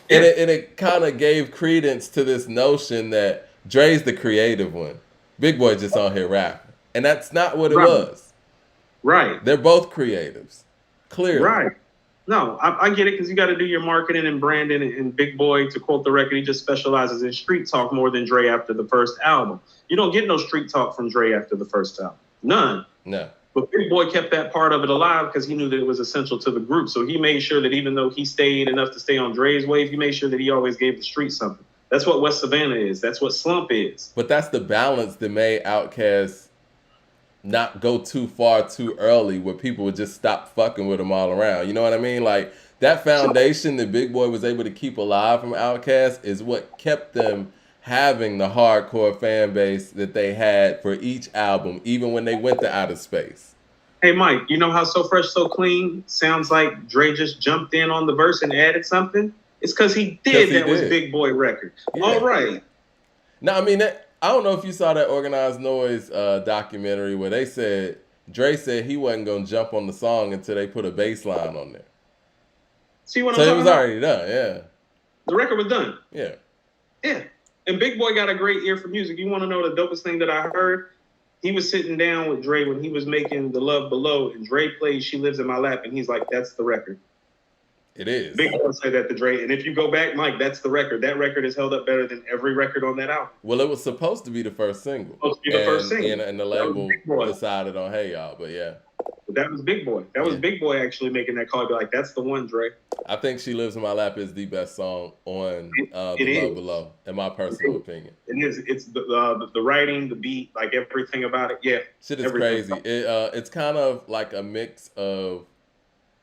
And it kind of gave credence to this notion that Dre's the creative one. Big Boy just on here rapping. And that's not what it was. Right. They're both creatives. Clearly. Right. No, I get it, because you got to do your marketing and branding. And Big Boy, to quote the record, he just specializes in street talk more than Dre after the first album. You don't get no street talk from Dre after the first album. None. No. But Big Boy kept that part of it alive because he knew that it was essential to the group. So he made sure that even though he stayed enough to stay on Dre's wave, he made sure that he always gave the street something. That's what West Savannah is. That's what Slump is. But that's the balance that made Outkast not go too far too early, where people would just stop fucking with them all around. You know what I mean? Like, that foundation that Big Boy was able to keep alive from Outkast is what kept them having the hardcore fan base that they had for each album, even when they went to outer space. Hey, Mike, you know how So Fresh, So Clean sounds like Dre just jumped in on the verse and added something? It's because he did. That was Big Boy record. Yeah. All right. Now, I mean, I don't know if you saw that Organized Noise documentary where they said, Dre said he wasn't going to jump on the song until they put a bass line on there. See what I'm saying? So it was already done, yeah. The record was done. Yeah. Yeah. And Big Boy got a great ear for music. You want to know the dopest thing that I heard? He was sitting down with Dre when he was making The Love Below, and Dre played She Lives in My Lap, and he's like, that's the record. It is. Big Boy said that to Dre, and if you go back, Mike, that's the record. That record is held up better than every record on that album. Well, it was supposed to be the first single. Supposed to be the first single. And the label decided on Hey Y'all, but yeah. But that was Big Boy. That was Big Boy actually making that call. Be like, that's the one, Dre. I think She Lives in My Lap is the best song on The Love Below, in my personal opinion. It is. It's the writing, the beat, like everything about it. Yeah. Shit is crazy. It's kind of like a mix of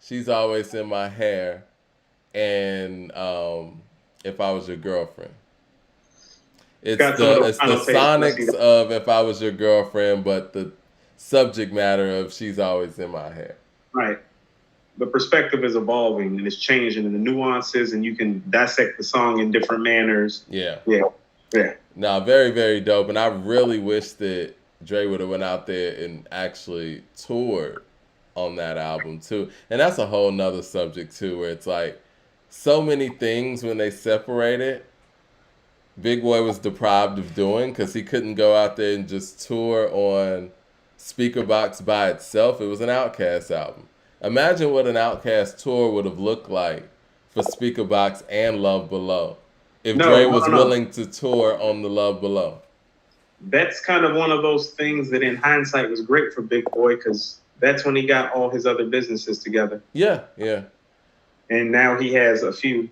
She's Always in My Hair and If I Was Your Girlfriend. It's the sonics of If I Was Your Girlfriend, but the subject matter of She's Always in My Hair. Right. The perspective is evolving and it's changing, and the nuances, and you can dissect the song in different manners. Yeah. Yeah. Now, very, very dope. And I really wish that Dre would have went out there and actually toured on that album too. And that's a whole nother subject too, where it's like so many things when they separated, Big Boy was deprived of doing because he couldn't go out there and just tour on Speaker Box by itself. It was an Outkast album. Imagine what an Outkast tour would have looked like for Speaker Box and Love Below if Dre was willing to tour on the Love Below. That's kind of one of those things that in hindsight was great for Big Boy because that's when he got all his other businesses together. Yeah. And now he has a few.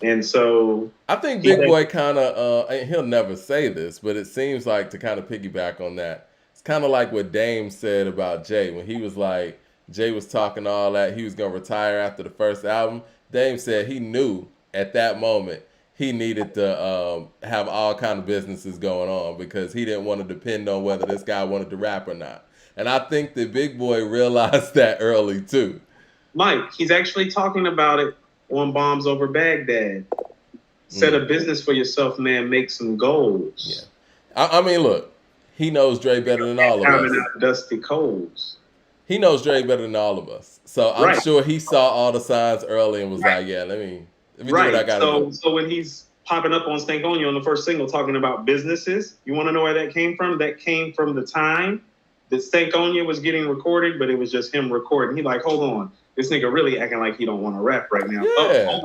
And so I think Big Boy kind of, he'll never say this, but it seems like to kind of piggyback on that, it's kind of like what Dame said about Jay when he was like, Jay was talking all that, he was going to retire after the first album. Dame said he knew at that moment he needed to have all kind of businesses going on because he didn't want to depend on whether this guy wanted to rap or not. And I think that Big Boy realized that early too. Mike, he's actually talking about it on Bombs Over Baghdad. Set a business for yourself, man. Make some goals. Yeah. I mean, look, he knows Dre better than all of us. Dusty coals. He knows Dre better than all of us. So I'm sure he saw all the signs early and was like, yeah, let me do what I got to do. So when he's popping up on Stankonia on the first single talking about businesses, you want to know where that came from? That came from the time that Stankonia was getting recorded, but it was just him recording. He like, hold on. This nigga really acting like he don't want to rap right now. Yeah.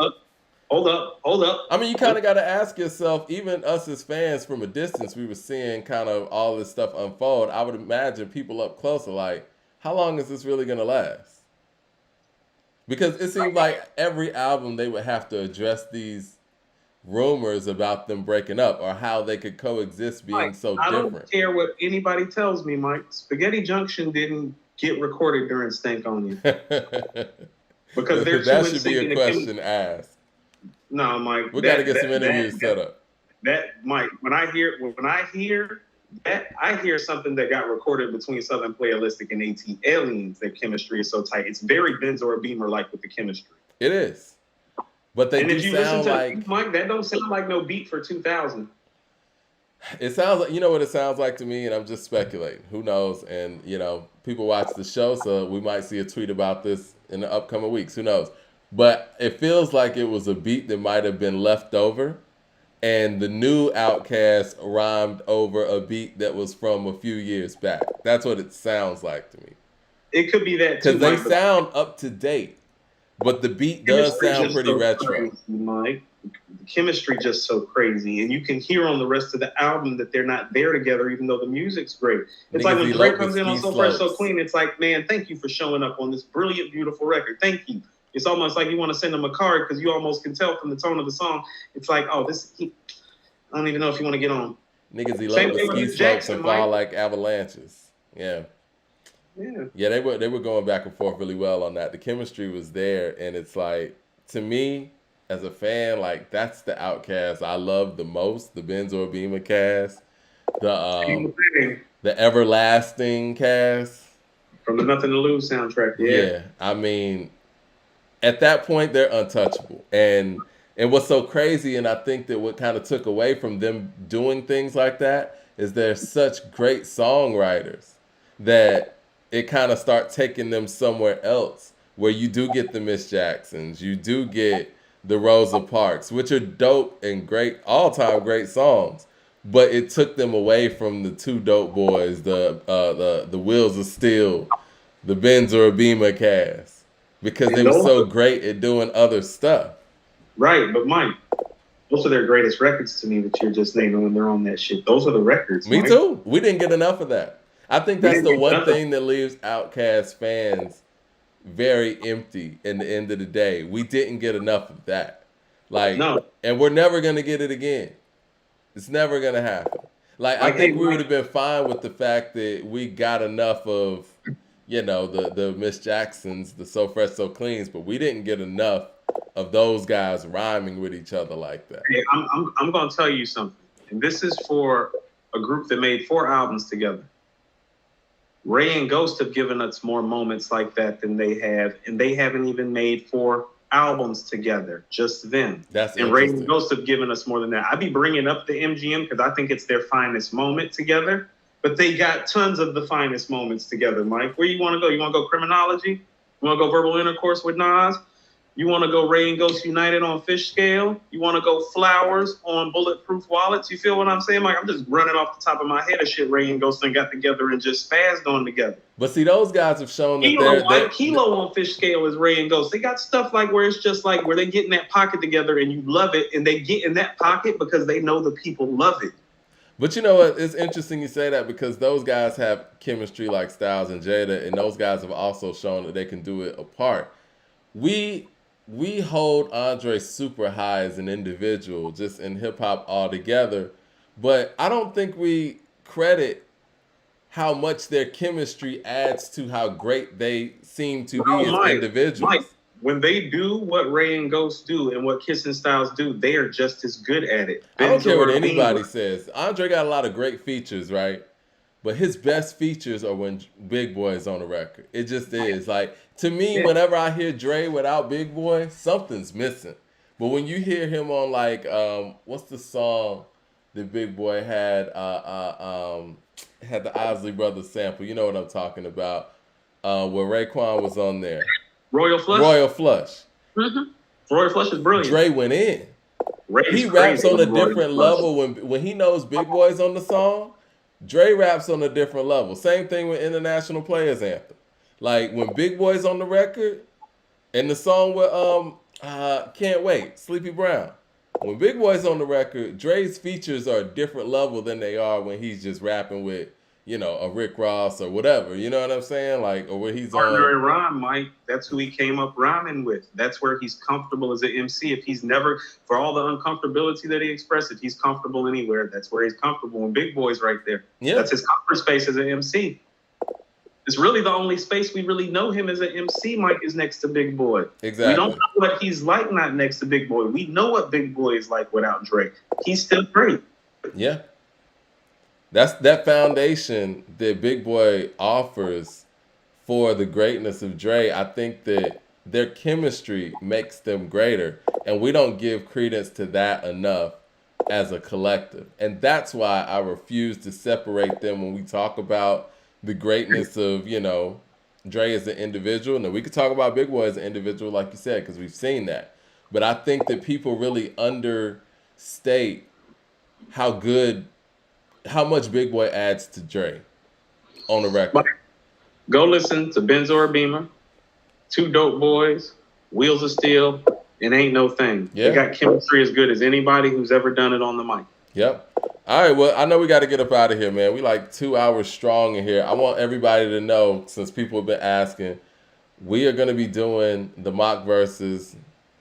Hold up. I mean, you kind of got to ask yourself, even us as fans from a distance, we were seeing kind of all this stuff unfold. I would imagine people up close are like, how long is this really going to last? Because it seems like every album they would have to address these rumors about them breaking up or how they could coexist being so different. I don't care what anybody tells me, Mike. Spaghetti Junction didn't get recorded during Stankonia. Because that should be a question asked. No, Mike. We got to get some interviews set up. That, Mike, when I hear that, I hear something that got recorded between Southern Playalistic and AT Aliens. That chemistry is so tight. It's very Benz or Beamer like with the chemistry. It is. But they do sound like, Mike, that don't sound like no beat for 2000. It sounds like, you know what it sounds like to me, and I'm just speculating. Who knows? And, you know, people watch the show, so we might see a tweet about this in the upcoming weeks. Who knows? But it feels like it was a beat that might have been left over, and the new Outkast rhymed over a beat that was from a few years back. That's what it sounds like to me. It could be that, too. Because they sound up to date, but the beat does sound pretty retro. Crazy, Mike. The chemistry just so crazy, and you can hear on the rest of the album that they're not there together, even though the music's great. It's like when Dre comes in on So Fresh, So Clean, it's like, man, thank you for showing up on this brilliant, beautiful record. Thank you. It's almost like you want to send him a card because you almost can tell from the tone of the song. It's like, oh, I don't even know if you want to get on. Niggas elope with ski slopes and fall like avalanches. Yeah. Yeah, they were going back and forth really well on that. The chemistry was there, and it's like, to me, as a fan, like that's the outcast I love the most. The Benz or Beamer cast, the Same thing. the Everlasting cast. From the Nothing to Lose soundtrack. Yeah. Yeah, I mean, at that point they're untouchable. And what's so crazy, and I think that what kind of took away from them doing things like that is they're such great songwriters that it kind of start taking them somewhere else where you do get the Miss Jacksons, you do get the Rosa Parks, which are dope and great, all-time great songs. But it took them away from the two dope boys, the Wheels of Steel, the Benz or Beamer cast, because And they were those so are, great at doing other stuff. right, but Mike, those are their greatest records to me that you're just naming when they're on that shit. Those are the records, Me Mike. too. We didn't get enough of that. I think We that's didn't the get one nothing. thing that leaves Outkast fans very empty in the end of the day. We didn't get enough of that. Like, No, and we're never gonna get it again. It's never gonna happen. Like, I like hey, think we would Mike, have been fine with the fact that we got enough of, the Miss Jacksons, the So Fresh So Cleans, but we didn't get enough of those guys rhyming with each other like that. hey, I'm gonna tell you something, and this is for a group that made 4 albums together. Ray and Ghost have given us more moments like that than they have, and they haven't even made 4 albums together, just them. That's And Ray and interesting. Ghost have given us more than that. I be bringing up the MGM because I think it's their finest moment together, but they got tons of the finest moments together. Mike, where you want to go? You want to go Criminology? You want to go Verbal Intercourse with Nas? You want to go Ray and Ghost United on Fish Scale? You want to go Flowers on Bulletproof Wallets? You feel what I'm saying, Mike? I'm just running off the top of my head of shit Ray and Ghost and got together and just spazzed on together. But see, those guys have shown that Kilo, Mike, Kilo on Fish Scale is Ray and Ghost. They got stuff like where it's just like where they get in that pocket together and you love it, and they get in that pocket because they know the people love it. But you know what? It's interesting you say that because those guys have chemistry like Styles and Jada, and those guys have also shown that they can do it apart. We hold Andre super high as an individual, just in hip hop altogether, but I don't think we credit how much their chemistry adds to how great they seem to be as individuals. Mike, when they do what Ray and Ghost do and what Kiss and Styles do, they are just as good at it. I don't care what Benzo or anybody Beamer. says. Andre got a lot of great features, right? But his best features are when Big Boy is on the record. It just is. Like, to me, Yeah. whenever I hear Dre without Big Boy, something's missing. But when you hear him on, like, what's the song that Big Boy had the Isley Brothers sample? You know what I'm talking about. Where Raekwon was on there. Royal Flush. Royal Flush. Mm-hmm. Royal Flush is brilliant. Dre went in. Ray's He raps crazy on a with Royal different Flush. level when he knows Big Boy's on the song. Dre raps on a different level. Same thing with International Players Anthem. Like when Big Boy's on the record and the song with Can't Wait, Sleepy Brown. When Big Boy's on the record, Dre's features are a different level than they are when he's just rapping with, a Rick Ross or whatever. You know what I'm saying? Like, or when he's Partner on. in rhyme, Mike. That's who he came up rhyming with. That's where he's comfortable as an MC. If he's never, for all the uncomfortability that he expressed, if he's comfortable anywhere, that's where he's comfortable. And Big Boy's right there. Yeah. That's his comfort space as an MC. It's really the only space we really know him as an MC, Mike, is next to Big Boy. Exactly. We don't know what he's like not next to Big Boy. We know what Big Boy is like without Drake. He's still great. Yeah. That's that foundation that Big Boy offers for the greatness of Dre. I think that their chemistry makes them greater, and we don't give credence to that enough as a collective. And that's why I refuse to separate them when we talk about the greatness of, Dre as an individual. And we could talk about Big Boy as an individual, like you said, because we've seen that. But I think that people really understate how much Big Boy adds to Dre on the record. Go listen to Benz or Beamer, Two Dope Boys, Wheels of Steel, and Ain't No Thing. Yeah. They got chemistry as good as anybody who's ever done it on the mic. Yep. All right, well, I know we got to get up out of here, man. We like 2 hours strong in here. I want everybody to know, since people have been asking, we are going to be doing the mock verses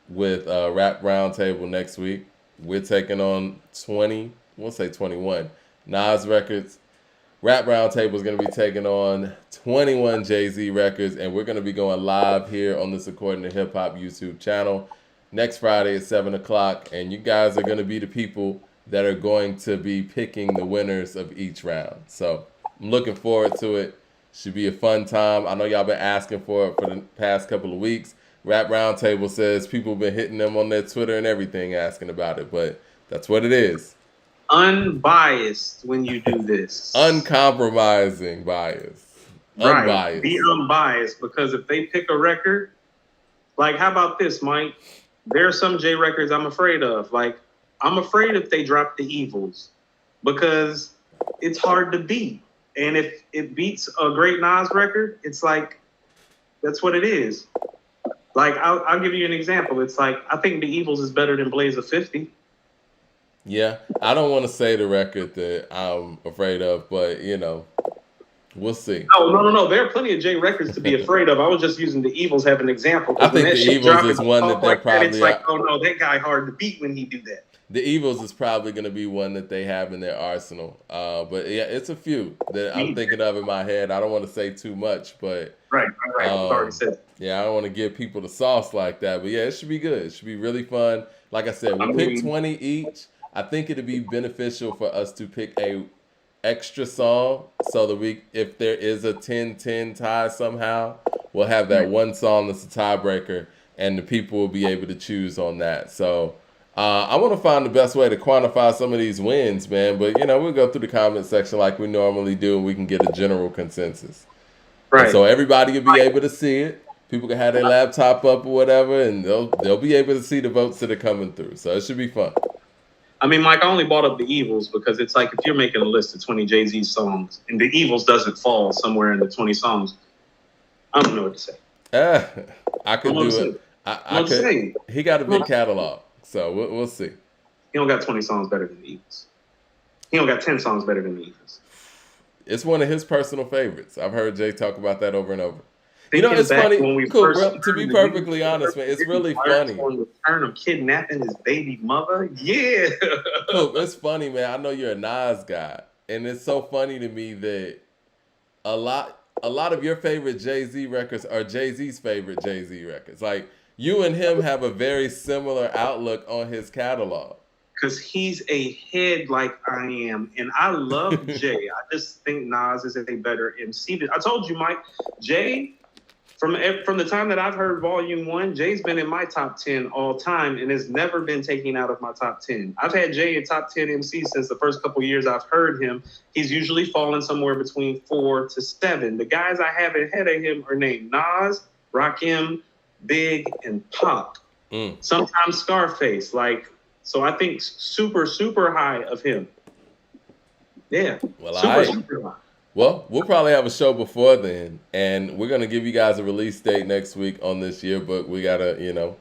with Rap Roundtable next week. We're taking on 21. Nas Records. Rap Roundtable is going to be taking on 21 Jay-Z Records, and we're going to be going live here on this According to Hip Hop YouTube channel. next Friday at 7 o'clock. And you guys are going to be the people that are going to be picking the winners of each round. So I'm looking forward to it. Should be a fun time. I know y'all been asking for it for the past couple of weeks. Rap Roundtable says people have been hitting them on their Twitter and everything asking about it, but that's what it is. Unbiased when you do this. Uncompromising bias. Right. Unbiased. Be unbiased, because if they pick a record, like, how about this, Mike? There are some J records I'm afraid of. Like, I'm afraid if they drop the Evils, because it's hard to beat. And if it beats a great Nas record, it's like, that's what it is. Like, I'll give you an example. It's like, I think the Evils is better than Blaze of 50. Yeah, I don't want to say the record that I'm afraid of, but, you know, we'll see. No. There are plenty of J records to be afraid of. I was just using the Evils as an example. I think the Evils is one that they're probably... It's like, oh, no, that guy hard to beat when he do that. The Evils is probably going to be one that they have in their arsenal. But, yeah, it's a few that I'm thinking of in my head. I don't want to say too much, but... Right. Already said. Yeah, I don't want to give people the sauce like that. But, yeah, it should be good. It should be really fun. Like I said, we pick 20 each. I think it'd be beneficial for us to pick a extra song so that if there is a 10-10 tie somehow, we'll have that one song that's a tiebreaker, and the people will be able to choose on that. So I want to find the best way to quantify some of these wins, man. But, you know, we'll go through the comment section like we normally do, and we can get a general consensus. Right. And so everybody will be able to see it. People can have their laptop up or whatever, and they'll be able to see the votes that are coming through. So it should be fun. I mean, Mike, I only brought up the Evils because it's like, if you're making a list of 20 Jay-Z songs and the Evils doesn't fall somewhere in the 20 songs, I don't know what to say. I could do it. I could. He got a big catalog, so we'll see. He don't got 20 songs better than the Evils. He don't got 10 songs better than the Evils. It's one of his personal favorites. I've heard Jay talk about that over and over. You know, it's funny. Cool, bro, to be perfectly honest, man, it's really funny. On the turn of kidnapping his baby mother, yeah. Cool, it's funny, man. I know you're a Nas guy, and it's so funny to me that a lot of your favorite Jay-Z records are Jay-Z's favorite Jay-Z records. Like, you and him have a very similar outlook on his catalog. Because he's a head like I am, and I love Jay. I just think Nas is a better MC. I told you, Mike, Jay. From the time that I've heard Volume 1, Jay's been in my top 10 all time and has never been taken out of my top 10. I've had Jay in top 10 MC since the first couple years I've heard him. He's usually fallen somewhere between 4 to 7. The guys I have ahead of him are named Nas, Rakim, Big, and Pop. Sometimes Scarface. So I think super, super high of him. Yeah. Well, super high. Well, we'll probably have a show before then, and we're going to give you guys a release date next week on this yearbook. We got to,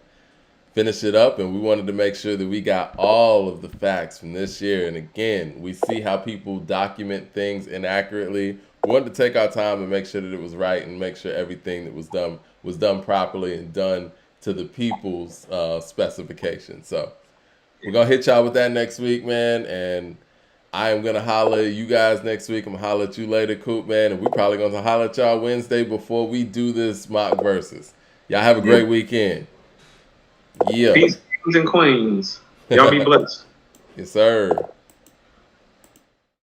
finish it up, and we wanted to make sure that we got all of the facts from this year. And again, we see how people document things inaccurately. We wanted to take our time and make sure that it was right and make sure everything that was done properly and done to the people's specifications. So we're going to hit y'all with that next week, man, and I am going to holler at you guys next week. I'm going to holler at you later, Coop, man. And we're probably going to holler at y'all Wednesday before we do this mock versus. Y'all have a great weekend. Yeah. Peace, kings and queens. Y'all be blessed. Yes, sir.